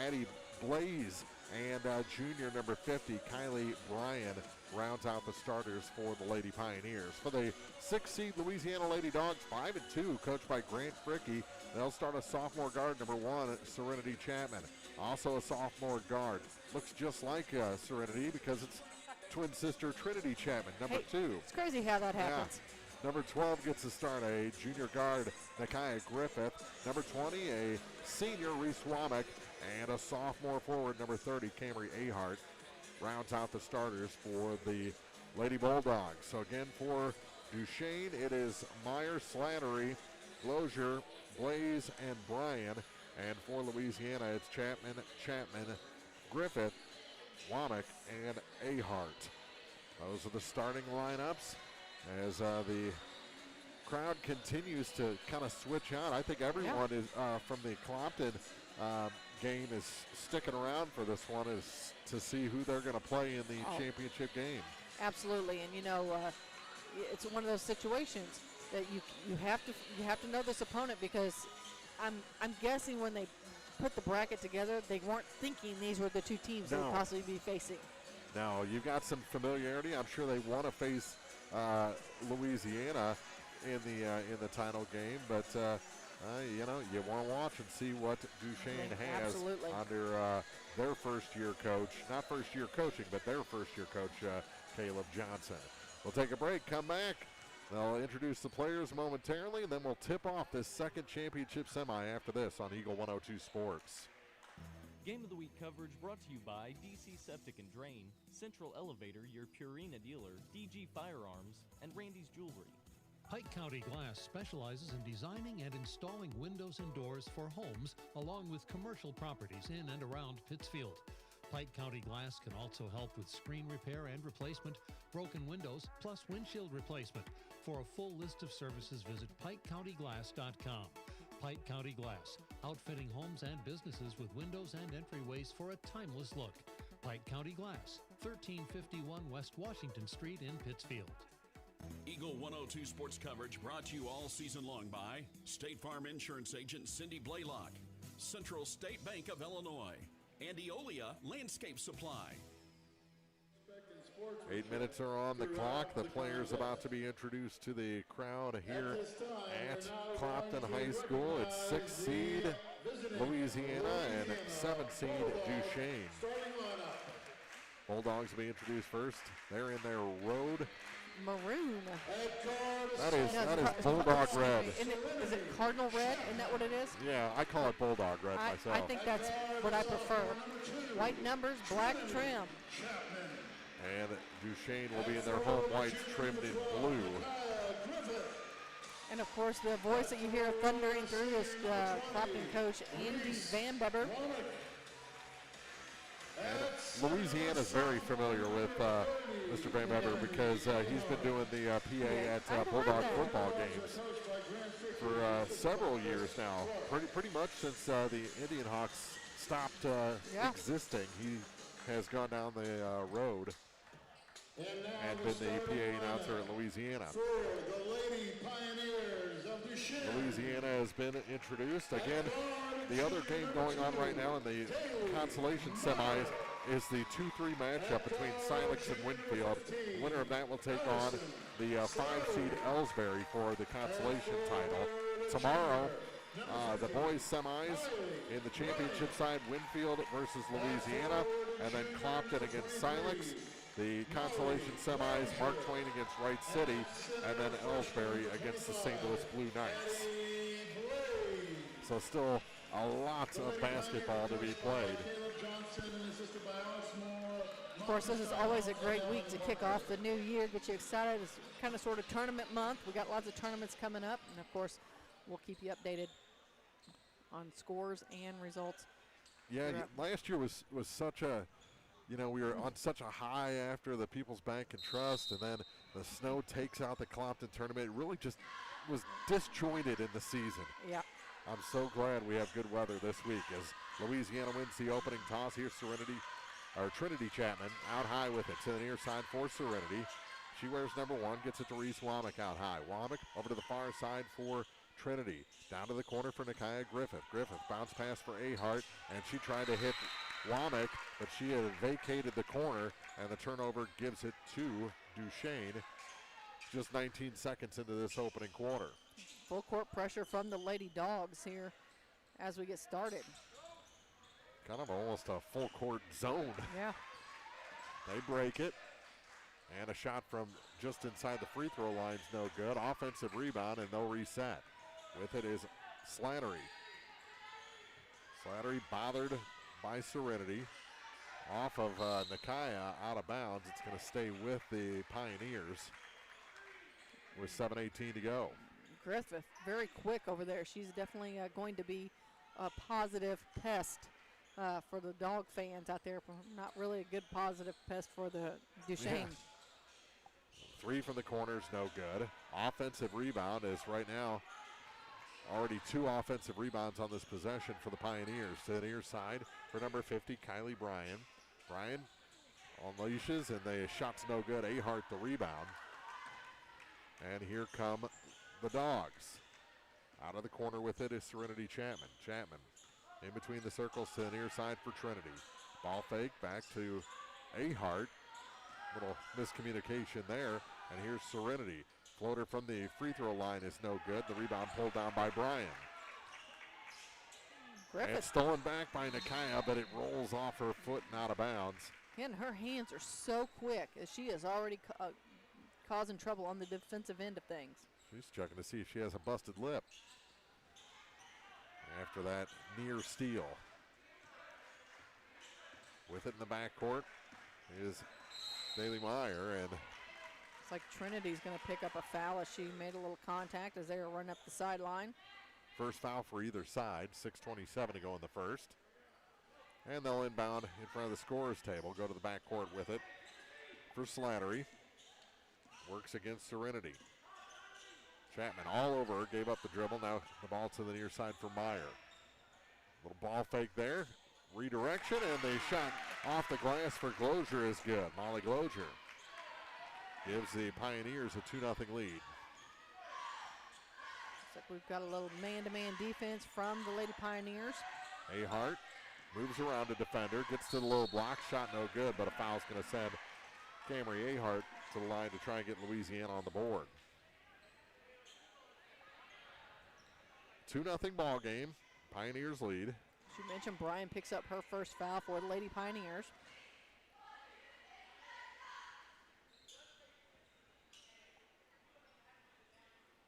Addie Blaze. And junior, number 50, Kylie Bryan rounds out the starters for the Lady Pioneers. For the 6th seed Louisiana Lady Dogs, 5-2, coached by Grant Fricky. They'll start a sophomore guard, number 1, Serenity Chapman. Also a sophomore guard. Looks just like Serenity because it's twin sister Trinity Chapman, number 2. It's crazy how that happens. Yeah. Number 12 gets a start, a junior guard, Nakia Griffith. Number 20, a senior, Reese Womack, and a sophomore forward, number 30, Camry Ahart, rounds out the starters for the Lady Bulldogs. So again, for Duchesne, it is Meyer, Slattery, Glozier, Blaze, and Bryan. And for Louisiana, it's Chapman, Griffith, Womack, and Ahart. Those are the starting lineups as the crowd continues to kind of switch out. I think everyone is from the Clopton game is sticking around for this one is to see who they're going to play in the championship game. Absolutely, and it's one of those situations that you have to know this opponent, because I'm guessing when they put the bracket together, they weren't thinking these were the two teams they would possibly be facing. No, you've got some familiarity. I'm sure they want to face Louisiana in the title game, but you want to watch and see what Duchesne has under their first-year coach, not first-year coaching, but their first-year coach, Caleb Johnson. We'll take a break, come back. They'll introduce the players momentarily, and then we'll tip off this second championship semi after this on Eagle 102 Sports. Game of the Week coverage brought to you by DC Septic and Drain, Central Elevator, your Purina dealer, DG Firearms, and Randy's Jewelry. Pike County Glass specializes in designing and installing windows and doors for homes, along with commercial properties in and around Pittsfield. Pike County Glass can also help with screen repair and replacement, broken windows, plus windshield replacement. For a full list of services, visit PikeCountyGlass.com. Pike County Glass, outfitting homes and businesses with windows and entryways for a timeless look. Pike County Glass, 1351 West Washington Street in Pittsfield. Eagle 102 Sports coverage brought to you all season long by State Farm Insurance Agent Cindy Blaylock, Central State Bank of Illinois, and Eolia Landscape Supply. 8 minutes are on the clock. The players about to be introduced to the crowd here at Clopton High School. It's 6th seed Louisiana and 7th seed Duchesne. Bulldogs will be introduced first. They're in their road maroon. That is Bulldog red. Is it Cardinal red? Isn't that what it is? Yeah, I call it Bulldog red myself. I think that's what I prefer. White numbers, black trim. And Duchesne will be in their home whites trimmed in blue. And of course, the voice that you hear thundering through is Clopton coach Andy Van Beber. And Louisiana's very familiar with Mr. Van Beber because he's been doing the PA at Bulldog football games for several years now. Pretty much since the Indian Hawks stopped existing, he has gone down the road and been the PA announcer in Louisiana. Louisiana has been introduced. Again, the other game going on right now in the consolation semis is the 2-3 matchup between Silex and Winfield. The winner of that will take on the 5-seed Ellsbury for the consolation title. Tomorrow, the boys semis in the championship side, Winfield versus Louisiana, and then Clopton against Silex. The consolation semis, Mark Twain against Wright City, and then Ellsbury against the St. Louis Blue Knights. So still a lot of basketball to be played. Of course, this is always a great week to kick off the new year, get you excited. It's kind of sort of tournament month. We got lots of tournaments coming up, and of course, we'll keep you updated on scores and results. Yeah, last year was such a, we were on such a high after the People's Bank and Trust, and then the snow takes out the Clopton tournament. It really just was disjointed in the season. Yeah. I'm so glad we have good weather this week as Louisiana wins the opening toss. Here's Trinity Chapman out high with it to the near side for Serenity. She wears number 1, gets it to Reese Womack out high. Womack over to the far side for Trinity. Down to the corner for Nakia Griffith. Griffith bounce pass for Ahart, and she tried to hit Womack, but she had vacated the corner, and the turnover gives it to Duchesne just 19 seconds into this opening quarter. Full court pressure from the Lady Dogs here as we get started. Kind of almost a full court zone. Yeah. They break it. And a shot from just inside the free throw line's no good. Offensive rebound, and they'll reset. With it is Slattery. Slattery bothered by Serenity. Off of Nakaya, out of bounds. It's going to stay with the Pioneers with 7:18 to go. Griffith, very quick over there. She's definitely going to be a positive pest for the Dog fans out there. Not really a good positive pest for the Duchesne. Yeah. 3 from the corners, no good. Offensive rebound is right now already 2 offensive rebounds on this possession for the Pioneers. To the near side for number 50, Kylie Bryan. Bryan on leashes, and the shot's no good. Ahart the rebound. And here come the Dogs. Out of the corner with it is Serenity Chapman. Chapman in between the circles to the near side for Trinity. Ball fake back to Ahart. Little miscommunication there. And here's Serenity. Floater from the free throw line is no good. The rebound pulled down by Bryan. Griffith. And stolen back by Nakaya, but it rolls off her foot and out of bounds. Again, her hands are so quick as she is already causing trouble on the defensive end of things. She's checking to see if she has a busted lip. After that near steal. With it in the backcourt is Daly Meyer, and it's like Trinity's going to pick up a foul as she made a little contact as they were running up the sideline. First foul for either side, 6:27 to go in the first. And they'll inbound in front of the scorer's table, go to the backcourt with it for Slattery. Works against Serenity. Chapman all over her, gave up the dribble. Now the ball to the near side for Meyer. Little ball fake there. Redirection, and the shot off the glass for Glozier is good. Molly Glozier gives the Pioneers a 2-0 lead. Looks like we've got a little man-to-man defense from the Lady Pioneers. Ahart moves around a defender, gets to the low block, shot no good, but a foul's going to send Camry Ahart to the line to try and get Louisiana on the board. 2-0 ball game. Pioneers lead. She mentioned Bryan picks up her first foul for the Lady Pioneers.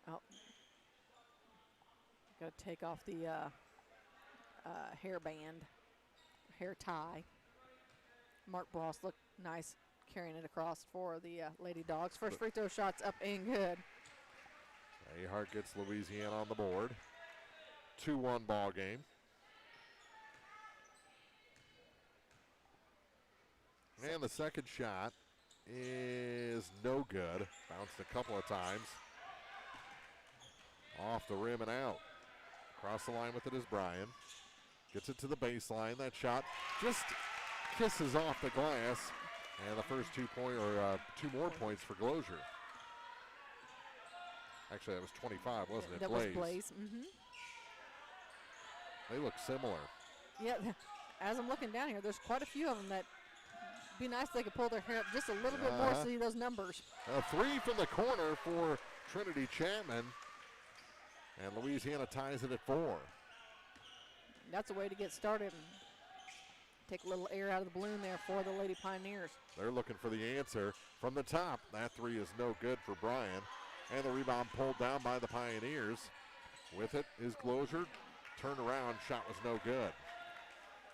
Oh, got to take off the hairband, hair tie. Mark Bross looked nice carrying it across for the Lady Dogs. First free throw shot's up and good. Ahart gets Louisiana on the board. 2-1 ball game. And the second shot is no good. Bounced a couple of times. Off the rim and out. Across the line with it is Bryan. Gets it to the baseline. That shot just kisses off the glass. And the first 2 more points for Glozier. Actually, that was 25, wasn't it? That was Blaze. Mm-hmm. They look similar. Yeah, as I'm looking down here, there's quite a few of them that be nice if they could pull their hair up just a little bit more to see those numbers. A 3 from the corner for Trinity Chapman. And Louisiana ties it at 4. That's a way to get started and take a little air out of the balloon there for the Lady Pioneers. They're looking for the answer from the top. That 3 is no good for Bryan. And the rebound pulled down by the Pioneers. With it is Glozier. Turn around, shot was no good.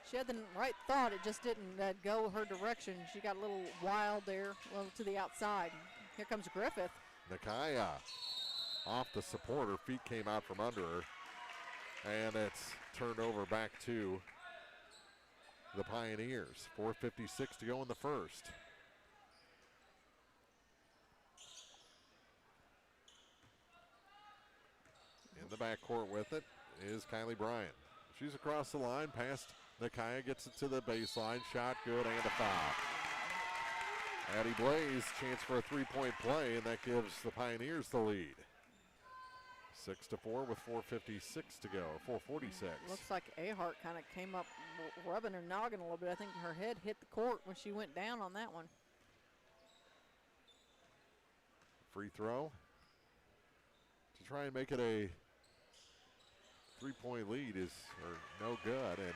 She had the right thought, it just didn't go her direction. She got a little wild there, a little to the outside. Here comes Griffith. Nakaya off the support. Her feet came out from under her. And it's turned over back to the Pioneers. 4:56 to go in the first. In the backcourt with it is Kylie Bryan. She's across the line, past Nakaya, gets it to the baseline. Shot good and a foul. Addie Blaze, chance for a three-point play, and that gives the Pioneers the lead. 6-4 with 4:56 to go, 4:46. Looks like Ahart kind of came up rubbing her noggin a little bit. I think her head hit the court when she went down on that one. Free throw to try and make it a three-point lead is no good, and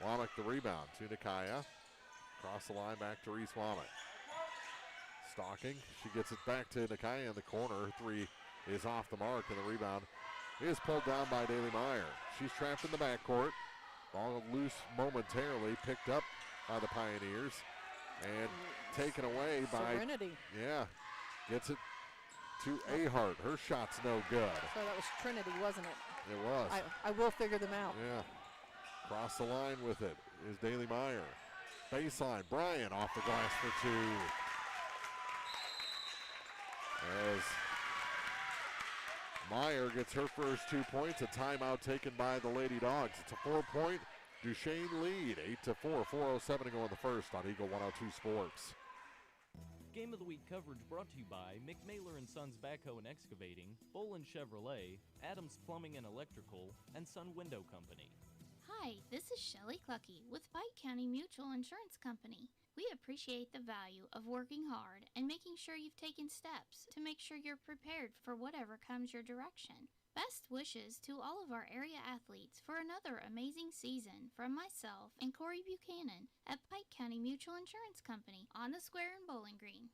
Womack the rebound to Nakaya. Across the line back to Reese Womack. Stalking. She gets it back to Nakia in the corner. Three is off the mark, and the rebound is pulled down by Daly Meyer. She's trapped in the backcourt. Ball loose momentarily, picked up by the Pioneers, and taken away by Serenity. Yeah, gets it to Ahart. Her shot's no good. So that was Trinity, wasn't it? It was. I will figure them out. Yeah. Cross the line with it is Daly Meyer. Baseline, Bryan off the glass for two. As Meyer gets her first 2 points, a timeout taken by the Lady Dogs. It's a 4-point Duchesne lead, 8-4, 4:07 to go in the first on Eagle 102 Sports. Game of the Week coverage brought to you by McMailer & Sons Backhoe and Excavating, Bolin Chevrolet, Adams Plumbing and Electrical, and Sun Window Company. Hi, this is Shelley Clucky with Pike County Mutual Insurance Company. We appreciate the value of working hard and making sure you've taken steps to make sure you're prepared for whatever comes your direction. Best wishes to all of our area athletes for another amazing season from myself and Corey Buchanan at Pike County Mutual Insurance Company on the Square in Bowling Green.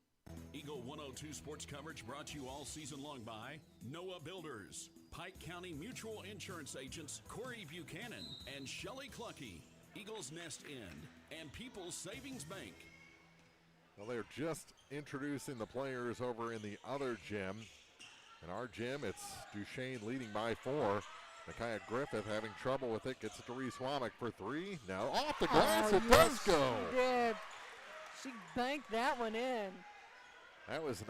Eagle 102 sports coverage brought to you all season long by Noah Builders, Pike County Mutual Insurance Agents Corey Buchanan and Shelley Clucky, Eagles Nest Inn, and People's Savings Bank. Well, they're just introducing the players over in the other gym. In our gym, it's Duchesne leading by 4. Nakia Griffith having trouble with it, gets it to Reese Womack for 3. Now off the glass, it does go. She did. She banked that one in. That was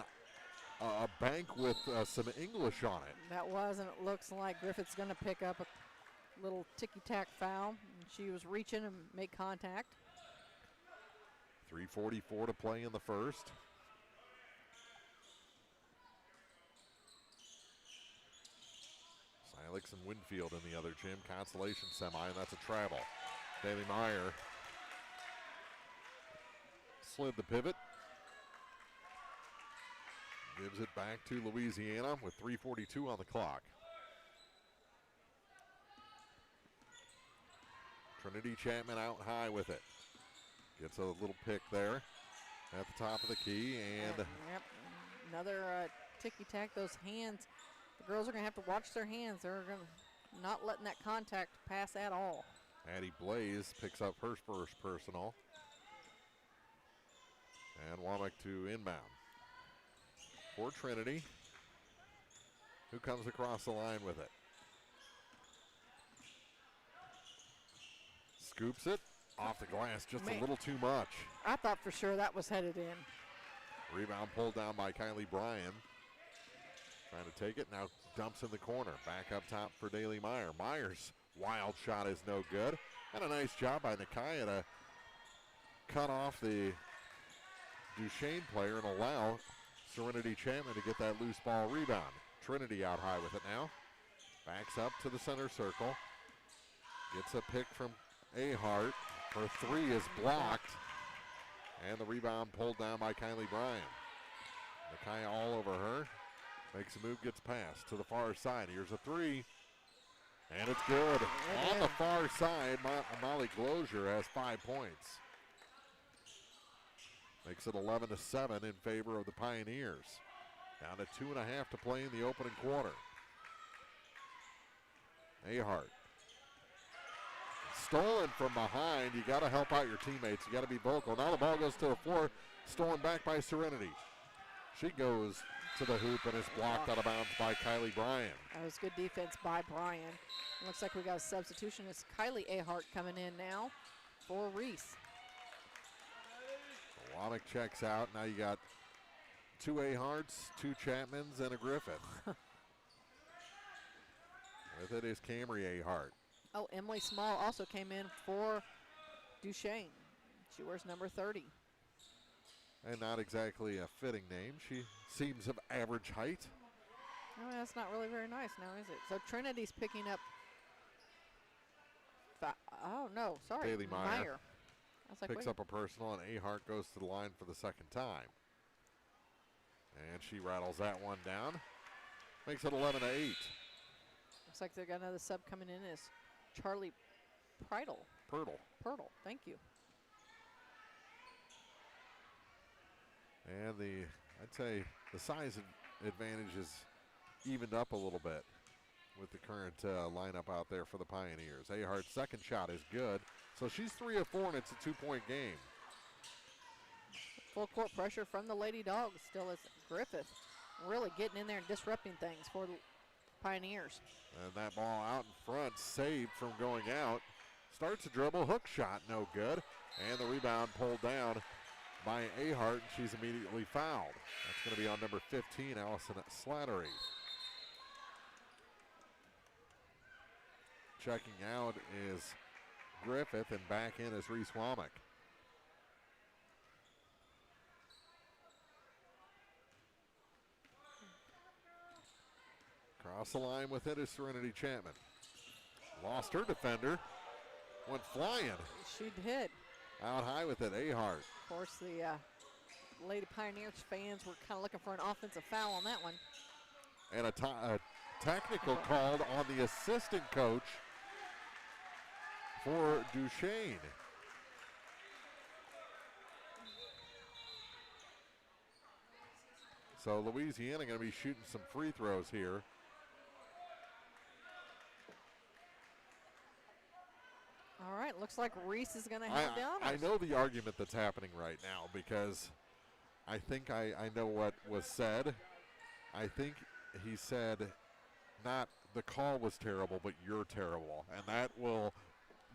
a bank with some English on it. That was, and it looks like Griffith's going to pick up a little ticky-tack foul. She was reaching and made contact. 3:44 to play in the first. Silex and Winfield in the other gym. Consolation semi, and that's a travel. Daly Meyer slid the pivot. Gives it back to Louisiana with 3:42 on the clock. Trinity Chapman out high with it. Gets a little pick there at the top of the key. And yep, another ticky-tack. Those hands, the girls are going to have to watch their hands. They're going to not letting that contact pass at all. Addie Blaze picks up her first personal. And Womack to inbound. For Trinity, who comes across the line with it. Scoops it off the glass, just a little too much. I thought for sure that was headed in. Rebound pulled down by Kylie Bryan. Trying to take it, now dumps in the corner. Back up top for Daly Meyer. Meyer's wild shot is no good. And a nice job by Nakia to cut off the Duchesne player and allow Serenity Chapman to get that loose ball rebound. Trinity out high with it now. Backs up to the center circle. Gets a pick from Ahart. Her 3 is blocked. And the rebound pulled down by Kylie Bryan. Nakia all over her. Makes a move, gets passed to the far side. Here's a 3. And it's good. On the far side, Molly Glozier has 5 points. Makes it 11-7 in favor of the Pioneers. Down to 2.5 to play in the opening quarter. Ahart. Stolen from behind. You got to help out your teammates. You got to be vocal. Now the ball goes to the floor. Stolen back by Serenity. She goes to the hoop and is blocked out of bounds by Kylie Bryan. That was good defense by Bryan. Looks like we got a substitution. It's Kylie Ahart coming in now for Reese. Womack checks out. Now you got 2 Aharts, 2 Chapmans, and a Griffith. With it is Camry Ahart. Oh, Emily Small also came in for Duchesne. She wears number 30. And not exactly a fitting name. She seems of average height. Oh, that's not really very nice now, is it? So Trinity's picking up. Oh, no, sorry. Daly Meyer. I was like, picks up a personal, and Ahart goes to the line for the second time. And she rattles that one down. Makes it 11-8. Looks like they got another sub coming in as Charlie Pridle. Pirtle. Pirtle, thank you. And I'd say the size advantage is evened up a little bit with the current lineup out there for the Pioneers. Ahart's second shot is good. So she's 3 of 4, and it's a 2-point game. Full court pressure from the Lady Dogs still as Griffith really getting in there and disrupting things for the Pioneers. And that ball out in front, saved from going out. Starts a dribble, hook shot, no good. And the rebound pulled down by Ahart, and she's immediately fouled. That's going to be on number 15, Allison Slattery. Checking out is Griffith, and back in is Reese Womack. Across the line with it is Serenity Chapman. Lost her defender. Went flying. She did. Out high with it, Ahart. Of course, the Lady Pioneers fans were kind of looking for an offensive foul on that one. And a technical called on the assistant coach for Duchesne. So Louisiana going to be shooting some free throws here. All right, looks like Reese is going to have the honors. I know the argument that's happening right now because I think I know what was said. I think he said not the call was terrible, but you're terrible. And that will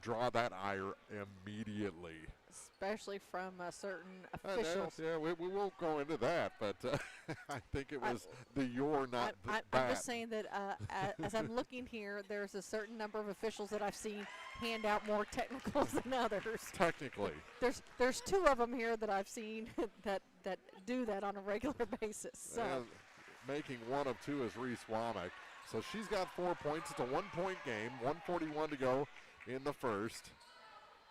draw that ire immediately. Especially from certain officials. Yeah, we won't go into that, but I think it was the you're not that. I'm just saying that as I'm looking here, there's a certain number of officials that I've seen hand out more technicals than others. Technically. There's 2 of them here that I've seen that do that on a regular basis. So. And making 1 of 2 is Reese Womack. So she's got 4 points. It's a 1-point game, 1:41 to go in the first.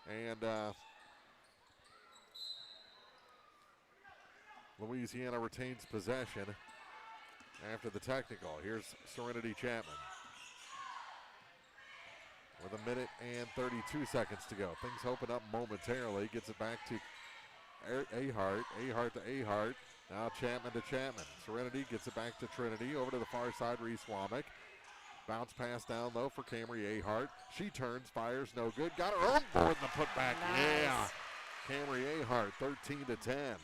And Louisiana retains possession after the technical. Here's Serenity Chapman with 1 minute and 32 seconds to go. Things open up momentarily. Gets it back to Ahart. Ahart to Ahart. Now Chapman to Chapman. Serenity gets it back to Trinity. Over to the far side, Reese Womack. Bounce pass down low for Camry Ahart. She turns, fires, no good. Got her own board in the putback. Nice. Yeah. Camry Ahart, 13-10.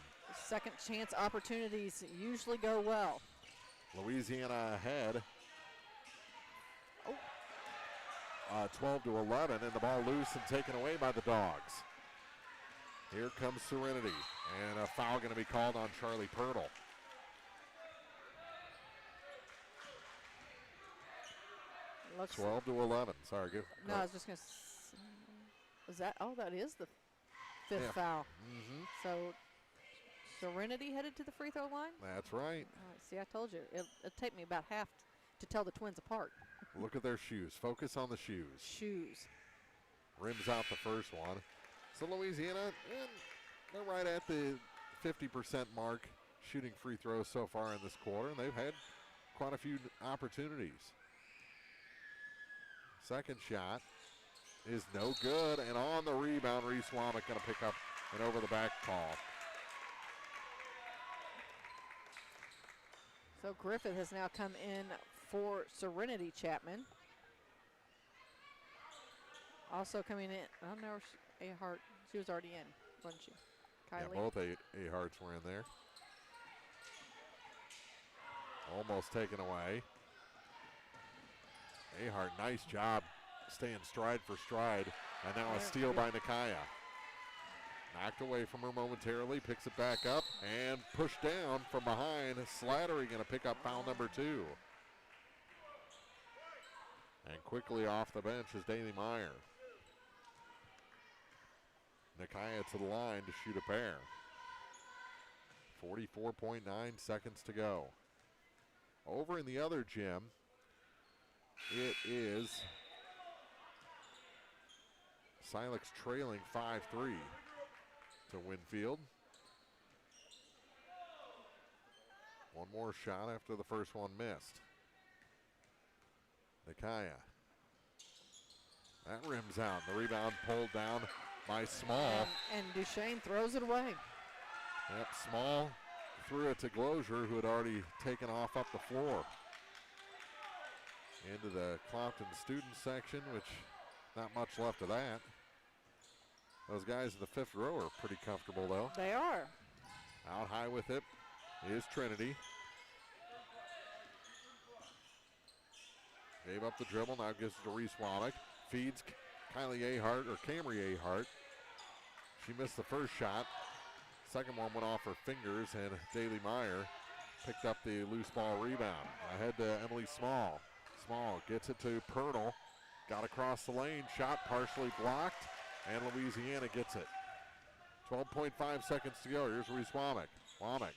Second chance opportunities usually go well. Louisiana ahead. 12-11, and the ball loose and taken away by the Dogs. Here comes Serenity, and a foul going to be called on Charlie Pirtle. Looks 12-11. Sorry, go. No, I was just going to. Is that? Oh, that is the 5th foul. Mm-hmm. So Serenity headed to the free throw line. That's right. See, I told you it'll take me about half to tell the Twins apart. Look at their shoes. Focus on the shoes. Shoes. Rims out the first one. So Louisiana, they're right at the 50% mark shooting free throws so far in this quarter, and they've had quite a few opportunities. Second shot is no good, and on the rebound, Reese Womack going to pick up an over-the-back call. So Griffith has now come in for Serenity Chapman. Also coming in, oh no, Ahart, she was already in, wasn't she? Kylie? Yeah, both Aharts were in there. Almost taken away. Ahart, nice job staying stride for stride. And now a steal by Nakaya. Knocked away from her momentarily, picks it back up, and pushed down from behind. Slattery going to pick up foul number 2. And quickly off the bench is Daly Meyer. Nakaya to the line to shoot a pair. 44.9 seconds to go. Over in the other gym, it is Silex trailing 5-3 to Winfield. One more shot after the first one missed. Nakaya. That rims out. The rebound pulled down by Small. And Duchesne throws it away. Yep, Small threw it to Glozier, who had already taken off up the floor. Into the Clopton student section, which not much left of that. Those guys in the fifth row are pretty comfortable, though. They are. Out high with it is Trinity. Gave up the dribble, now gives it to Reese Womack. Feeds Kylie Ahart, or Camry Ahart. She missed the first shot. Second one went off her fingers, and Daly Meyer picked up the loose ball rebound. Ahead to Emily Small. Small gets it to Pernal. Got across the lane, shot partially blocked, and Louisiana gets it. 12.5 seconds to go. Here's Reese Womack. Womack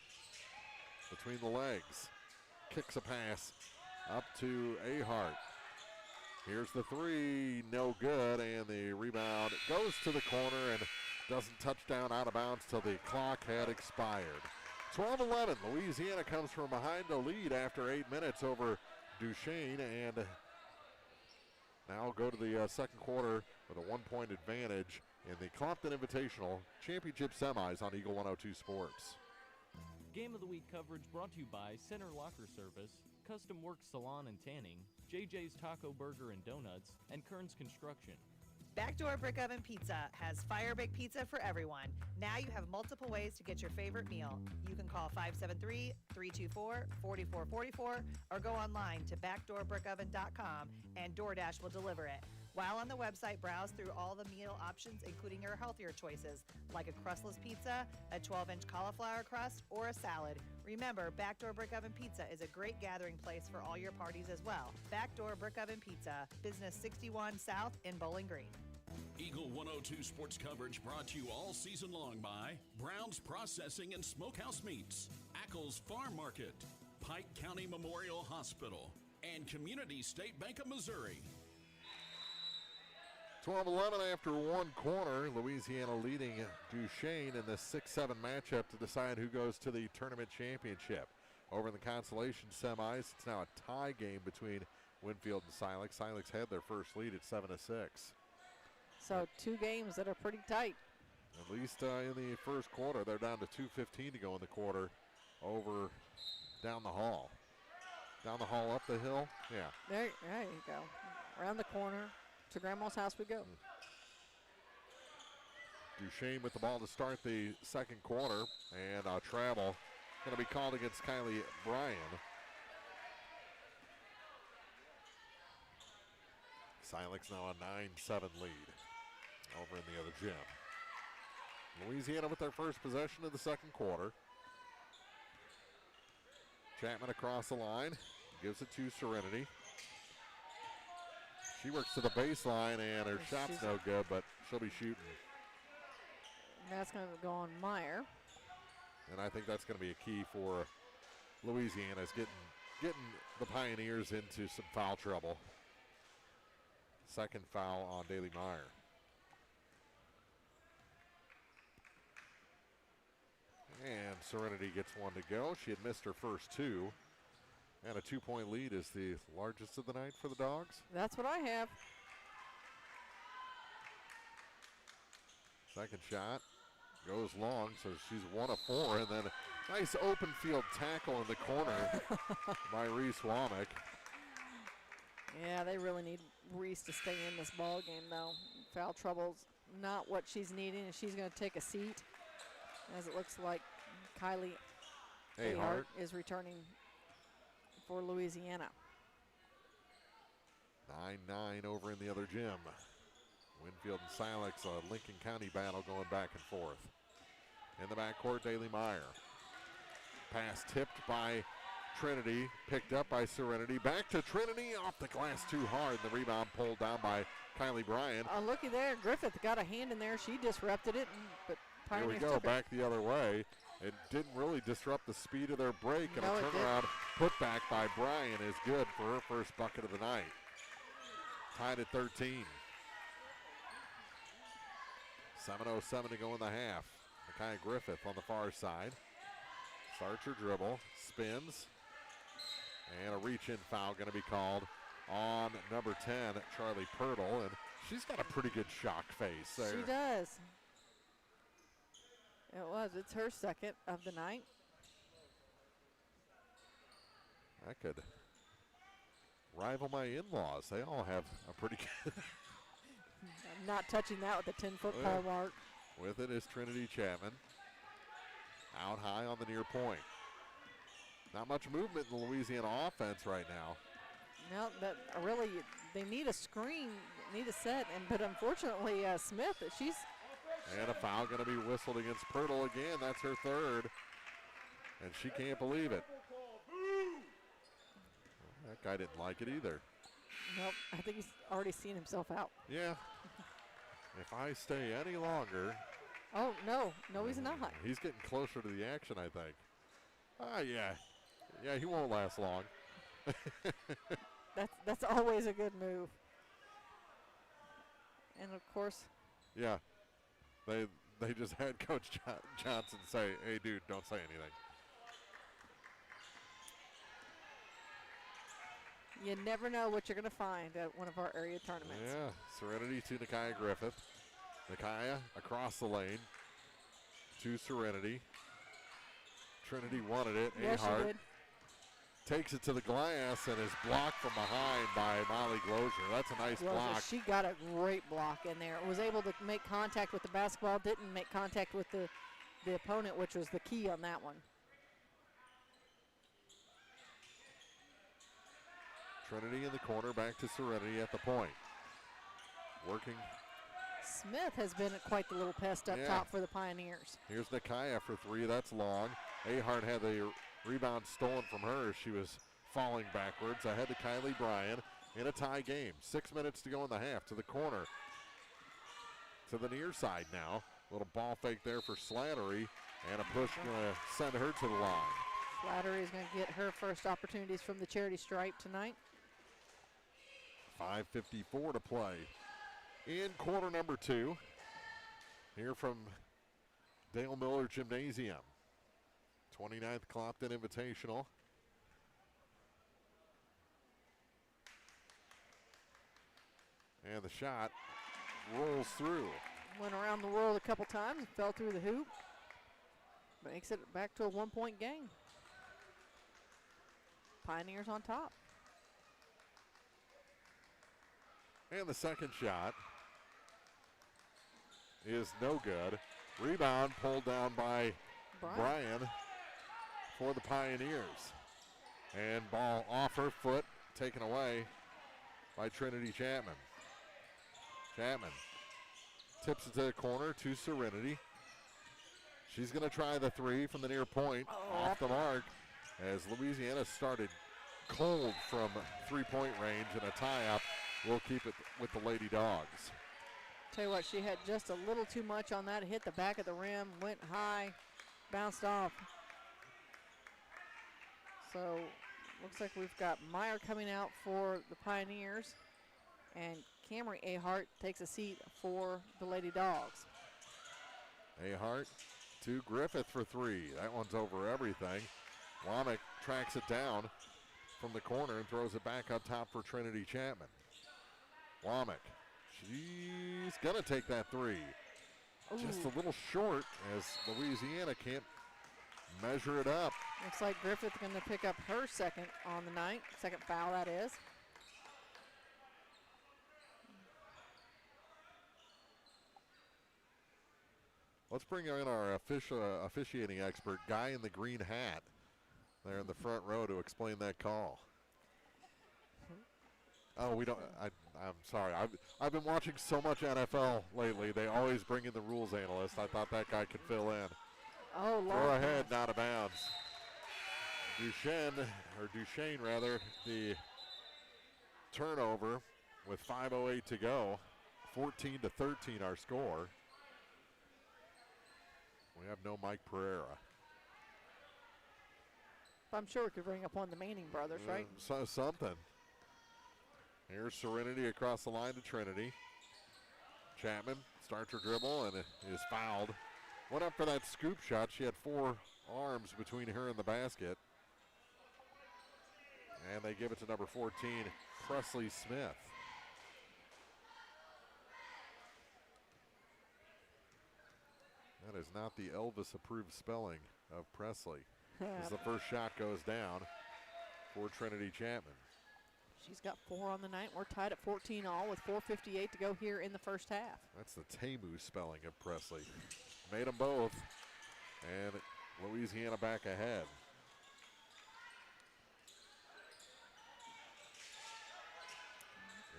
between the legs. Kicks a pass up to Ahart. Here's the three, no good, and the rebound goes to the corner and doesn't touch down out of bounds till the clock had expired. 12-11, Louisiana comes from behind to lead after 8 minutes over Duchesne, and now go to the second quarter with a 1-point advantage in the Clopton Invitational Championship Semis on Eagle 102 Sports. Game of the Week coverage brought to you by Center Locker Service, Custom Works Salon and Tanning, JJ's Taco Burger and Donuts, and Kearns Construction. Backdoor Brick Oven Pizza has fire baked pizza for everyone. Now you have multiple ways to get your favorite meal. You can call 573-324-4444 or go online to backdoorbrickoven.com and DoorDash will deliver it. While on the website, browse through all the meal options, including your healthier choices, like a crustless pizza, a 12-inch cauliflower crust, or a salad. Remember, Backdoor Brick Oven Pizza is a great gathering place for all your parties as well. Backdoor Brick Oven Pizza, Business 61 South in Bowling Green. Eagle 102 sports coverage brought to you all season long by Brown's Processing and Smokehouse Meats, Ackles Farm Market, Pike County Memorial Hospital, and Community State Bank of Missouri. 12-11 after one quarter. Louisiana leading Duchesne in the 6-7 matchup to decide who goes to the tournament championship. Over in the consolation semis, it's now a tie game between Winfield and Silex. Silex had their first lead at 7-6. So 2 games that are pretty tight. At least in the first quarter, they're down to 2:15 to go in the quarter over down the hall. Down the hall, up the hill, yeah. There you go. Around the corner. To Grandma's house we go. Duchesne with the ball to start the second quarter, and travel going to be called against Kylie Bryan. Silex now a 9-7 lead over in the other gym. Louisiana with their first possession of the second quarter. Chapman across the line, gives it to Serenity. She works to the baseline, and her shot's no good, but she'll be shooting. And that's going to go on Meyer. And I think that's going to be a key for Louisiana, is getting the Pioneers into some foul trouble. Second foul on Daly Meyer. And Serenity gets one to go. She had missed her first 2. And a 2-point lead is the largest of the night for the Dogs. That's what I have. Second shot goes long, so she's 1 of 4. And then a nice open field tackle in the corner by Reese Womack. Yeah, they really need Reese to stay in this ball game, though. Foul trouble's not what she's needing, and she's going to take a seat, as it looks like Kylie Ahart is returning for Louisiana. 9-9 over in the other gym. Winfield and Silex, a Lincoln County battle going back and forth. In the backcourt, Daly Meyer. Pass tipped by Trinity, picked up by Serenity. Back to Trinity, off the glass too hard. The rebound pulled down by Kylie Bryan. Oh, looky there, Griffith got a hand in there. She disrupted it, but Pioneers here we go, took back the other way. It didn't really disrupt the speed of their break, and No, a it turnaround putback by Bryan is good for her first bucket of the night. Tied at 13. 7:07 to go in the half. Micaiah Griffith on the far side. Starts her dribble, spins, and a reach-in foul going to be called on number 10, Charlie Pirtle, and she's got a pretty good shock face there. She does. It's her second of the night. That could rival my in-laws. They all have a pretty good. I'm not touching that with a 10-foot pole mark. With it is Trinity Chapman. Out high on the near point. Not much movement in the Louisiana offense right now. No, that really, they need a screen, need a set, but unfortunately, Smith, she's. And a foul going to be whistled against Pirtle again. That's her third. And she can't believe it. That guy didn't like it either. Nope, I think he's already seen himself out. Yeah. If I stay any longer. Oh, no, he's not. He's getting closer to the action, I think. Yeah. Yeah, he won't last long. That's always a good move. And of course. Yeah. They just had Coach Johnson say, hey, dude, don't say anything. You never know what you're going to find at one of our area tournaments. Yeah, Serenity to Nakaya Griffith. Nakaya across the lane to Serenity. Trinity wanted it. Yes, she did. Takes it to the glass and is blocked from behind by Molly Glozier. That's a nice block. She got a great block in there. Was able to make contact with the basketball, didn't make contact with the opponent, which was the key on that one. Trinity in the corner, back to Serenity at the point. Working. Smith has been quite the little pest up top for the Pioneers. Here's Nakaya for three. That's long. Ahart had the rebound stolen from her as she was falling backwards. Ahead to Kylie Bryan in a tie game. 6 minutes to go in the half. To the corner. To the near side now. Little ball fake there for Slattery. And a push going to send her to the line. Slattery is going to get her first opportunities from the charity stripe tonight. 5:54 to play in quarter number 2. Here from Dale Miller Gymnasium. 29th Clopton Invitational. And the shot rolls through. Went around the world a couple times, fell through the hoop. Makes it back to a 1-point game. Pioneers on top. And the second shot is no good. Rebound pulled down by Bryan for the Pioneers. And ball off her foot, taken away by Trinity Chapman. Chapman tips it to the corner to Serenity. She's going to try the three from the near point, off the mark, as Louisiana started cold from three-point range, and a tie-up will keep it with the Lady Dogs. Tell you what, she had just a little too much on that. Hit the back of the rim, went high, bounced off. So looks like we've got Meyer coming out for the Pioneers, and Camry Ahart takes a seat for the Lady Dogs. Ahart to Griffith for three. That one's over everything. Womack tracks it down from the corner and throws it back up top for Trinity Chapman. Womack, she's gonna take that three. Just a little short as Louisiana can't measure it up. Looks like Griffith gonna pick up her second on the night, second foul that is. Let's bring in our officiating expert, guy in the green hat, there in the front row to explain that call. Oh, we don't. I'm sorry. I've been watching so much NFL lately. They always bring in the rules analyst. I thought that guy could fill in. Oh, Lord. Throw ahead, not out of bounds. Duchesne, the turnover with 5:08 to go. 14-13 our score. We have no Mike Pereira. I'm sure we could bring up one of the Manning brothers, right? Something. Here's Serenity across the line to Trinity. Chapman starts her dribble and is fouled. Went up for that scoop shot. She had four arms between her and the basket. And they give it to number 14, Presley Smith. That is not the Elvis-approved spelling of Presley. As the first shot goes down. for Trinity Chapman. She's got 4 on the night. We're tied at 14 all with 4:58 to go here in the first half. That's the Tamu spelling of Presley. Made them both, and Louisiana back ahead.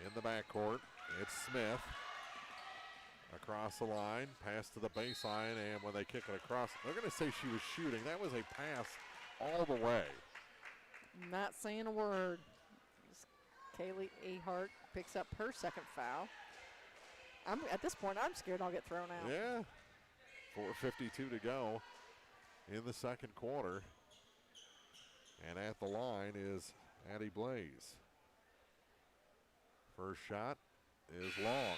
In the backcourt, it's Smith. Across the line, pass to the baseline, and when they kick it across, they're going to say she was shooting. That was a pass all the way. Not saying a word. Kaylee Ahart picks up her second foul. At this point, I'm scared I'll get thrown out. Yeah. 4:52 to go in the second quarter. And at the line is Addie Blaze. First shot is long.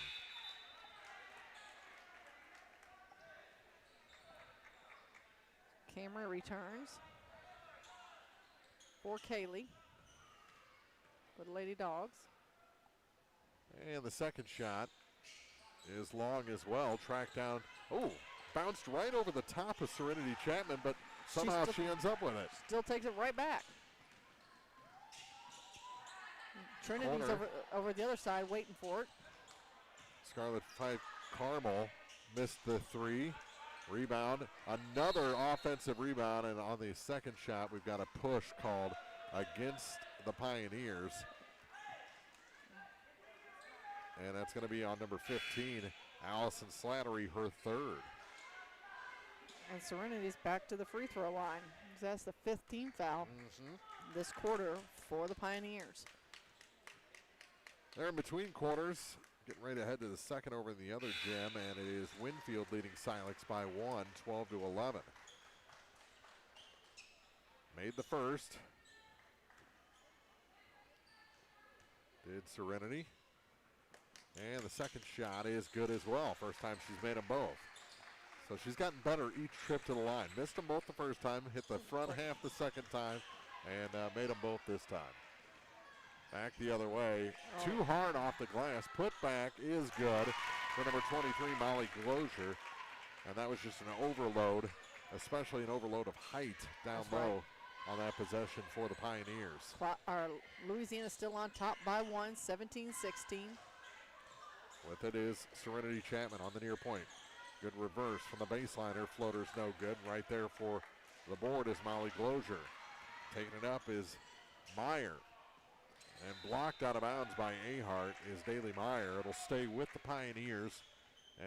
Camera returns for Kaylee for the Lady Dogs. And the second shot is long as well. Tracked down. Oh, bounced right over the top of Serenity Chapman, but somehow she ends up with it. Still takes it right back. Trinity's over the other side waiting for it. Scarlett Fife Carmel missed the three. Rebound, another offensive rebound, and on the second shot, we've got a push called against the Pioneers. And that's going to be on number 15, Allison Slattery, her third. And Serenity's back to the free throw line. That's the 5th team foul this quarter for the Pioneers. They're in between quarters. Getting ready to head to the second over in the other gym, and it is Winfield leading Silex by 1, 12-11. Made the first. Did Serenity. And the second shot is good as well. First time she's made them both. So she's gotten better each trip to the line. Missed them both the first time, hit the front half the second time, and made them both this time. Back the other way. Too hard off the glass. Put back is good for number 23, Molly Glozier. And that was just an overload, especially an overload of height down low on that possession for the Pioneers. Louisiana still on top by 1, 17-16. With it is Serenity Chapman on the near point. Good reverse from the baseline. Her floater's no good. Right there for the board is Molly Glozier. Taking it up is Meyer. And blocked out of bounds by Ahart is Daly Meyer. It'll stay with the Pioneers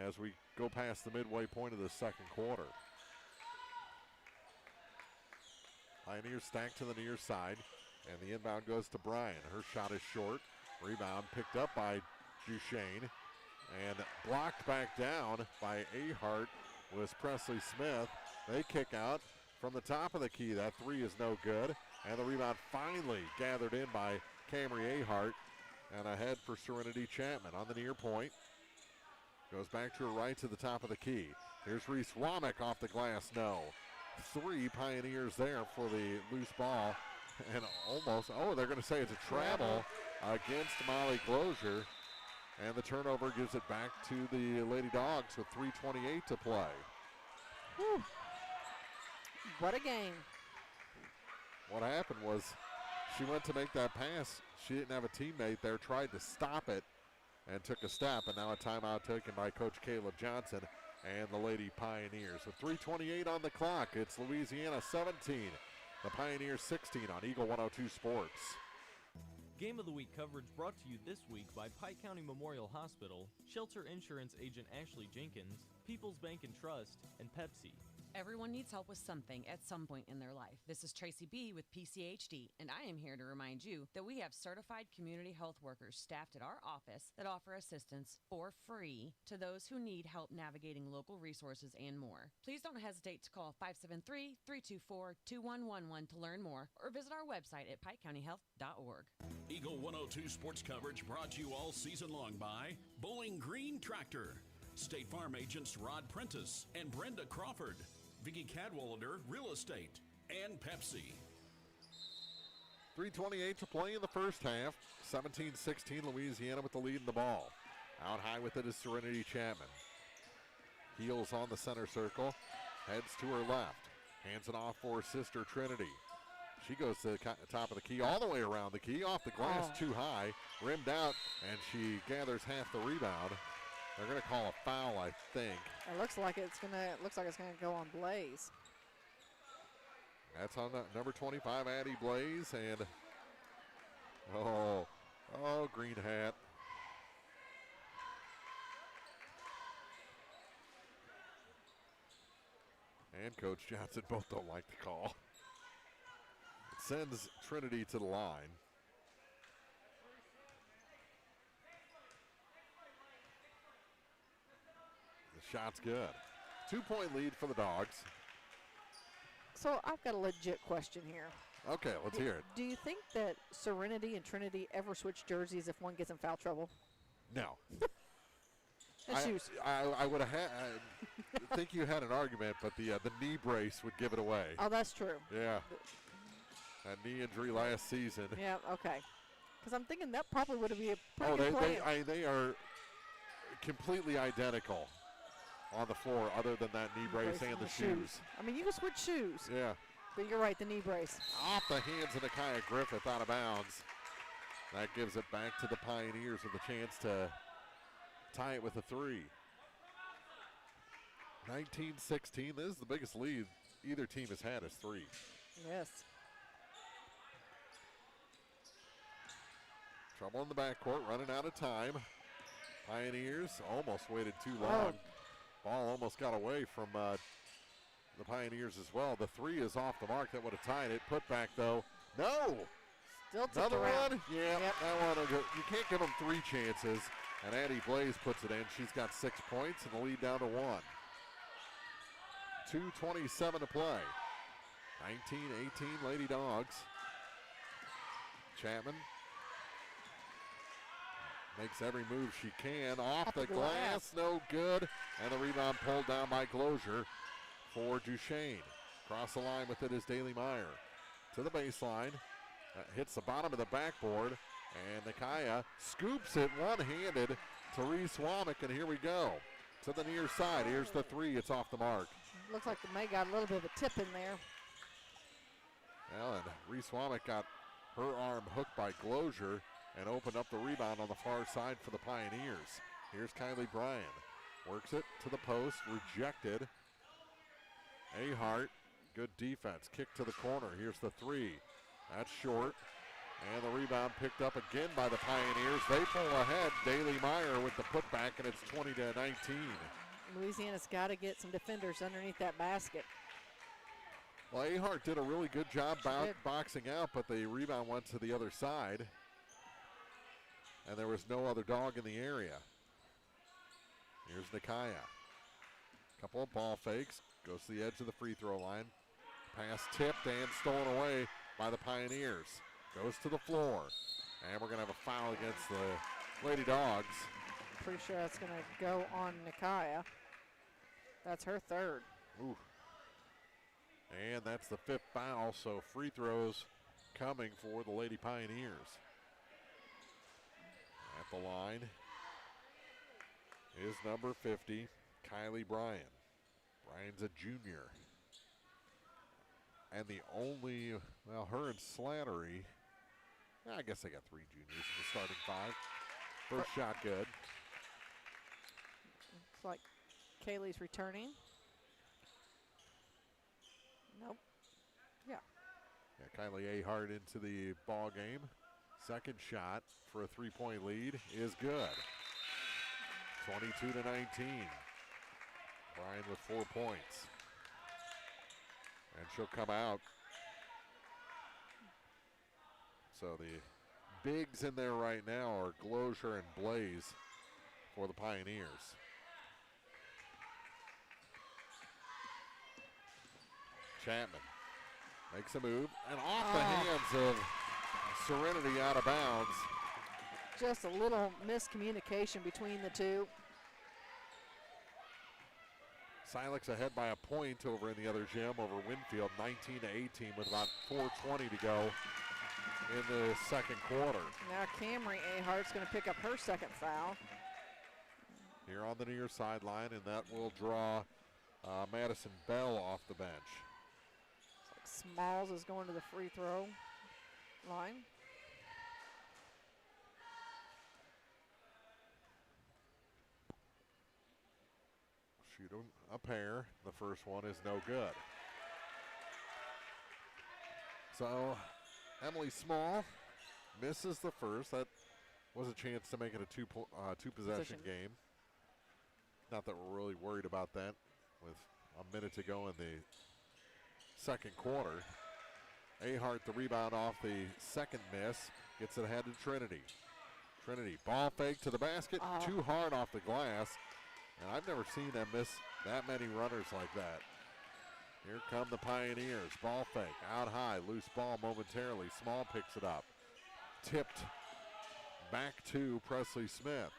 as we go past the midway point of the second quarter. Pioneers stacked to the near side, and the inbound goes to Bryan. Her shot is short. Rebound picked up by Duchesne, and blocked back down by Ahart was Presley Smith. They kick out from the top of the key. That three is no good, and the rebound finally gathered in by Camry Ahart, and ahead for Serenity Chapman on the near point. Goes back to her right to the top of the key. Here's Reese Womack off the glass, no. 3 Pioneers there for the loose ball, and almost, they're going to say it's a travel against Molly Glozier, and the turnover gives it back to the Lady Dogs with 3:28 to play. Whew. What a game. What happened was she went to make that pass. She didn't have a teammate there, tried to stop it, and took a step, and now a timeout taken by Coach Caleb Johnson and the Lady Pioneers. With 3:28 on the clock, it's Louisiana 17, the Pioneers 16 on Eagle 102 Sports. Game of the Week coverage brought to you this week by Pike County Memorial Hospital, Shelter Insurance Agent Ashley Jenkins, People's Bank and Trust, and Pepsi. Everyone needs help with something at some point in their life. This is Tracy B. with PCHD, and I am here to remind you that we have certified community health workers staffed at our office that offer assistance for free to those who need help navigating local resources and more. Please don't hesitate to call 573-324-2111 to learn more, or visit our website at pikecountyhealth.org. Eagle 102 sports coverage brought to you all season long by Bowling Green Tractor, State Farm agents Rod Prentice and Brenda Crawford, Vicki Cadwallader Real Estate, and Pepsi. 3:28 to play in the first half. 17-16 Louisiana with the lead in the ball. Out high with it is Serenity Chapman. Heels on the center circle. Heads to her left. Hands it off for sister Trinity. She goes to the top of the key, all the way around the key, off the glass, too high, rimmed out, and she gathers half the rebound. They're going to call a foul, I think. It looks like it's gonna go on Blaze. That's on number 25, Addie Blaze, and green hat. And Coach Johnson both don't like the call. It sends Trinity to the line. The shot's good. 2-point lead for the Dogs. So I've got a legit question here. Okay, let's hear it. Do you think that Serenity and Trinity ever switch jerseys if one gets in foul trouble? No. Shoes. I would have had. I think you had an argument, but the knee brace would give it away. Oh, that's true. Yeah. That knee injury last season. Yeah. Okay. Because I'm thinking that probably would be a pretty good play. They are completely identical on the floor, other than that knee brace and the shoes. I mean, you can switch shoes. Yeah. But you're right, the knee brace. Off the hands of Nakia Griffith, out of bounds. That gives it back to the Pioneers with a chance to tie it with a three. 19-16, this is the biggest lead either team has had, is three. Yes. Trouble in the backcourt, running out of time. Pioneers almost waited too long. Ball almost got away from the Pioneers as well. The three is off the mark. That would have tied it. Put back, though. No! Still tipped another around. one? Yeah, that one. You can't give them three chances. And Addie Blaze puts it in. She's got 6 points and the lead down to 1. 2:27 to play. 19-18 Lady Dogs. Chapman makes every move she can. Off the glass, no good. And the rebound pulled down by Glozier for Duchesne. Across the line with it is Daly Meyer. To the baseline. Hits the bottom of the backboard. And Nakia scoops it one-handed to Reese Womack, and here we go. To the near side. Here's the three. It's off the mark. Looks like the May got a little bit of a tip in there. Well, and Reese Womack got her arm hooked by Glozier and opened up the rebound on the far side for the Pioneers. Here's Kylie Bryan. Works it to the post. Rejected. Ahart. Good defense. Kick to the corner. Here's the three. That's short. And the rebound picked up again by the Pioneers. They pull ahead. Daly Meyer with the putback, and it's 20-19. Louisiana's got to get some defenders underneath that basket. Well, Ahart did a really good job boxing out, but the rebound went to the other side. And there was no other dog in the area. Here's Nakia. Couple of ball fakes. Goes to the edge of the free throw line. Pass tipped and stolen away by the Pioneers. Goes to the floor. And we're going to have a foul against the Lady Dogs. Pretty sure that's going to go on Nakia. That's her third. Ooh. And that's the fifth foul, so free throws coming for the Lady Pioneers. At the line is number 50, Kylie Bryan. Bryan's a junior. And the only, well, her and Slattery, I guess they got three juniors in the starting five. First shot good. Looks like Kaylee's returning. Nope. Yeah. Kylie Ahart into the ball game. Second shot for a three-point lead is good. 22-19. Bryan with 4 points. And she'll come out. So the bigs in there right now are Glozier and Blaze for the Pioneers. Chapman makes a move and off the hands of Serenity, out of bounds. Just a little miscommunication between the two. Silex ahead by a point over in the other gym over Winfield, 19-18 with about 4:20 to go in the second quarter. Now Camry Ahart's going to pick up her second foul. Here on the near sideline, and that will draw Madison Bell off the bench. Smalls is going to the free throw line. Shoot a pair. The first one is no good. So Emily Small misses the first. That was a chance to make it a two possession game. Not that we're really worried about that with a minute to go in the second quarter. Ahart, the rebound off the second miss, gets it ahead to Trinity. Trinity, ball fake to the basket, too hard off the glass. And I've never seen them miss that many runners like that. Here come the Pioneers. Ball fake, out high, loose ball momentarily. Small picks it up. Tipped back to Presley Smith.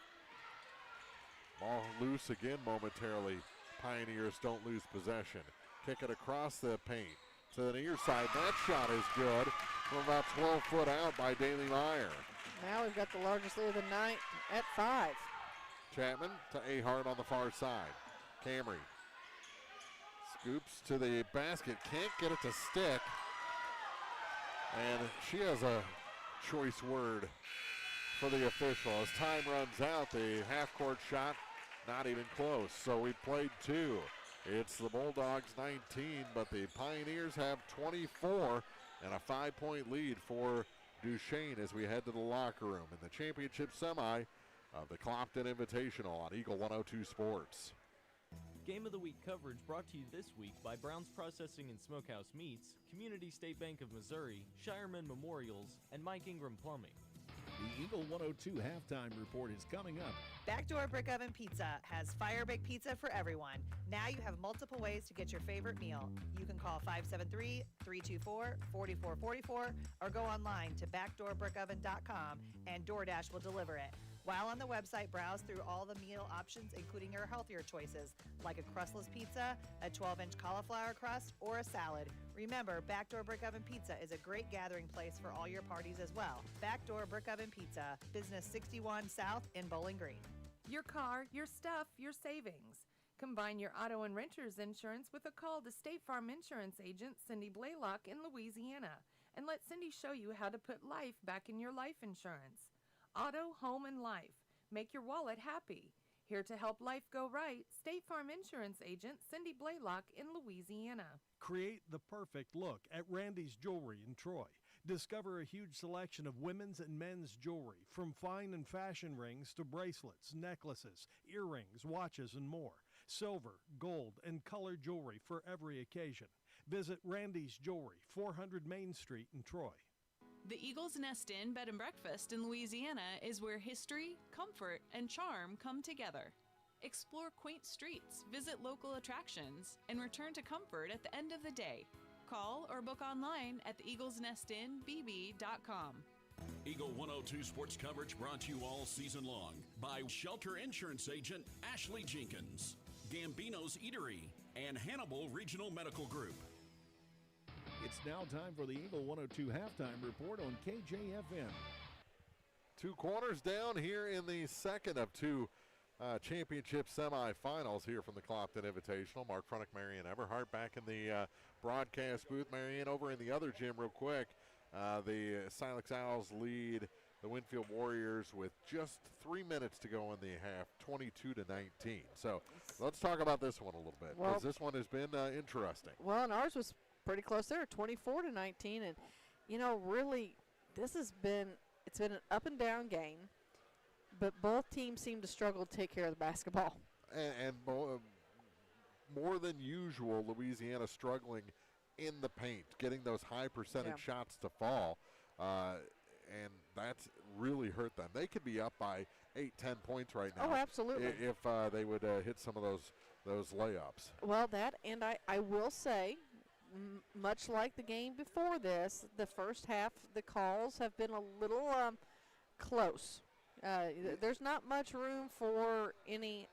Ball loose again momentarily. Pioneers don't lose possession. Kick it across the paint to the near side. That shot is good from about 12 foot out by Daly Meyer. Now we've got the largest lead of the night at 5. Chapman to Ahart on the far side. Camry scoops to the basket, can't get it to stick. And she has a choice word for the official. As time runs out, the half-court shot not even close. So we played 2. It's the Bulldogs 19, but the Pioneers have 24 and a 5-point lead for Duchesne as we head to the locker room in the championship semi of the Clopton Invitational on Eagle 102 Sports. Game of the Week coverage brought to you this week by Brown's Processing and Smokehouse Meats, Community State Bank of Missouri, Shireman Memorials, and Mike Ingram Plumbing. The Eagle 102 halftime report is coming up. Backdoor Brick Oven Pizza has fire baked pizza for everyone. Now you have multiple ways to get your favorite meal. You can call 573-324-4444 or go online to backdoorbrickoven.com and DoorDash will deliver it. While on the website, browse through all the meal options, including your healthier choices, like a crustless pizza, a 12-inch cauliflower crust, or a salad. Remember, Backdoor Brick Oven Pizza is a great gathering place for all your parties as well. Backdoor Brick Oven Pizza, Business 61 South in Bowling Green. Your car, your stuff, your savings. Combine your auto and renter's insurance with a call to State Farm Insurance agent Cindy Blaylock in Louisiana, and let Cindy show you how to put life back in your life insurance. Auto, home, and life. Make your wallet happy. Here to help life go right, State Farm Insurance agent Cindy Blaylock in Louisiana. Create the perfect look at Randy's Jewelry in Troy. Discover a huge selection of women's and men's jewelry, from fine and fashion rings to bracelets, necklaces, earrings, watches, and more. Silver, gold, and color jewelry for every occasion. Visit Randy's Jewelry, 400 Main Street in Troy. The Eagles Nest Inn Bed and Breakfast in Louisiana is where history, comfort, and charm come together. Explore quaint streets, visit local attractions, and return to comfort at the end of the day. Call or book online at theeaglesnestinbb.com. Eagle 102 sports coverage brought to you all season long by Shelter Insurance Agent Ashley Jenkins, Gambino's Eatery, and Hannibal Regional Medical Group. It's now time for the Eagle 102 halftime report on KJFM. 2 quarters down here in the second of 2 championship semifinals here from the Clopton Invitational. Mark Fronick, Marianne Everhart back in the broadcast booth. Marianne, over in the other gym real quick. The Silex Owls lead the Winfield Warriors with just 3 minutes to go in the half, 22-19. So let's talk about this one a little bit, because this one has been interesting. Well, and ours was pretty close there, 24-19, and really, it's been an up and down game, but both teams seem to struggle to take care of the basketball. And more than usual, Louisiana struggling in the paint, getting those high percentage shots to fall, and that's really hurt them. They could be up by 8-10 points right now. Oh, absolutely. If they would hit some of those layups. Well, that, and I will say, much like the game before this, the first half, the calls have been a little close. There's not much room for any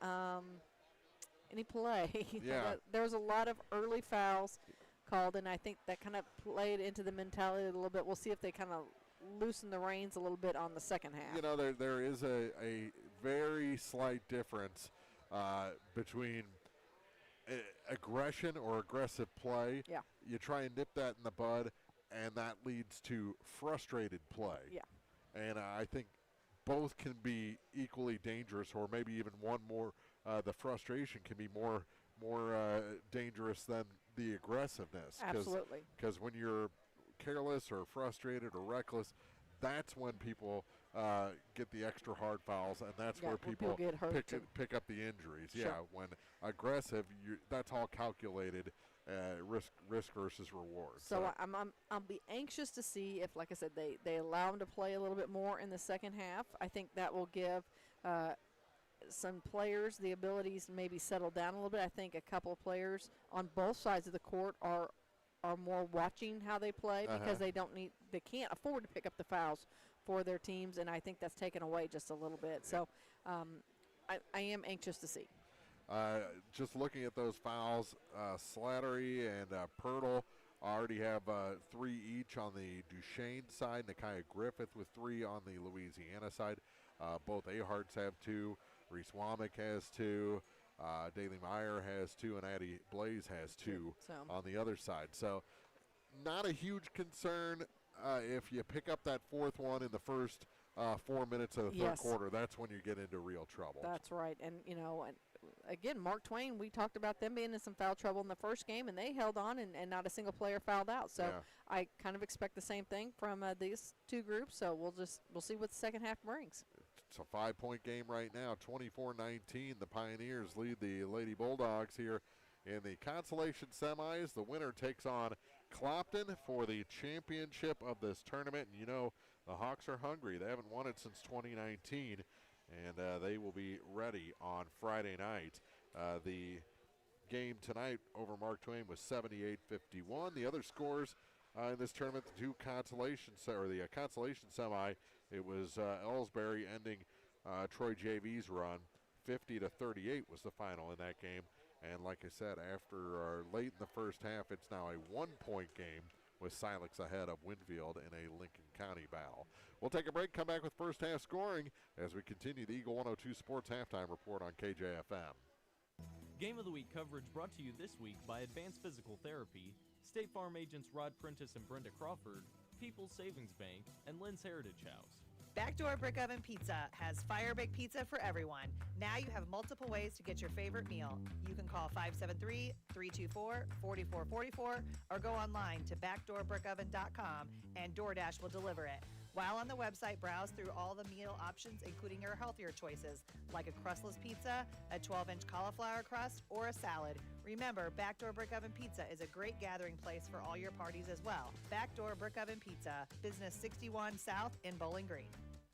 play. Yeah. There's a lot of early fouls called, and I think that kind of played into the mentality a little bit. We'll see if they kind of loosen the reins a little bit on the second half. There is a very slight difference between aggression or aggressive play you try and nip that in the bud, and that leads to frustrated play. Yeah. And I think both can be equally dangerous, or maybe even one more. The frustration can be more dangerous than the aggressiveness. Absolutely. Because when you're careless or frustrated or reckless, that's when people get the extra hard fouls, and that's where people get hurt pick up the injuries. Sure. Yeah, when aggressive, that's all calculated. Risk versus reward. So I'll be anxious to see if, like I said, they allow them to play a little bit more in the second half. I think that will give some players the abilities to maybe settle down a little bit. I think a couple of players on both sides of the court are more watching how they play because they can't afford to pick up the fouls for their teams, and I think that's taken away just a little bit. So I am anxious to see. Just looking at those fouls, Slattery and Pirtle already have 3 each on the Duchesne side. Nakia Griffith with 3 on the Louisiana side. Both Aharts have 2. Reese Womack has 2. Daly Meyer has 2, and Addie Blaze has 2 on the other side. So not a huge concern if you pick up that 4th one in the first 4 minutes of the third quarter. That's when you get into real trouble. That's right. And, again, Mark Twain, we talked about them being in some foul trouble in the first game, and they held on, and not a single player fouled out. So I kind of expect the same thing from these two groups. So we'll see what the second half brings. It's a 5-point game right now, 24-19. The Pioneers lead the Lady Bulldogs here in the consolation semis. The winner takes on Clopton for the championship of this tournament. And the Hawks are hungry. They haven't won it since 2019, and they will be ready on Friday night. The game tonight over Mark Twain was 78-51. The other scores in this tournament, the consolation semi, it was Ellsbury ending Troy JV's run. 50-38 was the final in that game. And like I said, after late in the first half, it's now a 1-point game with Silex ahead of Winfield in a Lincoln County battle. We'll take a break, come back with first half scoring as we continue the Eagle 102 Sports Halftime Report on KJFM. Game of the Week coverage brought to you this week by Advanced Physical Therapy, State Farm agents Rod Prentice and Brenda Crawford, People's Savings Bank, and Lynn's Heritage House. Backdoor Brick Oven Pizza has fire baked pizza for everyone. Now you have multiple ways to get your favorite meal. You can call 573-324-4444 or go online to backdoorbrickoven.com and DoorDash will deliver it. While on the website, browse through all the meal options, including your healthier choices, like a crustless pizza, a 12-inch cauliflower crust, or a salad. Remember, Backdoor Brick Oven Pizza is a great gathering place for all your parties as well. Backdoor Brick Oven Pizza, Business 61 South in Bowling Green.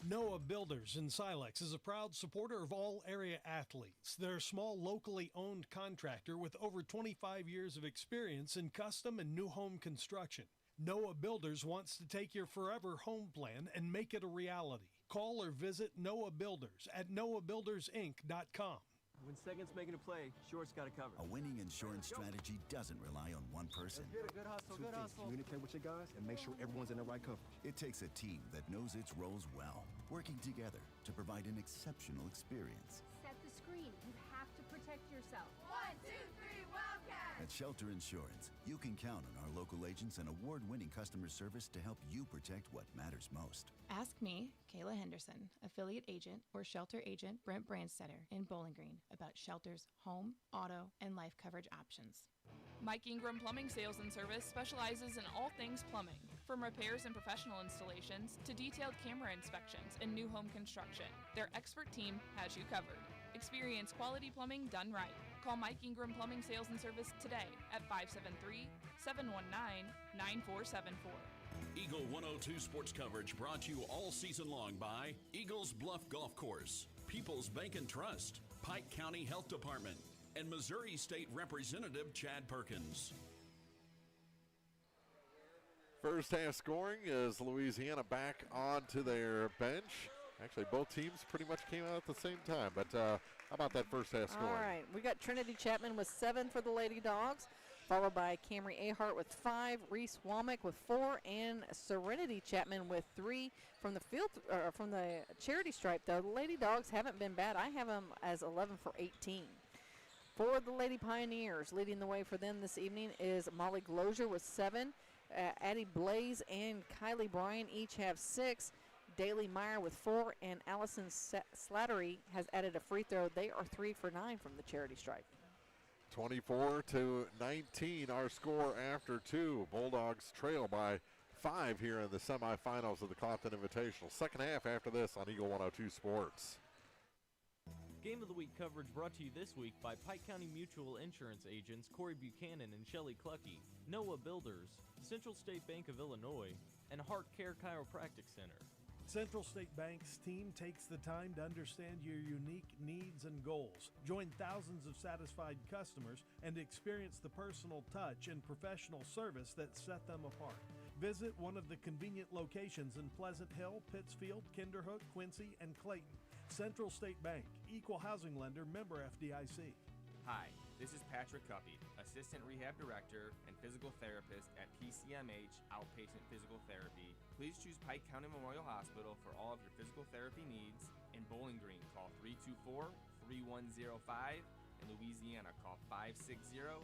Noah Builders in Silex is a proud supporter of all area athletes. They're a small, locally owned contractor with over 25 years of experience in custom and new home construction. Noah Builders wants to take your forever home plan and make it a reality. Call or visit Noah Builders at noahbuildersinc.com. When second's making a play, short's got to cover. A winning insurance strategy doesn't rely on one person. Good hustle, good hustle. Communicate with your guys and make sure everyone's in the right coverage. It takes a team that knows its roles well, working together to provide an exceptional experience. Set the screen. You have to protect yourself. 1, 2, 3, Wildcats! At Shelter Insurance, you can count on our local agents and award-winning customer service to help you protect what matters most. Ask me, Kayla Henderson, affiliate agent or shelter agent Brent Brandstetter in Bowling Green about Shelter's home, auto, and life coverage options. Mike Ingram Plumbing Sales and Service specializes in all things plumbing, from repairs and professional installations to detailed camera inspections and new home construction. Their expert team has you covered. Experience quality plumbing done right. Call Mike Ingram Plumbing Sales and Service today at 573-719-9474. Eagle 102 sports coverage brought to you all season long by Eagles Bluff Golf Course, People's Bank and Trust, Pike County Health Department, and Missouri State Representative Chad Perkins. First half scoring is Louisiana back onto their bench. Actually, both teams pretty much came out at the same time, but how about that first half scoring? All right, we got Trinity Chapman with 7 for the Lady Dogs, followed by Camry Ahart with 5, Reese Womack with 4, and Serenity Chapman with 3 from the from the charity stripe. The Lady Dogs haven't been bad. I have them as 11 for 18. For the Lady Pioneers, leading the way for them this evening is Molly Glozier with 7. Addie Blaze and Kylie Bryan each have 6. Daly Meyer with 4, and Allison Slattery has added a free throw. They are 3 for 9 from the charity stripe. 24-19, our score after 2. Bulldogs trail by 5 here in the semifinals of the Clopton Invitational. Second half after this on Eagle 102 Sports. Game of the Week coverage brought to you this week by Pike County Mutual Insurance agents Corey Buchanan and Shelley Clucky, Noah Builders, Central State Bank of Illinois, and Heart Care Chiropractic Center. Central State Bank's team takes the time to understand your unique needs and goals. Join thousands of satisfied customers and experience the personal touch and professional service that set them apart. Visit one of the convenient locations in Pleasant Hill, Pittsfield, Kinderhook, Quincy, and Clayton. Central State Bank, equal housing lender, member FDIC. Hi, this is Patrick Cuppy, Assistant Rehab Director and Physical Therapist at PCMH Outpatient Physical Therapy. Please choose Pike County Memorial Hospital for all of your physical therapy needs. In Bowling Green, call 324-3105. In Louisiana, call 560-5530.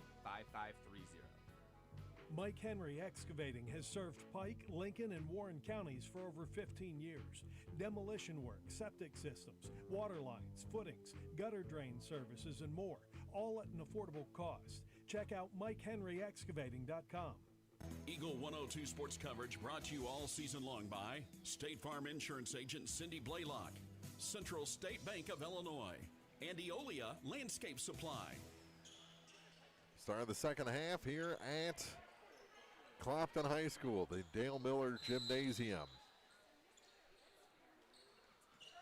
Mike Henry Excavating has served Pike, Lincoln, and Warren counties for over 15 years. Demolition work, septic systems, water lines, footings, gutter drain services, and more, all at an affordable cost. Check out MikeHenryExcavating.com. Eagle 102 sports coverage brought to you all season long by State Farm Insurance Agent Cindy Blaylock, Central State Bank of Illinois, and Eolia Landscape Supply. Start of the second half here at Clopton High School, the Dale Miller Gymnasium.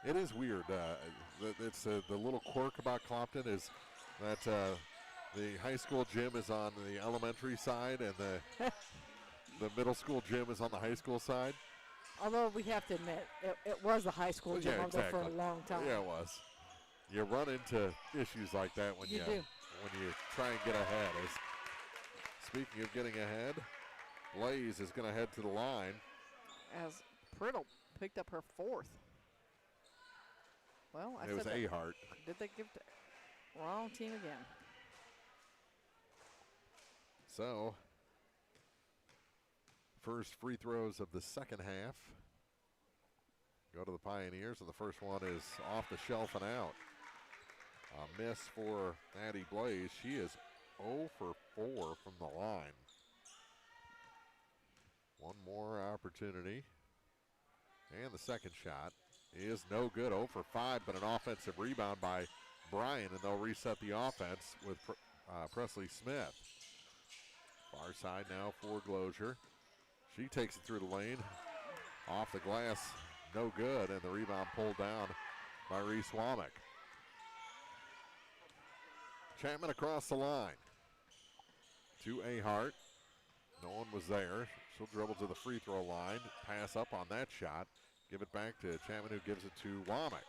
It is weird. It's the little quirk about Clopton is that the high school gym is on the elementary side and the middle school gym is on the high school side. Although we have to admit, it was a high school gym over there for a long time. Yeah, it was. You run into issues like that when you try and get ahead. Speaking of getting ahead, Blaze is going to head to the line. As Priddle picked up her 4th. Well, it was Ahart. Did they give to wrong team again? So, first free throws of the second half go to the Pioneers, and the first one is off the shelf and out. A miss for Addie Blaze. She is 0 for 4 from the line. One more opportunity. And the second shot is no good. 0 for 5, but an offensive rebound by Bryan, and they'll reset the offense with Presley Smith. Far side now for Glozier. She takes it through the lane. Off the glass, no good, and the rebound pulled down by Reese Womack. Chapman across the line to Ahart. No one was there. She'll dribble to the free throw line, pass up on that shot, give it back to Chapman, who gives it to Womack.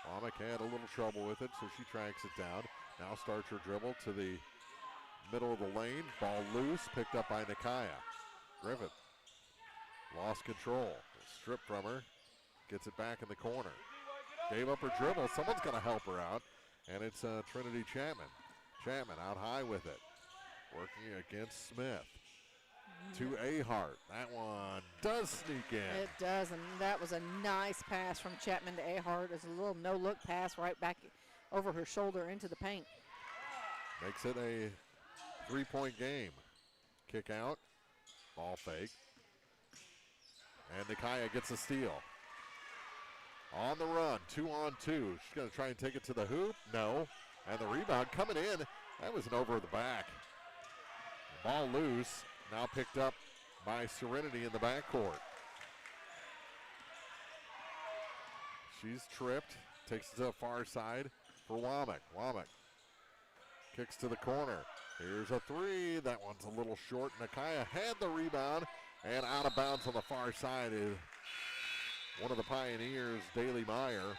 Womack had a little trouble with it, so she tracks it down. Now starts her dribble to the middle of the lane. Ball loose, picked up by Nakaya. Griffith lost control. Stripped from her, gets it back in the corner. Gave up her dribble. Someone's going to help her out, and it's Trinity Chapman. Chapman out high with it, working against Smith. To Ahart. That one does sneak in. It does, and that was a nice pass from Chapman to Ahart. It's a little no-look pass right back over her shoulder into the paint. Makes it a 3-point game. Kick out, ball fake. And Nakaya gets a steal. On the run, 2-on-2. She's going to try and take it to the hoop. No. And the rebound coming in. That was an over the back. Ball loose. Now picked up by Serenity in the backcourt. She's tripped. Takes it to the far side for Womack. Womack kicks to the corner. Here's a three. That one's a little short. Nakaya had the rebound, and out of bounds on the far side is one of the Pioneers, Daly Meyer.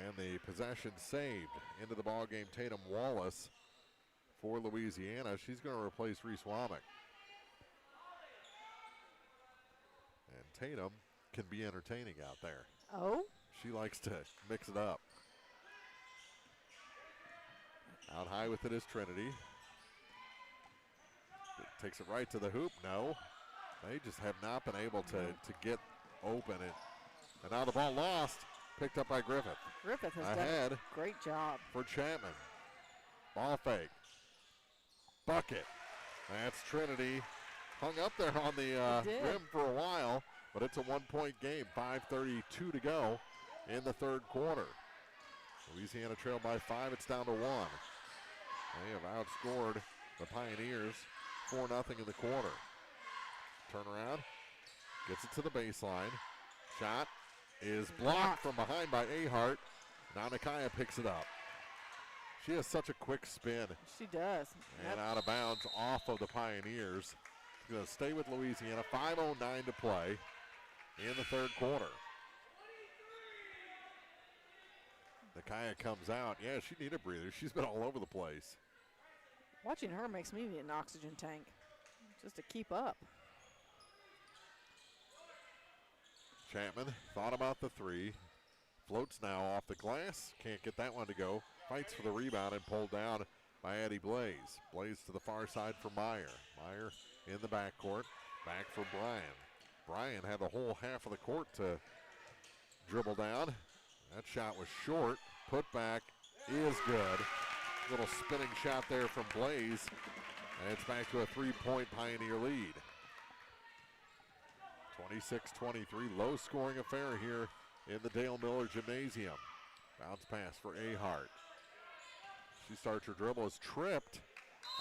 And the possession saved into the ballgame. Tatum Wallace for Louisiana. She's going to replace Reese Womack. And Tatum can be entertaining out there. Oh? She likes to mix it up. Out high with it is Trinity. Takes it right to the hoop. No. They just have not been able to get open. And now the ball lost. Picked up by Griffith. Griffith has ahead done a great job. For Chapman. Ball fake. Bucket. That's Trinity. Hung up there on the rim for a while, but it's a 1-point game. 5:32 to go in the third quarter. Louisiana trailed by 5. It's down to 1. They have outscored the Pioneers 4-0 in the quarter. Turnaround. Gets it to the baseline. Shot is blocked from behind by Ahart. Now Nakaya picks it up. She has such a quick spin. She does. And out of bounds off of the Pioneers. She's going to stay with Louisiana. 5:09 to play in the third quarter. Nakaya comes out. Yeah, she needed a breather. She's been all over the place. Watching her makes me need an oxygen tank just to keep up. Chapman thought about the three. Floats now off the glass. Can't get that one to go. Fights for the rebound and pulled down by Addie Blaze. Blaze to the far side for Meyer. Meyer in the backcourt. Back for Bryan. Bryan had the whole half of the court to dribble down. That shot was short. Put back is good. Little spinning shot there from Blaze. And it's back to a 3-point Pioneer lead. 26-23, low scoring affair here in the Dale Miller Gymnasium. Bounce pass for Ahart. She starts her dribble, is tripped,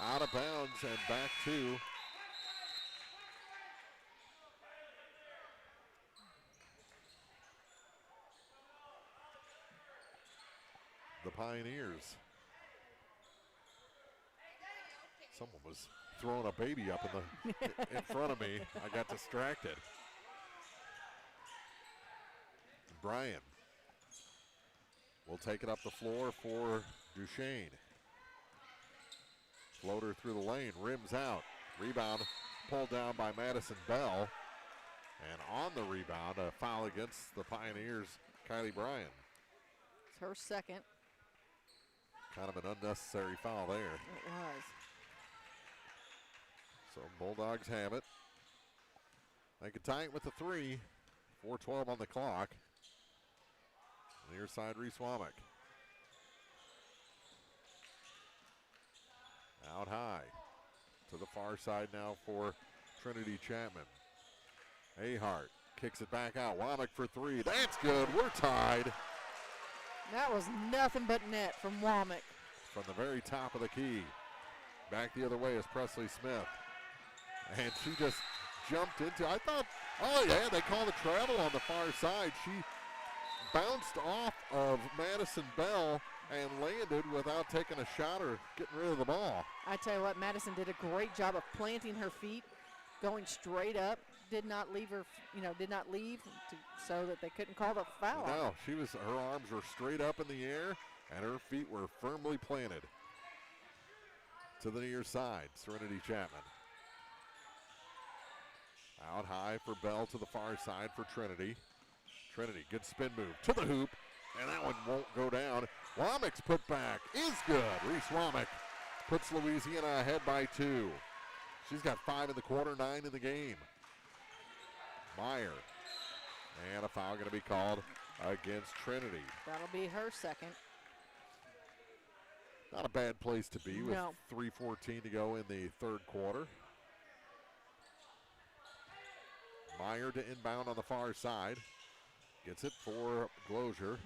out of bounds and back to the Pioneers. Someone was throwing a baby up in front of me. I got distracted. Bryan will take it up the floor for Duchesne. Floater through the lane, rims out. Rebound pulled down by Madison Bell. And on the rebound, a foul against the Pioneers, Kylie Bryan. It's her second. Kind of an unnecessary foul there. It was. So Bulldogs have it. They can tie it with the three. 4:12 on the clock. Near side, Reese Womack. Out high. To the far side now for Trinity Chapman. Ahart kicks it back out. Womack for three. That's good. We're tied. That was nothing but net from Womack. From the very top of the key. Back the other way is Presley Smith. And she just jumped into, I thought, oh yeah, they call the travel on the far side. She bounced off of Madison Bell and landed without taking a shot or getting rid of the ball. I tell you what, Madison did a great job of planting her feet, going straight up, did not leave her, so that they couldn't call the foul. No, her arms were straight up in the air and her feet were firmly planted. To the near side, Serenity Chapman. Out high for Bell to the far side for Trinity. Trinity, good spin move to the hoop, and that one won't go down. Womack's put back is good. Reese Womack puts Louisiana ahead by 2. She's got 5 in the quarter, 9 in the game. Meyer, and a foul going to be called against Trinity. That'll be her second. Not a bad place to be with No. 3:14 to go in the third quarter. Meyer to inbound on the far side. Gets it for Glozier.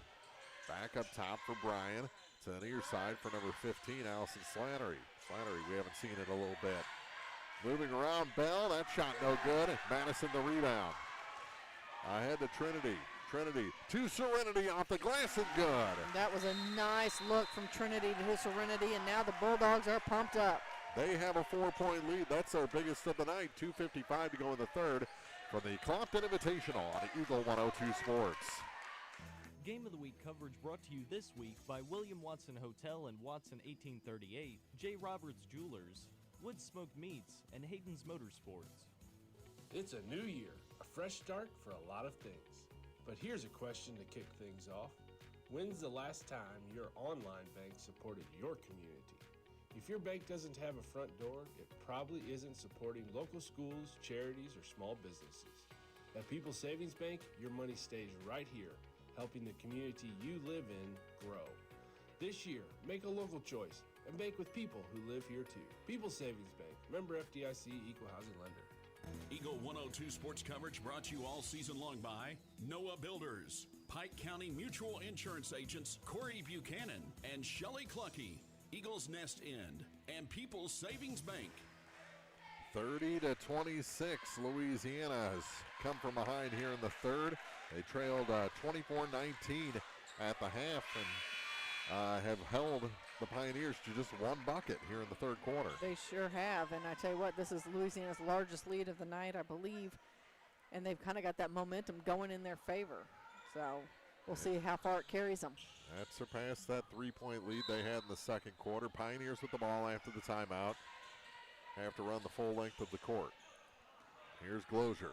Back up top for Bryan. To the near side for number 15, Allison Slattery. Slattery, we haven't seen it a little bit. Moving around Bell, that shot no good. Madison the rebound. Ahead to Trinity. Trinity to Serenity off the glass and good. And that was a nice look from Trinity to Serenity, and now the Bulldogs are pumped up. They have a 4-point lead. That's our biggest of the night. 2:55 to go in the third from the Clopton Invitational on Eagle 102 Sports. Game of the Week coverage brought to you this week by William Watson Hotel and Watson 1838, J. Roberts Jewelers, Wood Smoked Meats, and Hayden's Motorsports. It's a new year, a fresh start for a lot of things. But here's a question to kick things off. When's the last time your online bank supported your community? If your bank doesn't have a front door, it probably isn't supporting local schools, charities, or small businesses. At People's Savings Bank, your money stays right here, helping the community you live in grow. This year, make a local choice and bank with people who live here too. People's Savings Bank, member FDIC, equal housing lender. Eagle 102 sports coverage brought to you all season long by Noah Builders, Pike County Mutual Insurance agents Corey Buchanan and Shelley Clucky, Eagles Nest End, and People's Savings Bank. 30-26, Louisiana has come from behind here in the third. They trailed 24-19 at the half and have held the Pioneers to just one bucket here in the third quarter. They sure have, and I tell you what, this is Louisiana's largest lead of the night, I believe, and they've kind of got that momentum going in their favor. So we'll see how far it carries them. That surpassed that three-point lead they had in the second quarter. Pioneers with the ball after the timeout. Have to run the full length of the court. Here's Glozier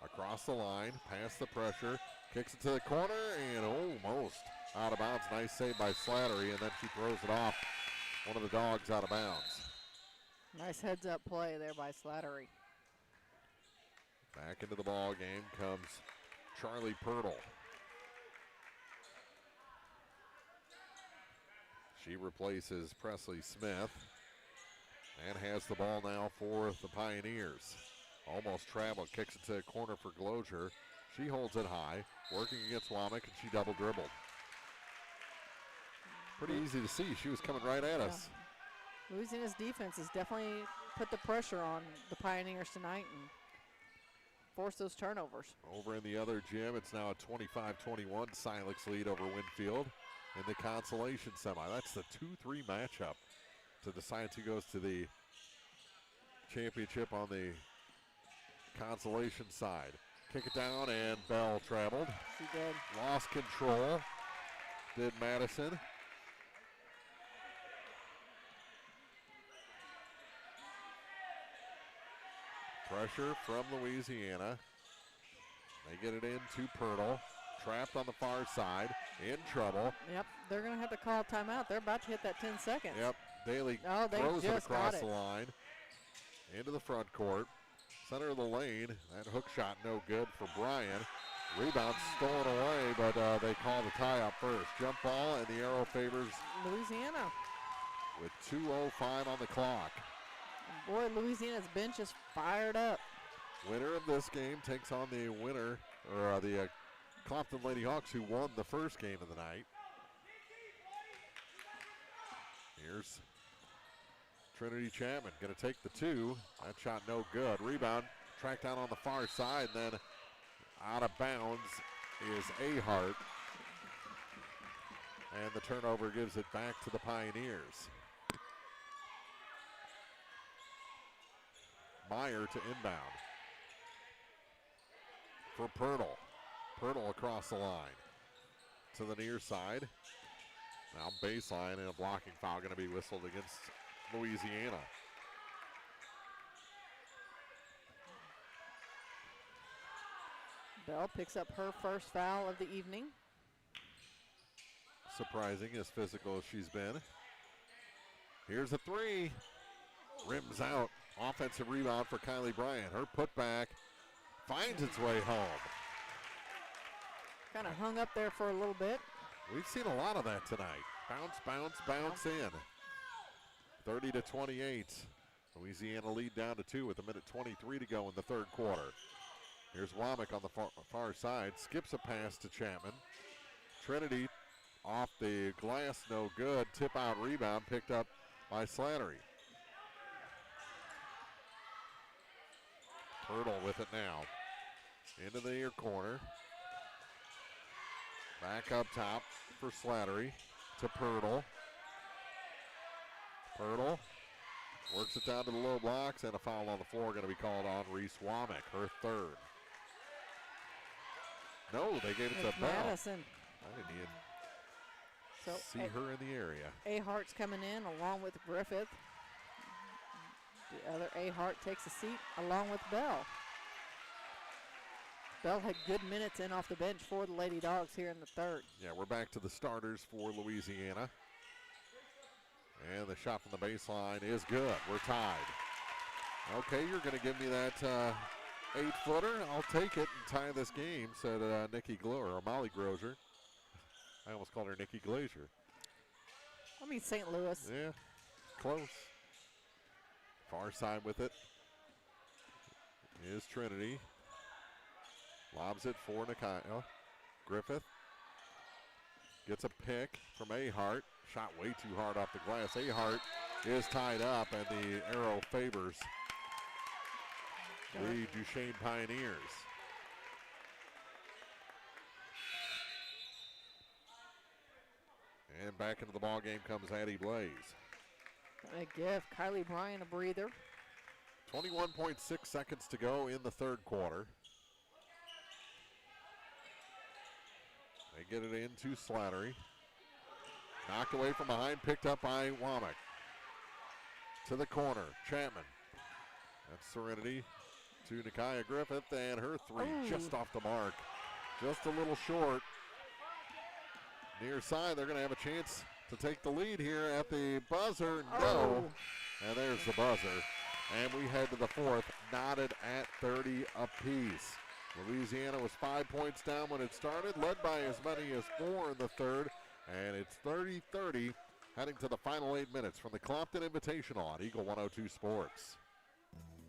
across the line, past the pressure, kicks it to the corner, and almost out of bounds. Nice save by Slattery, and then she throws it off one of the Dogs out of bounds. Nice heads-up play there by Slattery. Back into the ball game comes Charlie Pirtle. She replaces Presley Smith and has the ball now for the Pioneers. Almost traveled, kicks it to the corner for Glozier. She holds it high, working against Womack, and she double dribbled. Pretty easy to see. She was coming right at us. Louisiana's defense has definitely put the pressure on the Pioneers tonight and forced those turnovers. Over in the other gym, it's now a 25-21 Silex lead over Winfield in the consolation semi. That's the 2-3 matchup to decide who goes to the championship on the consolation side. Kick it down, and Bell traveled. She did. Lost control, did Madison. Pressure from Louisiana. They get it into Pirtle. Trapped on the far side, in trouble. Yep, they're going to have to call a timeout. They're about to hit that 10 seconds. Yep, Daly throws it across the line into the front court. Center of the lane, that hook shot no good for Bryan. Rebound stolen away, but they call the tie up first. Jump ball, and the arrow favors Louisiana with 2:05 on the clock. Boy, Louisiana's bench is fired up. Winner of this game takes on the winner, or the Clopton Lady Hawks, who won the first game of the night. Here's Trinity Chapman going to take the two. That shot no good. Rebound tracked down on the far side, then out of bounds is Ahart. And the turnover gives it back to the Pioneers. Meyer to inbound for Pirtle. Pirtle across the line to the near side. Now baseline, and a blocking foul going to be whistled against Louisiana. Bell picks up her first foul of the evening. Surprising, as physical as she's been. Here's a three. Rims out. Offensive rebound for Kylie Bryant. Her putback finds its way home. Kind of hung up there for a little bit. We've seen a lot of that tonight. Bounce, bounce, bounce in. 30-28. Louisiana lead down to 2 with 1:23 to go in the third quarter. Here's Womack on the far side. Skips a pass to Chapman. Trinity off the glass, no good. Tip out rebound picked up by Slattery. Pirtle with it now. Into the near corner. Back up top for Slattery to Pirtle. Pirtle works it down to the low blocks, and a foul on the floor going to be called on Reese Womack, her third. No, they gave it to Bell. Madison. I didn't even see her in the area. Ahart's coming in along with Griffith. The other Ahart takes a seat along with Bell. Bell had good minutes in off the bench for the Lady Dogs here in the third. Yeah, we're back to the starters for Louisiana. And the shot from the baseline is good. We're tied. Okay, you're going to give me that 8-footer. I'll take it and tie this game, said Nikki or Molly Grozier. I almost called her Nikki Glazier. I mean St. Louis. Yeah, close. Far side with it is Trinity. Lobs it for Nakaya. Griffith gets a pick from Ahart. Shot way too hard off the glass. Ahart is tied up, and the arrow favors the Duchesne Pioneers. And back into the ball game comes Addie Blaze. Gonna give Kylie Bryan a breather. 21.6 seconds to go in the third quarter. They get it into Slattery. Knocked away from behind, picked up by Womack. To the corner, Chapman. That's Serenity to Nakaya Griffith, and her three just off the mark. Just a little short. Near side, they're going to have a chance to take the lead here at the buzzer. No. And there's the buzzer. And we head to the fourth, knotted at 30 apiece. Louisiana was 5 points down when it started, led by as many as 4 in the third. And it's 30-30, heading to the final 8 minutes from the Clopton Invitational on Eagle 102 Sports.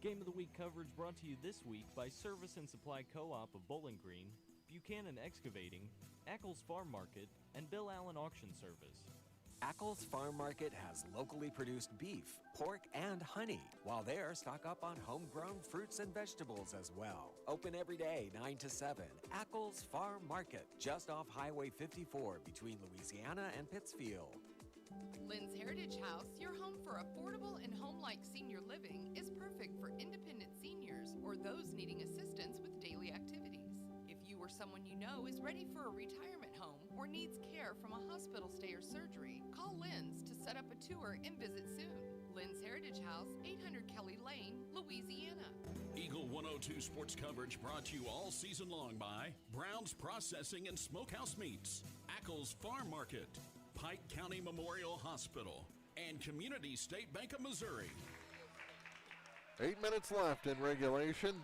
Game of the Week coverage brought to you this week by Service and Supply Co-op of Bowling Green, Buchanan Excavating, Ackles Farm Market, and Bill Allen Auction Service. Ackles Farm Market has locally produced beef, pork, and honey, while there, stock up on homegrown fruits and vegetables as well. Open every day, 9 to 7. Ackles Farm Market, just off Highway 54 between Louisiana and Pittsfield. Lynn's Heritage House, your home for affordable and home-like senior living, is perfect for independent seniors or those needing assistance with daily activities. If you or someone you know is ready for a retirement home or needs care from a hospital stay or surgery, call Lynn's to set up a tour and visit soon. Lynn's Heritage House, 800 Kelly Lane, Louisiana. Eagle 102 sports coverage brought to you all season long by Brown's Processing and Smokehouse Meats, Ackles Farm Market, Pike County Memorial Hospital, and Community State Bank of Missouri. 8 minutes left in regulation.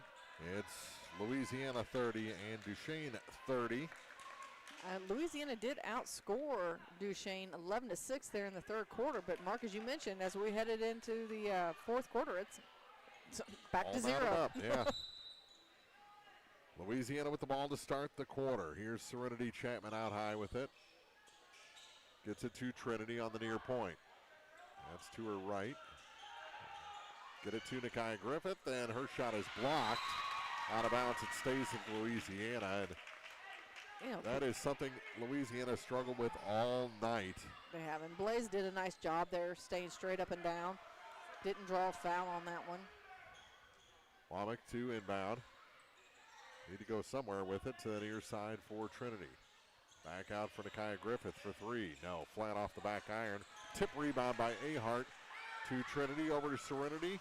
It's Louisiana 30 and Duchesne 30. Louisiana did outscore Duchesne 11-6 there in the third quarter, but Mark, as you mentioned, as we headed into the fourth quarter, it's back to zero. Up, yeah. Louisiana with the ball to start the quarter. Here's Serenity Chapman out high with it. Gets it to Trinity on the near point. That's to her right. Get it to Nakaya Griffith, and her shot is blocked. Out of bounds, it stays in Louisiana. And that is something Louisiana struggled with all night. They have, and Blaze did a nice job there, staying straight up and down. Didn't draw a foul on that one. Womack to inbound. Need to go somewhere with it to the near side for Trinity. Back out for Nakaya Griffith for three. No, flat off the back iron. Tip rebound by Ahart to Trinity over to Serenity.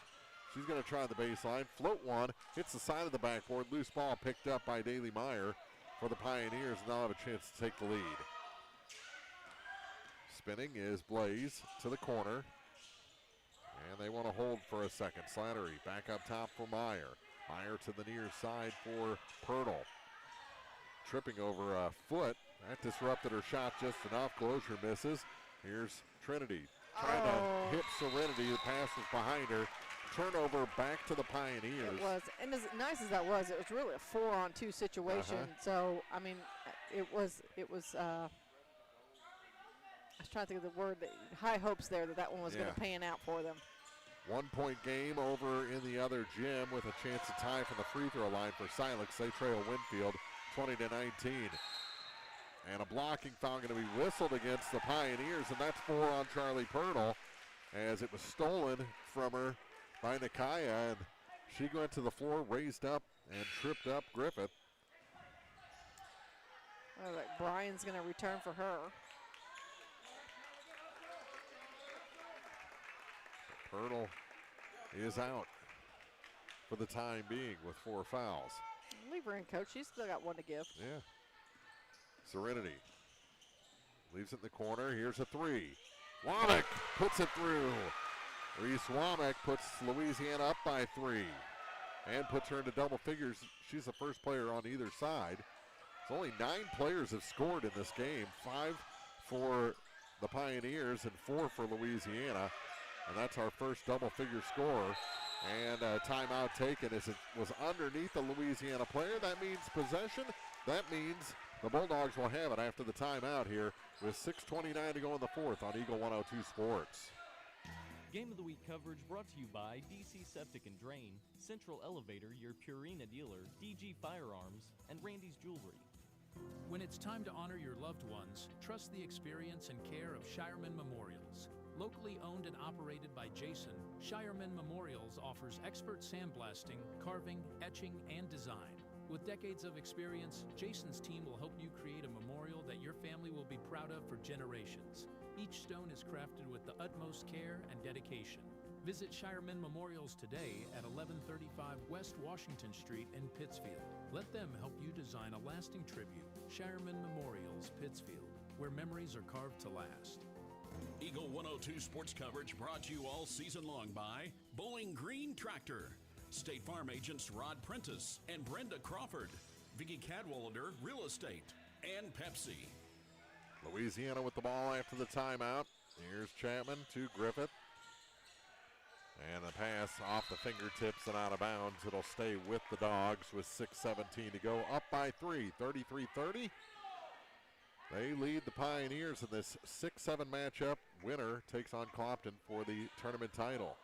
She's going to try the baseline. Float one. Hits the side of the backboard. Loose ball picked up by Daly Meyer for the Pioneers. And they'll have a chance to take the lead. Spinning is Blaze to the corner. And they want to hold for a second. Slattery back up top for Meyer. Meyer to the near side for Pirtle. Tripping over a foot. That disrupted her shot just enough. Closure misses. Here's Trinity trying to hit Serenity. The pass was behind her. Turnover back to the Pioneers. It was, and as nice as that was, it was really a 4-on-2 situation. So, I mean, it was. I was trying to think of the word. High hopes there that one was going to pan out for them. 1 point game over in the other gym with a chance to tie from the free throw line for Silex. They trail Winfield 20-19. And a blocking foul going to be whistled against the Pioneers, and that's 4 on Charlie Pirtle as it was stolen from her by Nakaya, and she went to the floor, raised up, and tripped up Griffith. All right, Brian's going to return for her. Pirtle is out for the time being with 4 fouls. Leave her in, Coach. She's still got one to give. Yeah. Serenity leaves it in the corner. Here's a three. Womack puts it through. Reese Womack puts Louisiana up by 3 and puts her into double figures. She's the first player on either side. It's only 9 players have scored in this game, 5 for the Pioneers and 4 for Louisiana. And that's our first double-figure scorer. And a timeout taken as it was underneath the Louisiana player. That means possession. That means the Bulldogs will have it after the timeout here with 6:29 to go in the fourth on Eagle 102 Sports. Game of the Week coverage brought to you by DC Septic and Drain, Central Elevator, your Purina dealer, DG Firearms, and Randy's Jewelry. When it's time to honor your loved ones, trust the experience and care of Shireman Memorials. Locally owned and operated by Jason, Shireman Memorials offers expert sandblasting, carving, etching, and design. With decades of experience, Jason's team will help you create a memorial that your family will be proud of for generations. Each stone is crafted with the utmost care and dedication. Visit Shireman Memorials today at 1135 West Washington Street in Pittsfield. Let them help you design a lasting tribute. Shireman Memorials, Pittsfield, where memories are carved to last. Eagle 102 sports coverage brought to you all season long by Bowling Green Tractor, State Farm agents Rod Prentice and Brenda Crawford, Vicki Cadwalader Real Estate, and Pepsi. Louisiana with the ball after the timeout. Here's Chapman to Griffith. And the pass off the fingertips and out of bounds. It'll stay with the Dogs with 6:17 to go. Up by 3, 33-30. They lead the Pioneers in this 6-7 matchup. Winner takes on Clopton for the tournament title.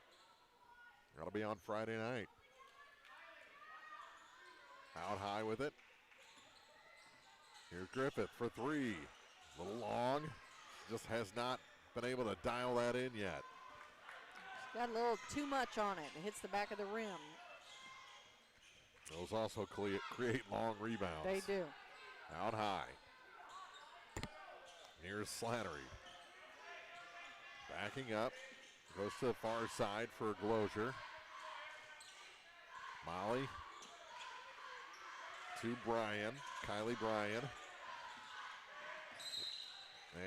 That'll be on Friday night. Out high with it. Here's Griffith for 3. A little long. Just has not been able to dial that in yet. Got a little too much on it. It hits the back of the rim. Those also create long rebounds. They do. Out high. Here's Slattery. Backing up. Goes to the far side for Glozier. Molly to Bryan. Kylie Bryan.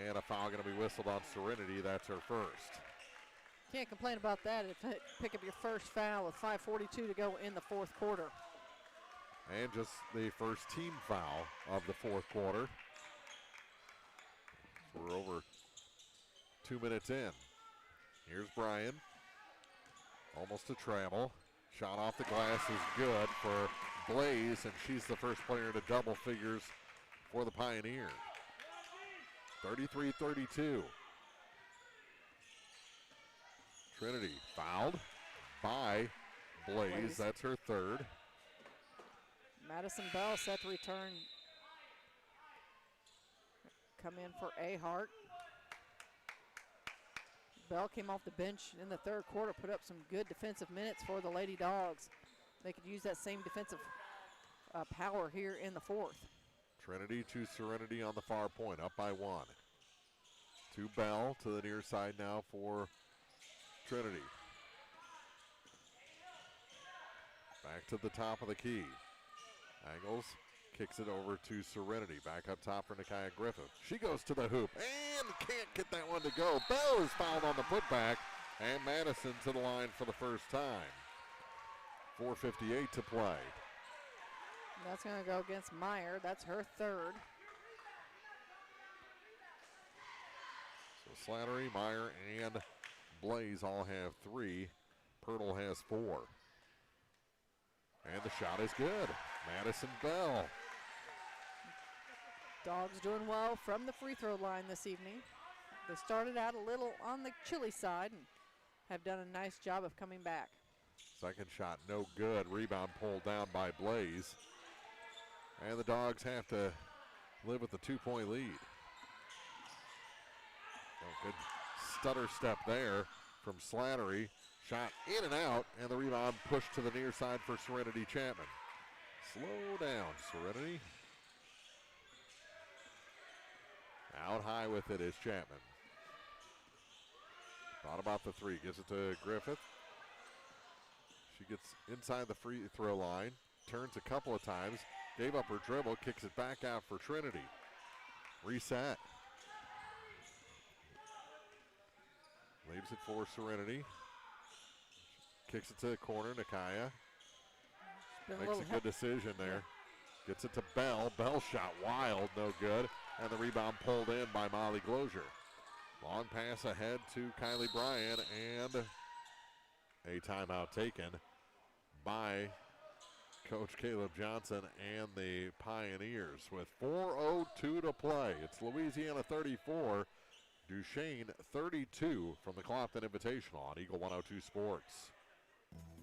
And a foul going to be whistled on Serenity. That's her first. Can't complain about that. Pick up your first foul with 5:42 to go in the fourth quarter. And just the first team foul of the fourth quarter. So we're over 2 minutes in. Here's Bryan. Almost a travel. Shot off the glass is good for Blaze, and she's the first player to double figures for the Pioneers. 33-32. Trinity fouled by Blaze. That's her third. Madison Bell set to return. Come in for Ahart. Bell came off the bench in the third quarter, put up some good defensive minutes for the Lady Dogs. They could use that same defensive power here in the fourth. Trinity to Serenity on the far point, up by 1. To Bell to the near side now for Trinity. Back to the top of the key. Angles, kicks it over to Serenity. Back up top for Nakia Griffith. She goes to the hoop and can't get that one to go. Bell is fouled on the putback, and Madison to the line for the first time. 4:58 to play. That's going to go against Meyer. That's her third. So Slattery, Meyer, and Blaze all have 3. Pirtle has 4. And the shot is good. Madison Bell. Dogs doing well from the free throw line this evening. They started out a little on the chilly side and have done a nice job of coming back. Second shot no good. Rebound pulled down by Blaze. And the Dogs have to live with the 2-point lead. Oh, good stutter step there from Slattery. Shot in and out, and the rebound pushed to the near side for Serenity Chapman. Slow down, Serenity. Out high with it is Chapman. Thought about the 3, gives it to Griffith. She gets inside the free throw line. turns a couple of times, gave up her dribble, kicks it back out for Trinity. Reset. Leaves it for Serenity. Kicks it to the corner, Nakaya. Makes a good decision there. Gets it to Bell. Bell shot wild, no good. And the rebound pulled in by Molly Glozier. Long pass ahead to Kylie Bryan, and a timeout taken by Coach Caleb Johnson and the Pioneers with 4:02 to play. It's Louisiana 34, Duchesne 32 from the Clopton Invitational on Eagle 102 Sports.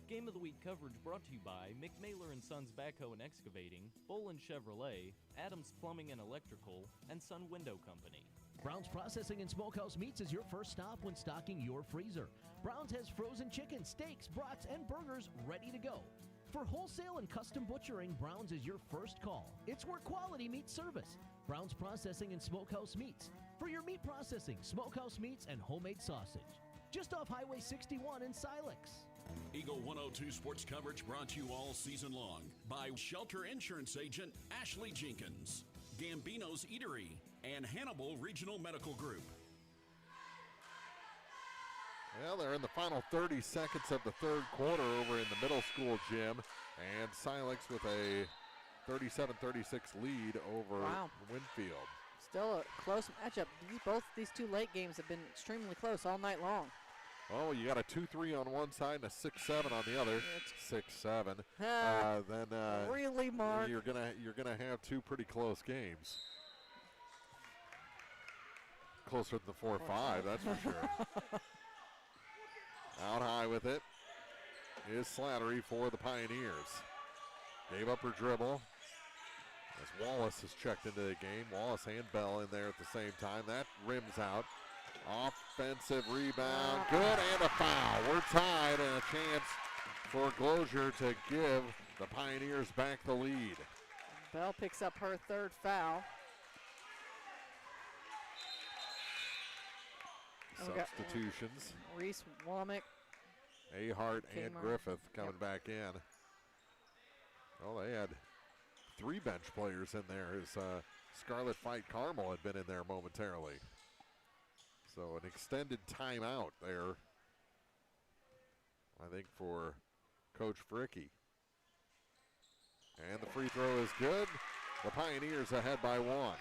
Game of the Week coverage brought to you by McMailer & Sons Backhoe and Excavating, Bolin Chevrolet, Adams Plumbing and Electrical, and Sun Window Company. Brown's Processing and Smokehouse Meats is your first stop when stocking your freezer. Brown's has frozen chicken, steaks, brats, and burgers ready to go. For wholesale and custom butchering, Brown's is your first call. It's where quality meets service. Brown's Processing and Smokehouse Meats. For your meat processing, smokehouse meats, and homemade sausage. Just off Highway 61 in Silex. Eagle 102 sports coverage brought to you all season long by Shelter Insurance Agent Ashley Jenkins, Gambino's Eatery, and Hannibal Regional Medical Group. Well, they're in the final 30 seconds of the third quarter over in the middle school gym, and Silex with a 37-36 lead over Winfield. Still a close matchup. Both these two late games have been extremely close all night long. Oh, you got a 2-3 on one side and a 6-7 on the other. 6-7. Then really, Mark? You're gonna have two pretty close games. Closer than the 4-5, that's for sure. Out high with it is Slattery for the Pioneers. Gave up her dribble as Wallace has checked into the game. Wallace and Bell in there at the same time. That rims out. Offensive rebound, good, and a foul. We're tied, and a chance for Glozier to give the Pioneers back the lead. Bell picks up her third foul. Substitutions. Reese Womack. Ahart and Griffith coming back in. Well, they had three bench players in there as Scarlett Fight Carmel had been in there momentarily. So an extended timeout there, I think, for Coach Fricky. And the free throw is good. The Pioneers ahead by one.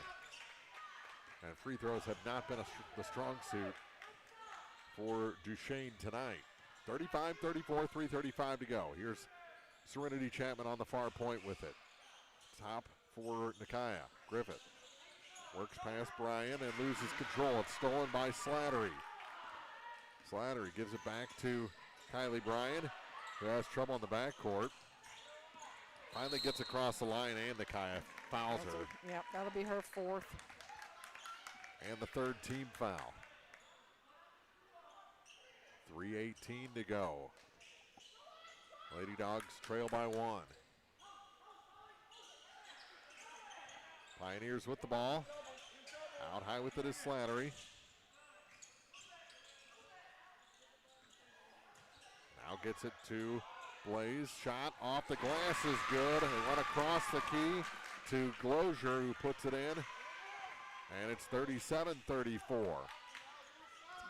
And free throws have not been the strong suit for Duchesne tonight. 35-34, 3:35 to go. Here's Serenity Chapman on the far point with it. Top for Nakaya. Griffith works past Bryan and loses control. It's stolen by Slattery. Slattery gives it back to Kylie Bryan, who has trouble in the backcourt. Finally gets across the line, and Nakaya fouls her. Yep, that'll be her fourth. And the third team foul. 3:18 to go. Lady Dogs trail by one. Pioneers with the ball. Out high with it is Slattery. Now gets it to Blaze. Shot off the glass is good. They went across the key to Glozier, who puts it in. And it's 37-34.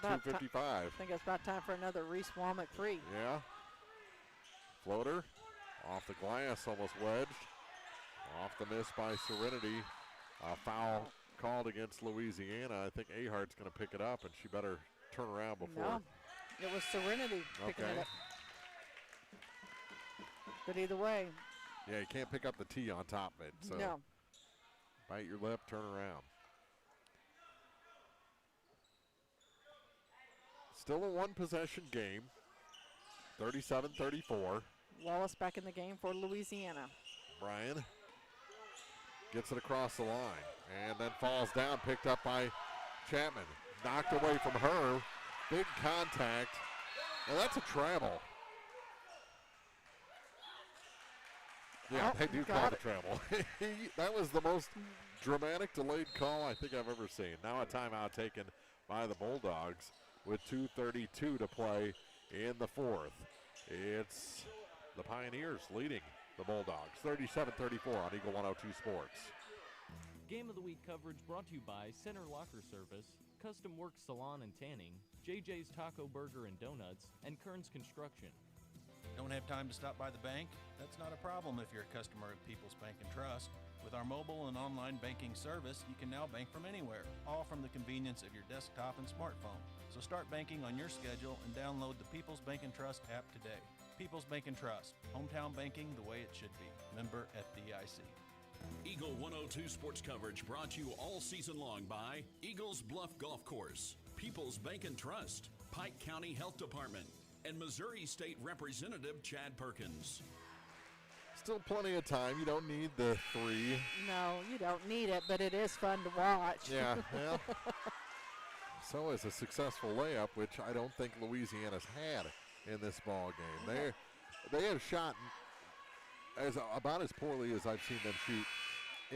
2:55. I think it's about time for another Reese Womack three. Yeah. Floater off the glass, almost wedged. Off the miss by Serenity. A foul called against Louisiana. I think Ahart's going to pick it up, and she better turn around before. No, it was Serenity picking it up. But either way. Yeah, you can't pick up the T on top of it. So no. Bite your lip, turn around. Still a one-possession game. 37-34. Wallace back in the game for Louisiana. Bryan gets it across the line and then falls down, picked up by Chapman. Knocked away from her. Big contact. And that's a travel. Yeah, they do call it a travel. That was the most dramatic delayed call I think I've ever seen. Now a timeout taken by the Bulldogs with 2:32 to play in the fourth. It's the Pioneers leading the Bulldogs. 37-34 on Eagle 102 Sports. Game of the Week coverage brought to you by Center Locker Service, Custom Work Salon and Tanning, JJ's Taco Burger and Donuts, and Kearns Construction. Don't have time to stop by the bank? That's not a problem if you're a customer of People's Bank and Trust. With our mobile and online banking service, you can now bank from anywhere, all from the convenience of your desktop and smartphone. So start banking on your schedule and download the People's Bank and Trust app today. People's Bank and Trust, hometown banking the way it should be. Member FDIC. Eagle 102 sports coverage brought to you all season long by Eagles Bluff Golf Course, People's Bank and Trust, Pike County Health Department, and Missouri State Representative Chad Perkins. Still plenty of time. You don't need the 3. No, you don't need it, but it is fun to watch. Yeah, well, so is a successful layup, which I don't think Louisiana's had in this ball game. They have shot about as poorly as I've seen them shoot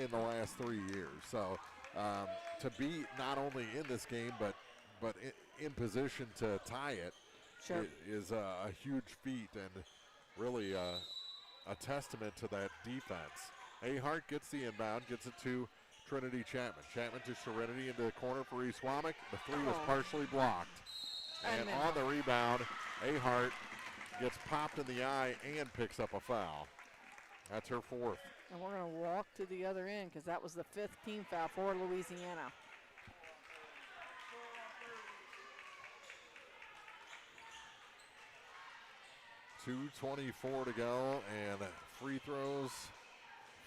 in the last 3 years. So to be not only in this game, but in position to tie it, sure, is a huge feat and really a testament to that defense. Ahart gets the inbound, gets it to Trinity Chapman. Chapman to Serenity into the corner for East Wamak. The 3 was partially blocked. And on the rebound, Ahart gets popped in the eye and picks up a foul. That's her 4th. And we're going to walk to the other end because that was the 5th team foul for Louisiana. .224 to go, and free throws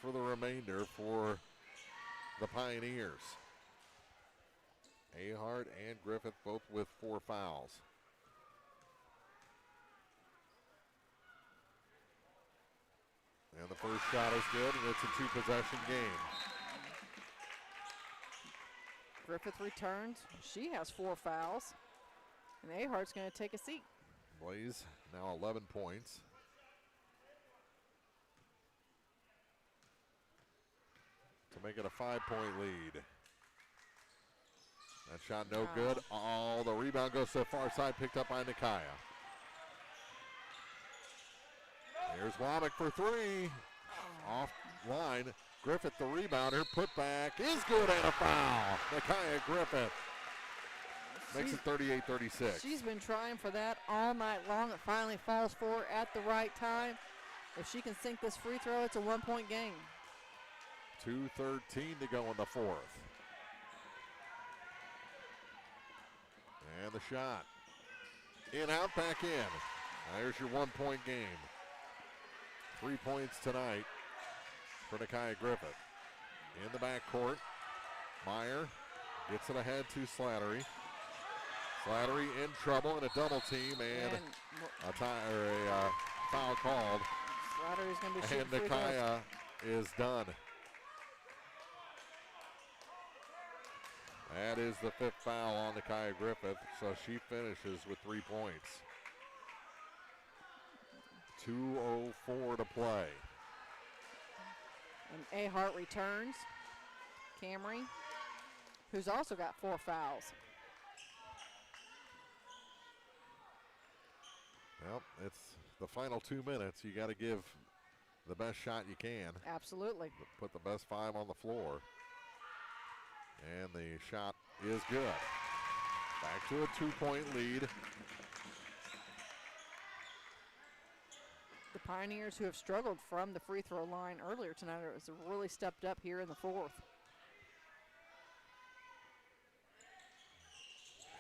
for the remainder for the Pioneers. Ahart and Griffith both with 4 fouls. And the first shot is good, and it's a 2-possession game. Griffith returns. She has 4 fouls. And Ahart's going to take a seat. Blaze now 11 points. To make it a 5-point lead. That shot no good. Oh, the rebound goes to the far side, picked up by Nikaya. Here's Womack for 3. Off line. Griffith, the rebounder, put back is good and a foul. Nikaya Griffith makes it 38-36. She's been trying for that all night long. It finally falls for her at the right time. If she can sink this free throw, it's a 1-point game. 2:13 to go in the 4th. And the shot. In, out, back in. There's your 1-point game. 3 points tonight for Nikaya Griffith. In the backcourt, Meyer gets it ahead to Slattery. Slattery in trouble in a double team and a foul called. Slattery's going to be shooting and Nikaya is done. That is the 5th foul on Nikaya Griffith, so she finishes with 3 points. 2:04 to play. And Ahart returns. Camry, who's also got 4 fouls. Well, it's the final 2 minutes. You got to give the best shot you can. Absolutely. Put the best 5 on the floor. And the shot is good. Back to a 2-point lead. The Pioneers, who have struggled from the free throw line earlier tonight, has really stepped up here in the 4th.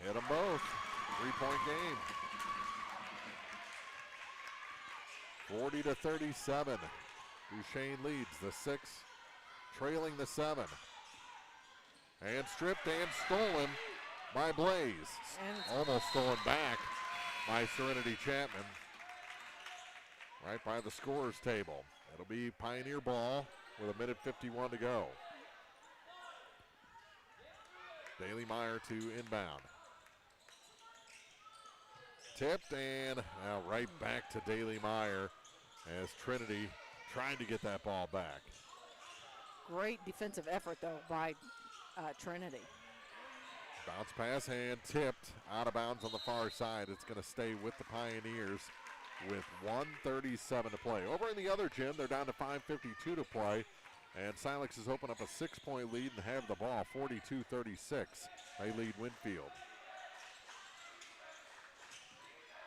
Hit them both. 3-point game. 40-37. Duchesne leads the 6, trailing the 7. And stripped and stolen by Blaze. Almost stolen back by Serenity Chapman. Right by the scorer's table. It'll be Pioneer ball with 1:51 to go. Daly Meyer to inbound. Tipped and now right back to Daly Meyer as Trinity trying to get that ball back. Great defensive effort, though, by Trinity. Bounce pass and tipped out of bounds on the far side. It's going to stay with the Pioneers. with 1:37 to play. Over in the other gym, they're down to 5:52 to play, and Silex has opened up a 6-point lead and have the ball, 42-36. They lead Winfield.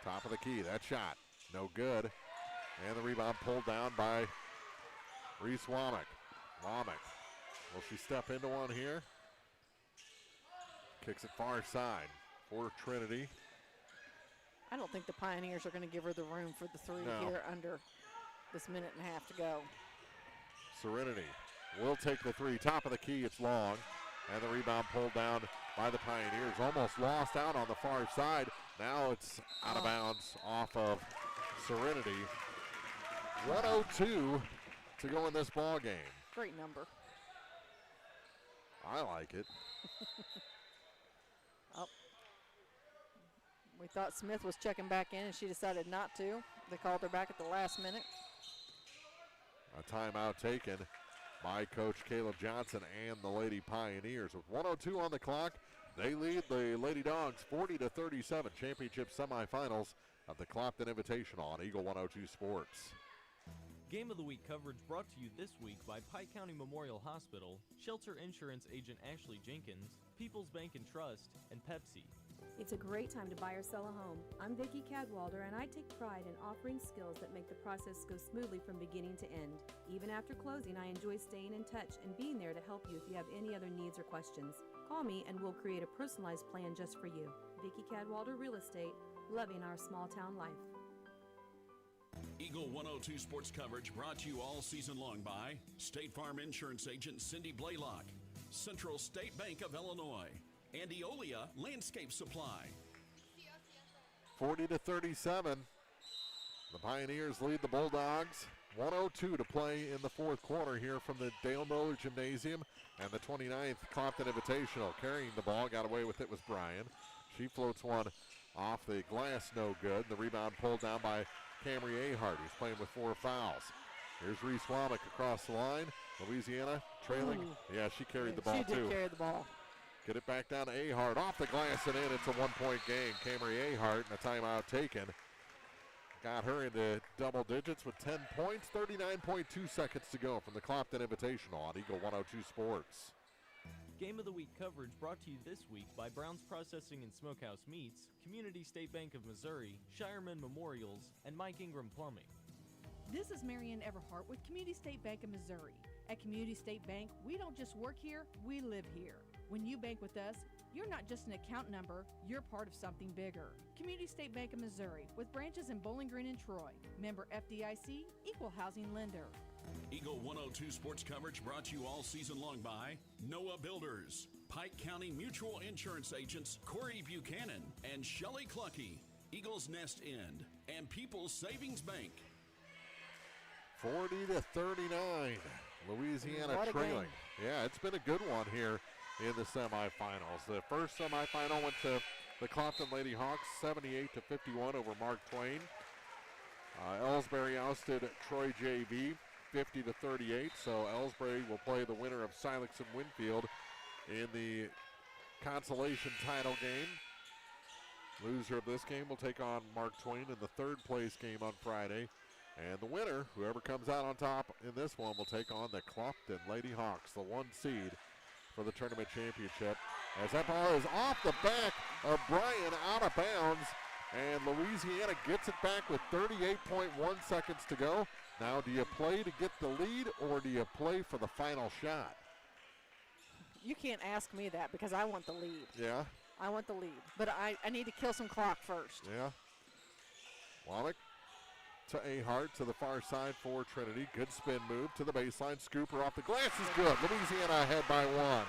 Top of the key, that shot, no good. And the rebound pulled down by Reese Womack. Womack, will she step into one here? Kicks it far side for Trinity. I don't think the Pioneers are going to give her the room for the three here under this minute and a half to go. Serenity will take the three. Top of the key, it's long. And the rebound pulled down by the Pioneers. Almost lost out on the far side. Now it's out of bounds off of Serenity. 1:02 to go in this ball game. Great number. I like it. We thought Smith was checking back in, and she decided not to. They called her back at the last minute. A timeout taken by Coach Caleb Johnson and the Lady Pioneers. With 1:02 on the clock, they lead the Lady Dogs 40-37. Championship semifinals of the Clopton Invitational on Eagle 102 Sports. Game of the Week coverage brought to you this week by Pike County Memorial Hospital, Shelter Insurance Agent Ashley Jenkins, People's Bank and Trust, and Pepsi. It's a great time to buy or sell a home. I'm Vicki Cadwalder, and I take pride in offering skills that make the process go smoothly from beginning to end. Even after closing, I enjoy staying in touch and being there to help you if you have any other needs or questions. Call me and we'll create a personalized plan just for you. Vicki Cadwalder Real Estate, loving our small town life. Eagle 102 sports coverage brought to you all season long by State Farm Insurance Agent Cindy Blaylock, Central State Bank of Illinois, and Eolia Landscape Supply. 40-37. The Pioneers lead the Bulldogs. 1:02 to play in the fourth quarter here from the Dale Miller Gymnasium and the 29th Clopton Invitational. Carrying the ball, got away with it was Bryan. She floats one off the glass, no good. The rebound pulled down by Camry Ahart, who's playing with 4 fouls. Here's Reese Womack across the line. Louisiana trailing. Ooh. Yeah, she carried the ball too. She did carry the ball. Get it back down to Ahart. Off the glass and in. It's a 1-point game. Camry Ahart and a timeout taken. Got her into double digits with 10 points. 39.2 seconds to go from the Clopton Invitational on Eagle 102 Sports. Game of the Week coverage brought to you this week by Brown's Processing and Smokehouse Meats, Community State Bank of Missouri, Shireman Memorials, and Mike Ingram Plumbing. This is Marianne Everhart with Community State Bank of Missouri. At Community State Bank, we don't just work here, we live here. When you bank with us, you're not just an account number, you're part of something bigger. Community State Bank of Missouri, with branches in Bowling Green and Troy. Member FDIC, equal housing lender. Eagle 102 sports coverage brought to you all season long by Noah Builders, Pike County Mutual Insurance Agents Corey Buchanan and Shelley Clucky, Eagles Nest End, and People's Savings Bank. 40-39. Louisiana trailing. Yeah, it's been a good one here in the semifinals. The first semifinal went to the Clopton Lady Hawks, 78-51 over Mark Twain. Ellsbury ousted Troy JV, 50-38. So Ellsbury will play the winner of Silex and Winfield in the consolation title game. Loser of this game will take on Mark Twain in the third place game on Friday. And the winner, whoever comes out on top in this one, will take on the Clopton Lady Hawks, the 1 seed for the tournament championship. As that ball is off the back of Bryan, out of bounds, and Louisiana gets it back with 38.1 seconds to go. Now, do you play to get the lead, or do you play for the final shot? You can't ask me that because I want the lead. Yeah? I want the lead, but I need to kill some clock first. Yeah. Womack to Ahart to the far side for Trinity. Good spin move to the baseline. Scooper off the glass is good. Louisiana ahead by 1.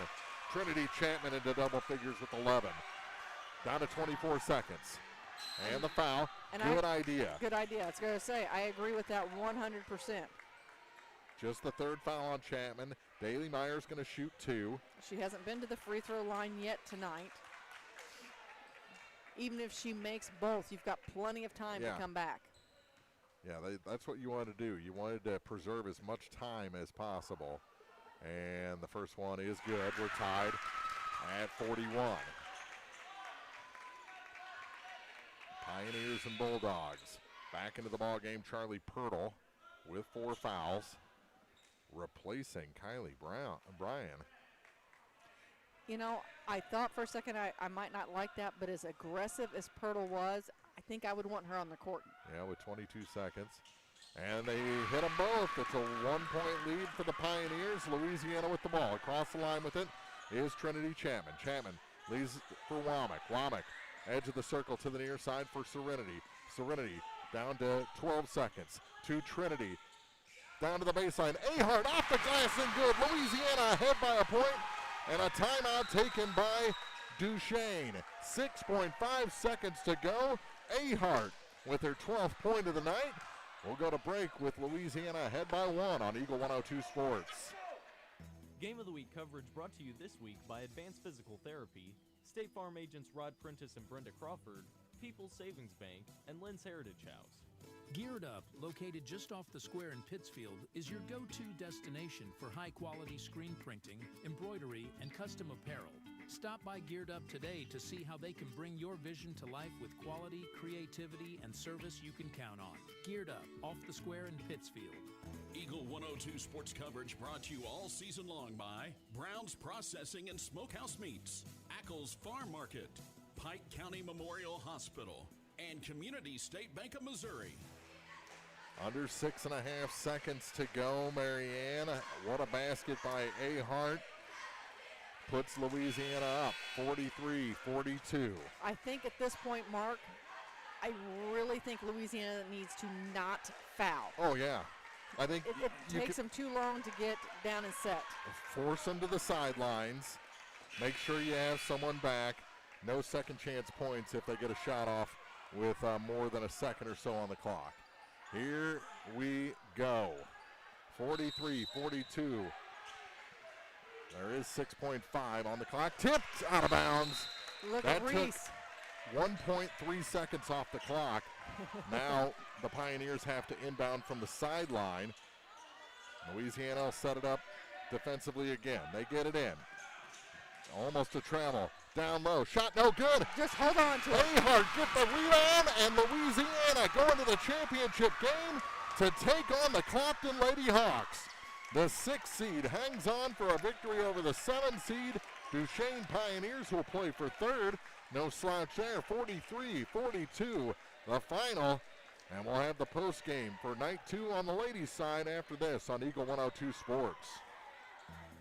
Trinity Chapman into double figures with 11. Down to 24 seconds. And the foul. Good idea. Good idea. I was going to say, I agree with that 100%. Just the third foul on Chapman. Daly Meyer's going to shoot 2. She hasn't been to the free throw line yet tonight. Even if she makes both, you've got plenty of time to come back. Yeah, that's what you wanted to do. You wanted to preserve as much time as possible. And the first one is good. We're tied at 41. Pioneers and Bulldogs Back into the ball game, Charlie Pirtle with 4 fouls, replacing Kylie Bryan. You know, I thought for a second I might not like that, but as aggressive as Pirtle was, I think I would want her on the court. Yeah, with 22 seconds. And they hit them both. It's a 1-point lead for the Pioneers. Louisiana with the ball. Across the line with it is Trinity Chapman. Chapman leaves for Womack. Womack, edge of the circle to the near side for Serenity. Serenity down to 12 seconds to Trinity. Down to the baseline. Ahart off the glass and good. Louisiana ahead by a point. And a timeout taken by Duchesne. 6.5 seconds to go. Ahart with her 12th point of the night. We'll go to break with Louisiana ahead by 1 on Eagle 102 Sports. Game of the Week coverage brought to you this week by Advanced Physical Therapy, State Farm agents Rod Prentice and Brenda Crawford, People's Savings Bank, and Lynn's Heritage House. Geared Up, located just off the square in Pittsfield, is your go-to destination for high-quality screen printing, embroidery, and custom apparel. Stop by Geared Up today to see how they can bring your vision to life with quality, creativity, and service you can count on. Geared Up, off the square in Pittsfield. Eagle 102 sports coverage brought to you all season long by Brown's Processing and Smokehouse Meats, Ackles Farm Market, Pike County Memorial Hospital, and Community State Bank of Missouri. Under 6.5 seconds to go, Marianne. What a basket by Ahart. Puts Louisiana up 43-42. I think at this point, Mark, I really think Louisiana needs to not foul. Oh, yeah. I think it takes them too long to get down and set. Force them to the sidelines. Make sure you have someone back. No second chance points if they get a shot off with more than a second or so on the clock. Here we go. 43-42. There is 6.5 on the clock. Tipped out of bounds. Look that at Reese. Took 1.3 seconds off the clock. Now the Pioneers have to inbound from the sideline. Louisiana will set it up defensively again. They get it in. Almost a travel. Down low. Shot no good. Just hold on to it. Ahart get the rebound, and Louisiana go into the championship game to take on the Clopton Lady Hawks. The 6th seed hangs on for a victory over the 7th seed. Duchesne Pioneers will play for 3rd. No slouch there. 43-42 the final. And we'll have the post game for night 2 on the ladies' side after this on Eagle 102 Sports.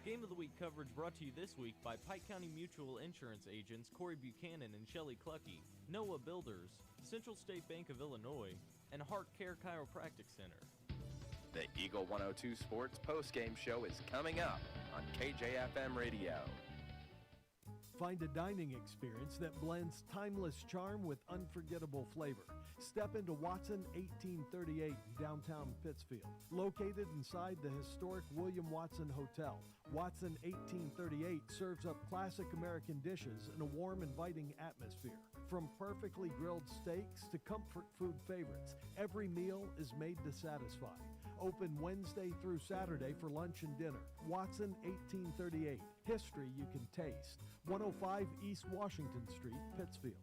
Game of the Week coverage brought to you this week by Pike County Mutual Insurance agents Corey Buchanan and Shelley Clucky, Noah Builders, Central State Bank of Illinois, and Heart Care Chiropractic Center. The Eagle 102 Sports postgame show is coming up on KJFM Radio. Find a dining experience that blends timeless charm with unforgettable flavor. Step into Watson 1838 downtown Pittsfield. Located inside the historic William Watson Hotel, Watson 1838 serves up classic American dishes in a warm, inviting atmosphere. From perfectly grilled steaks to comfort food favorites, every meal is made to satisfy. Open Wednesday through Saturday for lunch and dinner. Watson 1838. History you can taste. 105 East Washington Street, Pittsfield.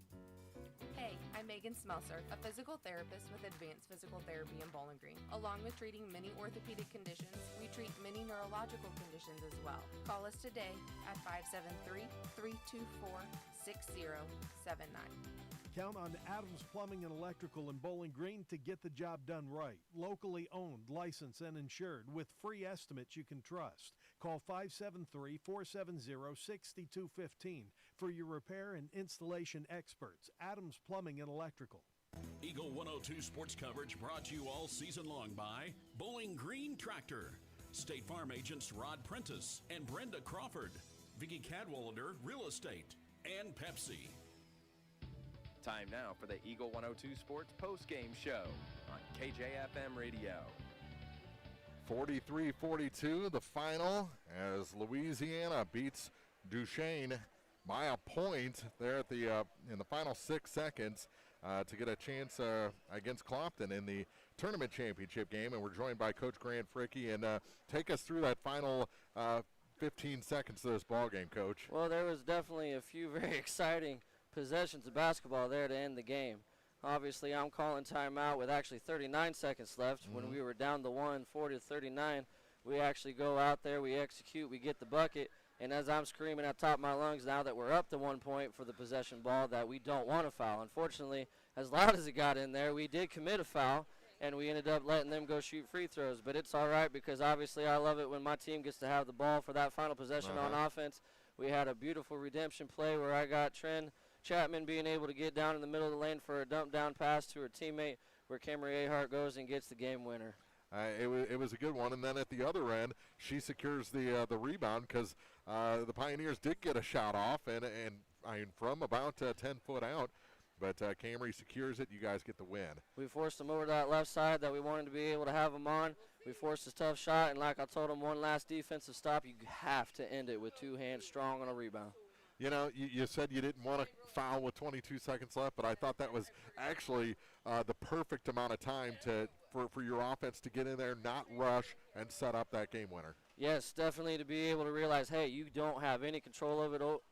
Hey, I'm Megan Smelser, a physical therapist with Advanced Physical Therapy in Bowling Green. Along with treating many orthopedic conditions, we treat many neurological conditions as well. Call us today at 573-324-6079. Count on Adams Plumbing and Electrical in Bowling Green to get the job done right. Locally owned, licensed, and insured with free estimates you can trust. Call 573-470-6215 for your repair and installation experts. Adams Plumbing and Electrical. Eagle 102 sports coverage brought to you all season long by Bowling Green Tractor, State Farm agents Rod Prentice and Brenda Crawford, Vicki Cadwalader Real Estate, and Pepsi. Time now for the Eagle 102 Sports postgame show on KJFM Radio. 43-42 the final as Louisiana beats Duchesne by a point there at the in the final 6 seconds to get a chance against Clopton in the tournament championship game. And we're joined by Coach Grant Fricke. And take us through that final 15 seconds of this ball game, Coach. Well, there was definitely a few very exciting possessions of basketball there to end the game. obviously I'm calling timeout with actually 39 seconds left. When we were down the 40-39, we actually go out there, we execute, we get the bucket, and as I'm screaming at top of my lungs now that we're up to 1 point for the possession ball, that we don't want to foul. Unfortunately, as loud as it got in there, we did commit a foul, and we ended up letting them go shoot free throws. But it's all right because obviously I love it when my team gets to have the ball for that final possession on offense. We had a beautiful redemption play where I got Trent Chapman being able to get down in the middle of the lane for a dump down pass to her teammate where Camry Ahart goes and gets the game winner. It was a good one, and then at the other end, she secures the rebound because the Pioneers did get a shot off, and from about 10 foot out, but Camry secures it. You guys get the win. We forced them over to that left side that we wanted to be able to have them on. We forced a tough shot, and like I told them, one last defensive stop, you have to end it with two hands strong on a rebound. You know, you said you didn't want to foul with 22 seconds left, but I thought that was actually the perfect amount of time for your offense to get in there, not rush, and set up that game winner. Yes, definitely to be able to realize, hey, you don't have any control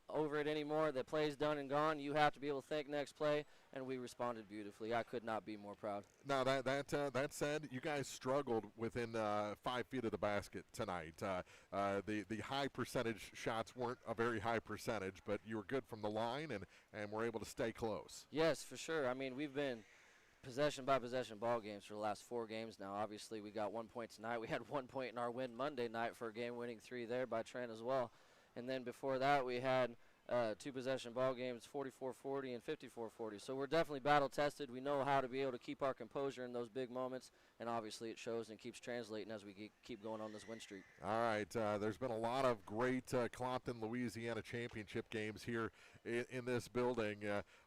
over it anymore. The play's done and gone. You have to be able to think next play, and we responded beautifully. I could not be more proud. Now, that said, you guys struggled within 5 feet of the basket tonight. The high percentage shots weren't a very high percentage, but you were good from the line and were able to stay close. Yes, for sure. I mean, we've been possession-by-possession ball games for the last 4 games now. Obviously, we got 1 point tonight. We had 1 point in our win Monday night for a game-winning 3 there by Trent as well. And then before that, we had 2 possession ball games, 44-40 and 54-40. So we're definitely battle-tested. We know how to be able to keep our composure in those big moments, and obviously it shows and keeps translating as we keep going on this win streak. All right, there's been a lot of great Clopton, Louisiana championship games here in this building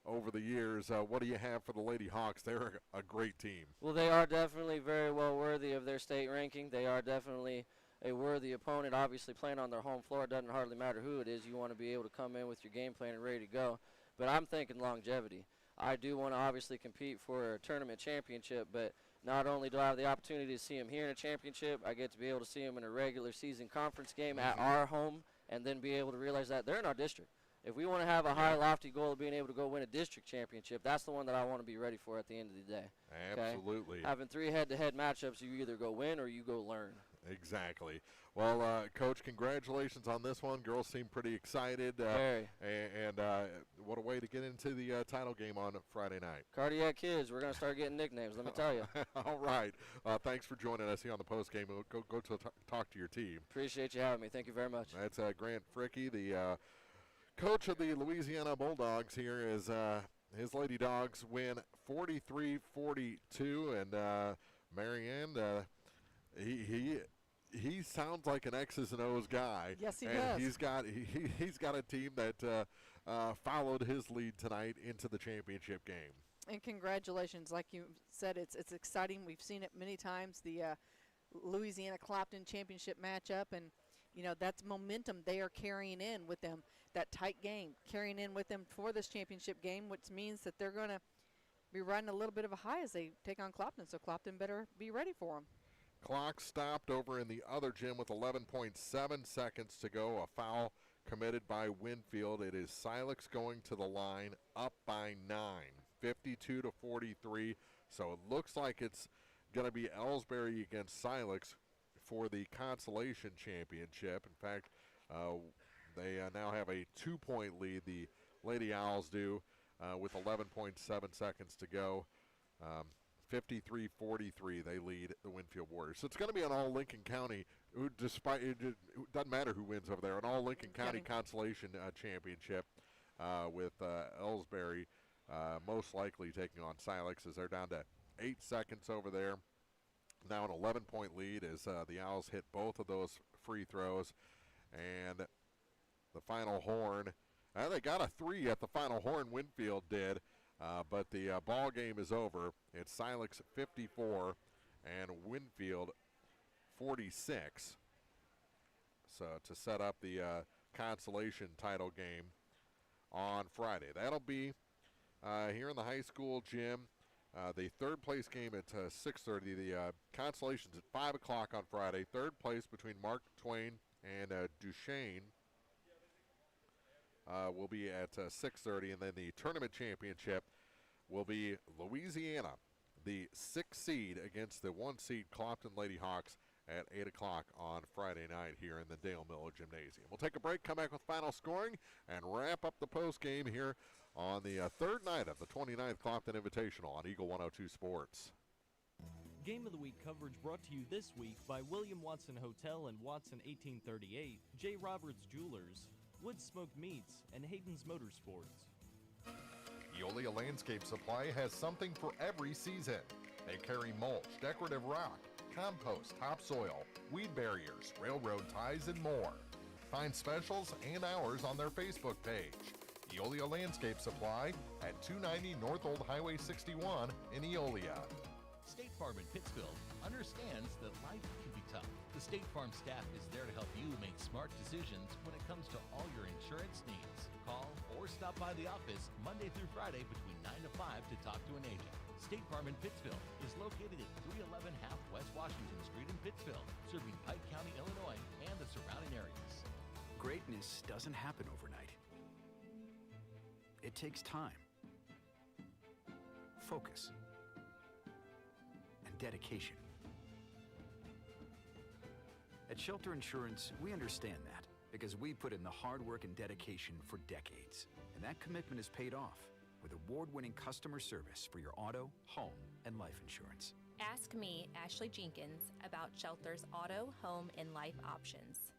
over the years. What do you have for the Lady Hawks? They're a great team. Well, they are definitely very well worthy of their state ranking. They are definitely a worthy opponent, obviously playing on their home floor. It doesn't hardly matter who it is. You want to be able to come in with your game plan and ready to go. But I'm thinking longevity. I do want to obviously compete for a tournament championship, but not only do I have the opportunity to see them here in a championship, I get to be able to see them in a regular season conference game at our home and then be able to realize that they're in our district. If we want to have a high, lofty goal of being able to go win a district championship, that's the one that I want to be ready for at the end of the day. Absolutely. Okay? Having 3 head-to-head matchups, you either go win or you go learn. Exactly. Well, Coach, congratulations on this one. Girls seem pretty excited. Very. And what a way to get into the title game on Friday night. Cardiac Kids, we're going to start getting nicknames, let me tell you. All right. Thanks for joining us here on the post game. We'll go talk to your team. Appreciate you having me. Thank you very much. That's Grant Fricky, the coach of the Louisiana Bulldogs here. Is his Lady Dogs win 43-42, and Marianne, he sounds like an X's and O's guy. Yes, he and does. He's got a team that followed his lead tonight into the championship game. And congratulations, like you said, it's exciting. We've seen it many times, the Louisiana Clopton championship matchup, and that's momentum they are carrying in with them. That tight game carrying in with them for this championship game, which means that they're going to be riding a little bit of a high as they take on Clopton. So Clopton better be ready for them. Clock stopped over in the other gym with 11.7 seconds to go. A foul committed by Winfield. It is Silex going to the line, up by 9, 52-43. So it looks like it's going to be Ellsbury against Silex for the consolation championship. In fact, they now have a 2-point lead. The Lady Owls do with 11.7 seconds to go. 53-43, they lead the Winfield Warriors. So it's going to be an all-Lincoln County, despite it doesn't matter who wins over there, an all-Lincoln County consolation championship with Ellsbury most likely taking on Silex as they're down to 8 seconds over there. Now an 11-point lead as the Owls hit both of those free throws. And the final horn, they got a 3 at the final horn, Winfield did. But the ball game is over. It's Silex 54 and Winfield 46. So to set up the consolation title game on Friday. That'll be here in the high school gym. The third place game at 6:30. The consolation's at 5 o'clock on Friday. Third place between Mark Twain and Duchesne will be at 6:30, and then the tournament championship will be Louisiana, the 6th seed, against the 1 seed Clopton Lady Hawks at 8 o'clock on Friday night here in the Dale Miller Gymnasium. We'll take a break, come back with final scoring, and wrap up the post game here on the third night of the 29th Clopton Invitational on Eagle 102 Sports. Game of the Week coverage brought to you this week by William Watson Hotel and Watson 1838, J. Roberts Jewelers, Wood Smoked Meats, and Hayden's Motorsports. Eolia Landscape Supply has something for every season. They carry mulch, decorative rock, compost, topsoil, weed barriers, railroad ties, and more. Find specials and hours on their Facebook page. Eolia Landscape Supply at 290 North Old Highway 61 in Eolia. State Farm in Pittsfield understands that life can be tough. The State Farm staff is there to help you make smart decisions when it comes to all your insurance needs. Call or stop by the office Monday through Friday between 9 to 5 to talk to an agent. State Farm in Pittsfield is located at 311 half West Washington Street in Pittsfield, serving Pike County, Illinois, and the surrounding areas. Greatness doesn't happen overnight. It takes time, focus, and dedication. At Shelter Insurance, we understand that because we put in the hard work and dedication for decades. And that commitment is paid off with award-winning customer service for your auto, home, and life insurance. Ask me, Ashley Jenkins, about Shelter's auto, home, and life options.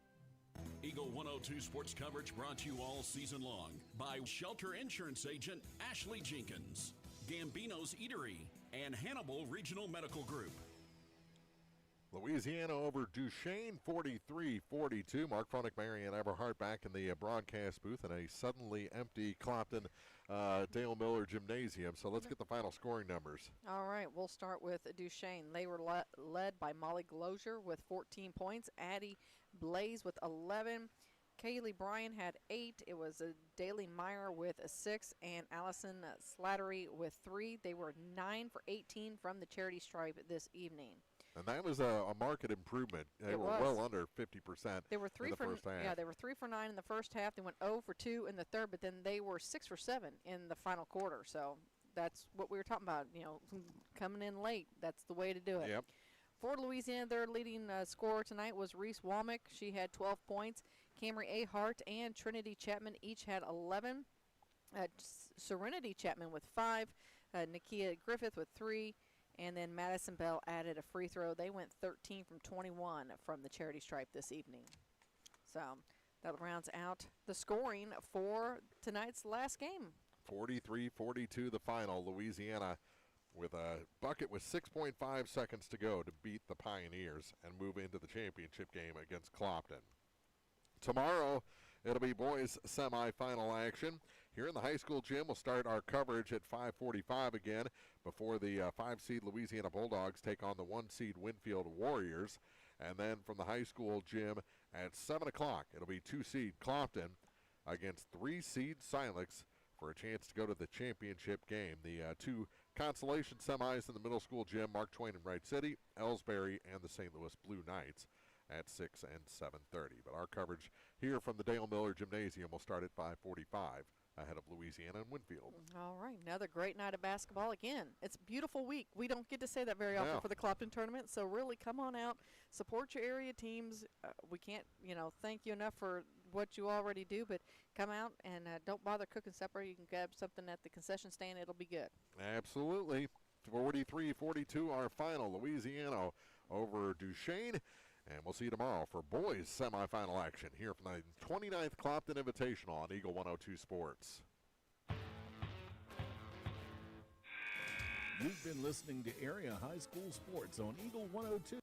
Eagle 102 sports coverage brought to you all season long by Shelter Insurance Agent Ashley Jenkins, Gambino's Eatery, and Hannibal Regional Medical Group. Louisiana over Duchesne, 43-42. Mark Froelich, Marianne Everhart back in the broadcast booth in a suddenly empty Clopton Dale Miller Gymnasium. So let's get the final scoring numbers. All right, we'll start with Duchesne. They were led by Molly Glozier with 14 points, Addie Blaze with 11, Kaylee Bryan had 8. It was Daly Meyer with a 6, and Allison Slattery with 3. They were 9 for 18 from the charity stripe this evening. And that was a market improvement. They were well under 50%. They were 3 in the for first half. Yeah, they were 3 for 9 in the first half. They went 0 for 2 in the third, but then they were 6 for 7 in the final quarter. So that's what we were talking about. You know, coming in late. That's the way to do it. Yep. For Louisiana, their leading scorer tonight was Reese Womack. She had 12 points. Camry A. Hart and Trinity Chapman each had 11. Serenity Chapman with 5. Nakia Griffith with 3. And then Madison Bell added a free throw. They went 13 from 21 from the charity stripe this evening. So that rounds out the scoring for tonight's last game. 43-42 the final. Louisiana with a bucket with 6.5 seconds to go to beat the Pioneers and move into the championship game against Clopton. Tomorrow, it'll be boys semifinal action. Here in the high school gym, we'll start our coverage at 5:45 again before the 5-seed Louisiana Bulldogs take on the 1-seed Winfield Warriors. And then from the high school gym at 7 o'clock, it'll be 2-seed Clopton against 3-seed Silex for a chance to go to the championship game. The two consolation semis in the middle school gym, Mark Twain and Wright City, Ellsbury, and the St. Louis Blue Knights at 6 and 7:30. But our coverage here from the Dale Miller Gymnasium will start at 5:45 ahead of Louisiana and Winfield. All right, another great night of basketball. Again, it's a beautiful week. We don't get to say that very often for the Clopton tournament, so really come on out, support your area teams. We can't, thank you enough for what you already do, but come out and don't bother cooking supper. You can grab something at the concession stand. It'll be good. Absolutely. 43-42 our final. Louisiana over Duchesne. And we'll see you tomorrow for boys semifinal action here from the 29th Clopton Invitational on Eagle 102 Sports. You've been listening to Area High School Sports on Eagle 102.